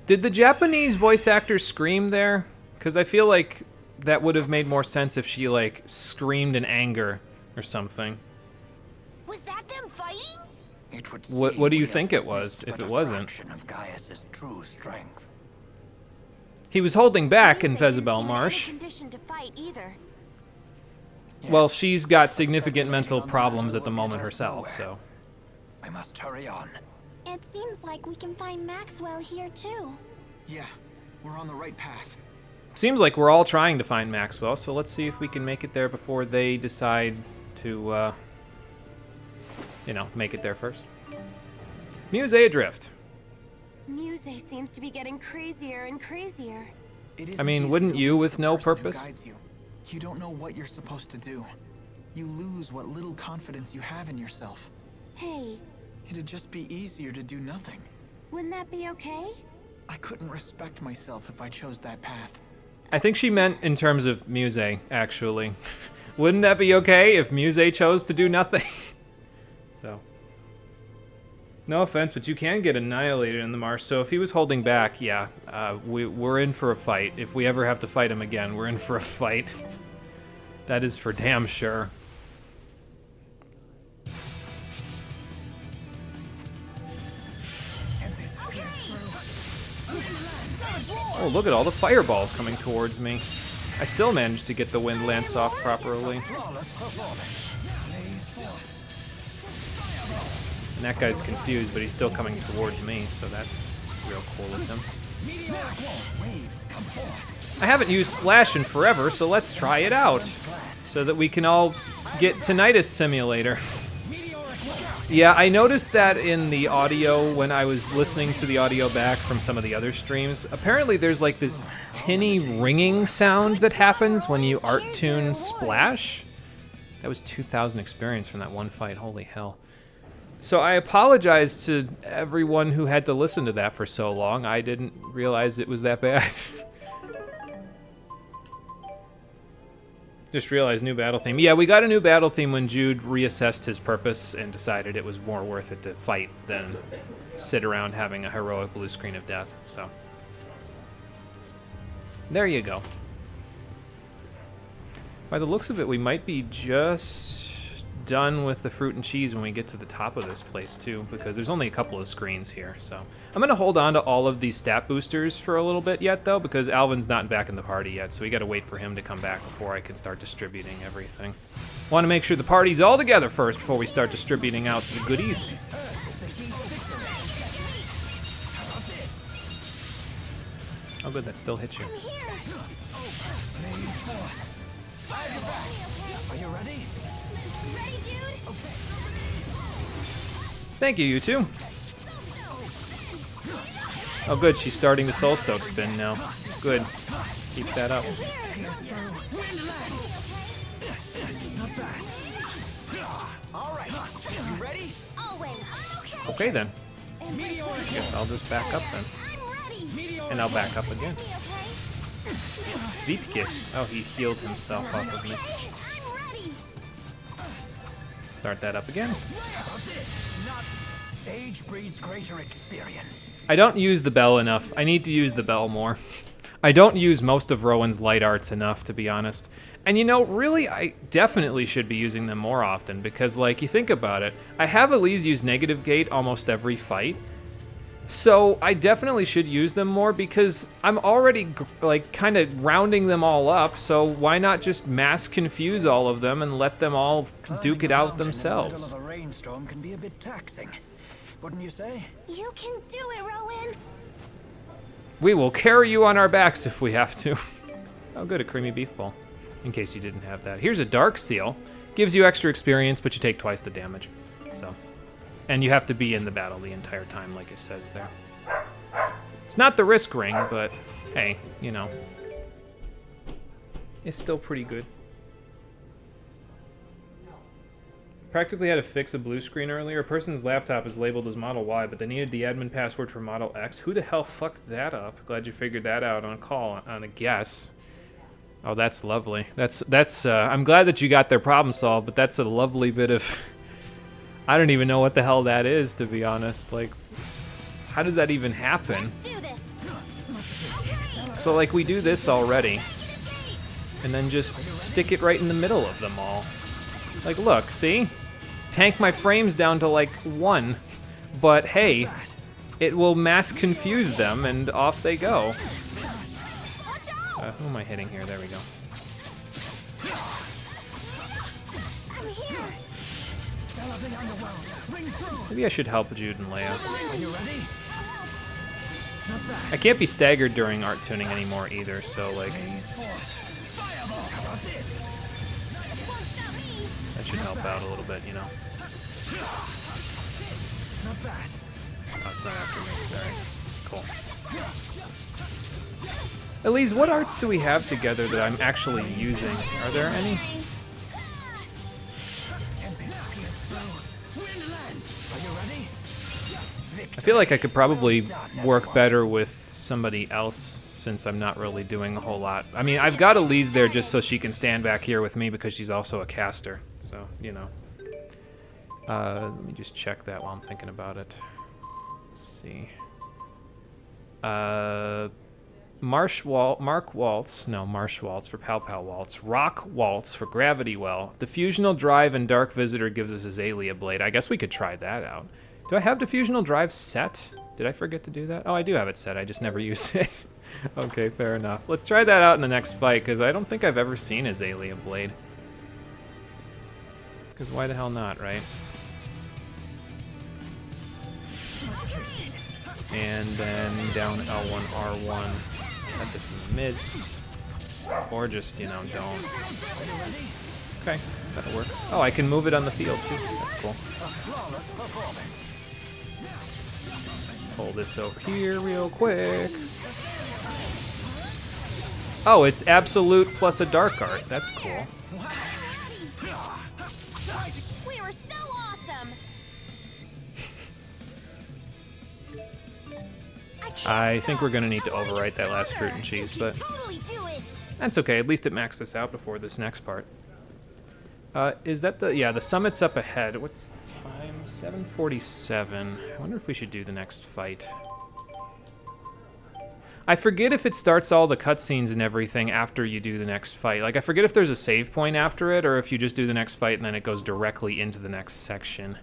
Did the Japanese voice actor scream there? Because I feel like that would have made more sense if she, like, screamed in anger or something. Was that them fighting? It would What do you think it was, if it wasn't? Of Gaius's true strength. He was holding back in Yusei didn't Fezabel seem in Marsh. any condition to fight either. Well, she's got significant mental problems at the moment herself, so. We must hurry on. It seems like we can find Maxwell here too. Yeah, we're on the right path. Seems like we're all trying to find Maxwell, so let's see if we can make it there before they decide to, you know, make it there first. Muse Adrift. Muse seems to be getting crazier and crazier. It I mean, isn't wouldn't easy to you lose with the no person who purpose? guides you. You don't know what you're supposed to do. You lose what little confidence you have in yourself. Hey, It'd just be easier to do nothing. wouldn't that be okay? I couldn't respect myself if I chose that path. I think she meant in terms of Muse, actually. Wouldn't that be okay if Muse chose to do nothing? So. No offense, but you can get annihilated in the marsh, so if he was holding back, yeah, we're in for a fight. If we ever have to fight him again, we're in for a fight. That is for damn sure. Oh, look at all the fireballs coming towards me. I still managed to get the wind lance off properly. And that guy's confused, but he's still coming towards me, so that's real cool with him. I haven't used Splash in forever, so let's try it out. So that we can all get Tinnitus Simulator. Yeah, I noticed that in the audio when I was listening to the audio back from some of the other streams. Apparently there's like this tinny ringing sound that happens when you art tune Splash. That was 2,000 experience from that one fight, holy hell. So I apologize to everyone who had to listen to that for so long. I didn't realize it was that bad. Just realized new battle theme. Yeah, we got a new battle theme when Jude reassessed his purpose and decided it was more worth it to fight than sit around having a heroic blue screen of death, so. There you go. By the looks of it, we might be just done with the fruit and cheese when we get to the top of this place too, because there's only a couple of screens here, so. I'm gonna hold on to all of these stat boosters for a little bit yet though, because Alvin's not back in the party yet, so we gotta wait for him to come back before I can start distributing everything. Want to make sure the party's all together first before we start distributing out the goodies. Oh good, that still hit you. Are you ready? Ready, Jude? Thank you, you two. Oh good, she's starting the Soul Stoke spin now. Good. Keep that up. All right, you ready? Always. Okay then. Guess I'll just back up then. I'm ready. And I'll back up again. Sweet kiss. Oh, he healed himself off of me. Start that up again. Age breeds greater experience. I don't use the bell enough. I need to use the bell more. I don't use most of Rowan's light arts enough, to be honest. And you know, really, I definitely should be using them more often because, like, you think about it, I have Elise use negative gate almost every fight. So I definitely should use them more because I'm already, like, kind of rounding them all up. So why not just mass confuse all of them and let them all duke it out themselves? In the middle of a rainstorm can be a bit taxing, wouldn't you say? You can do it, Rowan. We will carry you on our backs if we have to. Oh, good, a creamy beef ball. In case you didn't have that. Here's a dark seal. Gives you extra experience, but you take twice the damage. So, and you have to be in the battle the entire time, like it says there. It's not the risk ring, but hey, you know. It's still pretty good. Practically had to fix a blue screen earlier. A person's laptop is labeled as Model Y, but they needed the admin password for Model X. Who the hell fucked that up? Glad you figured that out on a call, on a guess. Oh, that's lovely. That's I'm glad that you got their problem solved, but that's a lovely bit of... I don't even know what the hell that is, to be honest. Like, how does that even happen? Let's do this. So, like, we do this already, and then just stick it right in the middle of them all. Like, look, see? Tank my frames down to, like, 1. But, hey, it will mass confuse them, and off they go. Who am I hitting here? There we go. Maybe I should help Jude and Leia. I can't be staggered during art tuning anymore either, so, like... That should help out a little bit, you know. Oh, it's not after me. Alright, cool. Elise, what arts do we have together that I'm actually using? Are there any? I feel like I could probably work better with somebody else since I'm not really doing a whole lot. I mean, I've got Elise there just so she can stand back here with me because she's also a caster. So, you know. Let me just check that while I'm thinking about it. Let's see. Marsh Waltz for Pow Pow Waltz. Rock Waltz for Gravity Well. Diffusional Drive and Dark Visitor gives us a Xillia Blade. I guess we could try that out. Do I have Diffusional Drive set? Did I forget to do that? Oh, I do have it set. I just never use it. Okay, fair enough. Let's try that out in the next fight, because I don't think I've ever seen a Xillia Blade. Because why the hell not, right? And then down L1, R1. Set this in the midst. Or just, you know, don't. Okay, that'll work. Oh, I can move it on the field, too. That's cool. Pull this over here real quick. Oh, it's absolute plus a dark art. That's cool. We were so awesome. I think we're gonna need to overwrite that last fruit and cheese, but that's okay. At least it maxed us out before this next part. Is that the... Yeah, the summit's up ahead. What's the time? 7:47. I wonder if we should do the next fight. I forget if it starts all the cutscenes and everything after you do the next fight. Like, I forget if there's a save point after it, or if you just do the next fight and then it goes directly into the next section.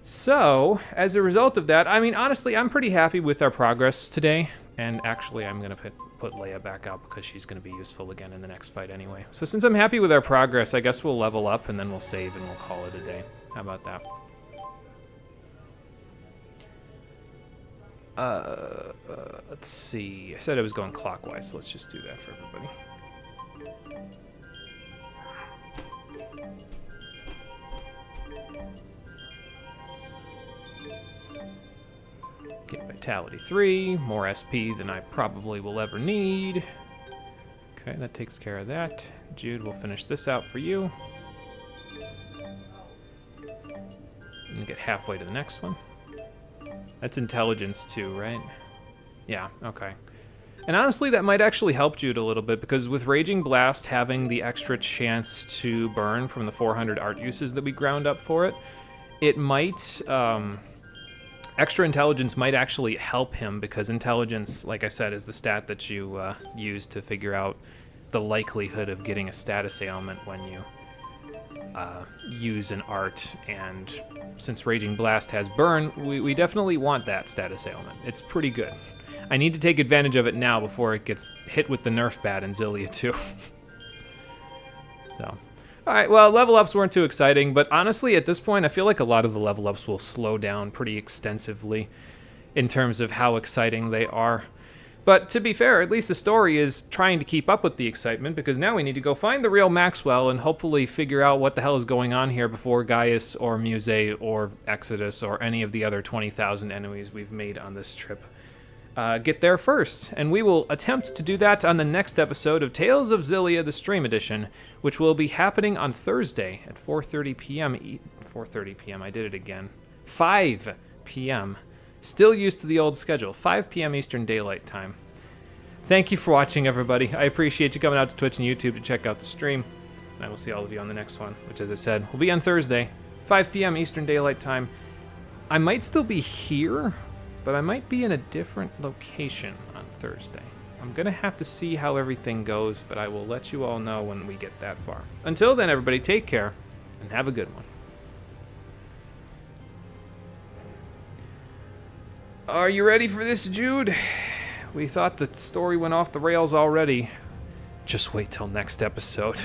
So, as a result of that, I mean, honestly, I'm pretty happy with our progress today. And actually, I'm going to put Leia back out because she's going to be useful again in the next fight anyway. So since I'm happy with our progress, I guess we'll level up and then we'll save and we'll call it a day. How about that? Let's see. I said I was going clockwise, so let's just do that for everybody. Get Vitality 3, more SP than I probably will ever need. Okay, that takes care of that. Jude, we'll finish this out for you. And get halfway to the next one. That's intelligence too, right? Yeah, okay. And honestly, that might actually help Jude a little bit, because with Raging Blast having the extra chance to burn from the 400 art uses that we ground up for it, it might, extra intelligence might actually help him, because intelligence, like I said, is the stat that you use to figure out the likelihood of getting a status ailment when you use an art. And since Raging Blast has burn, we definitely want that status ailment. It's pretty good. I need to take advantage of it now before it gets hit with the nerf bat in Xillia 2. So, alright, well, level ups weren't too exciting, but honestly, at this point, I feel like a lot of the level ups will slow down pretty extensively in terms of how exciting they are. But to be fair, at least the story is trying to keep up with the excitement, because now we need to go find the real Maxwell and hopefully figure out what the hell is going on here before Gaius or Muse or Exodus or any of the other 20,000 enemies we've made on this trip get there first. And we will attempt to do that on the next episode of Tales of Xillia, the Stream Edition, which will be happening on Thursday at 4:30 p.m. 4:30 p.m. I did it again. 5 p.m. Still used to the old schedule, 5 p.m. Eastern Daylight Time. Thank you for watching, everybody. I appreciate you coming out to Twitch and YouTube to check out the stream. And I will see all of you on the next one, which, as I said, will be on Thursday, 5 p.m. Eastern Daylight Time. I might still be here, but I might be in a different location on Thursday. I'm going to have to see how everything goes, but I will let you all know when we get that far. Until then, everybody, take care and have a good one. Are you ready for this, Jude? We thought the story went off the rails already. Just wait till next episode.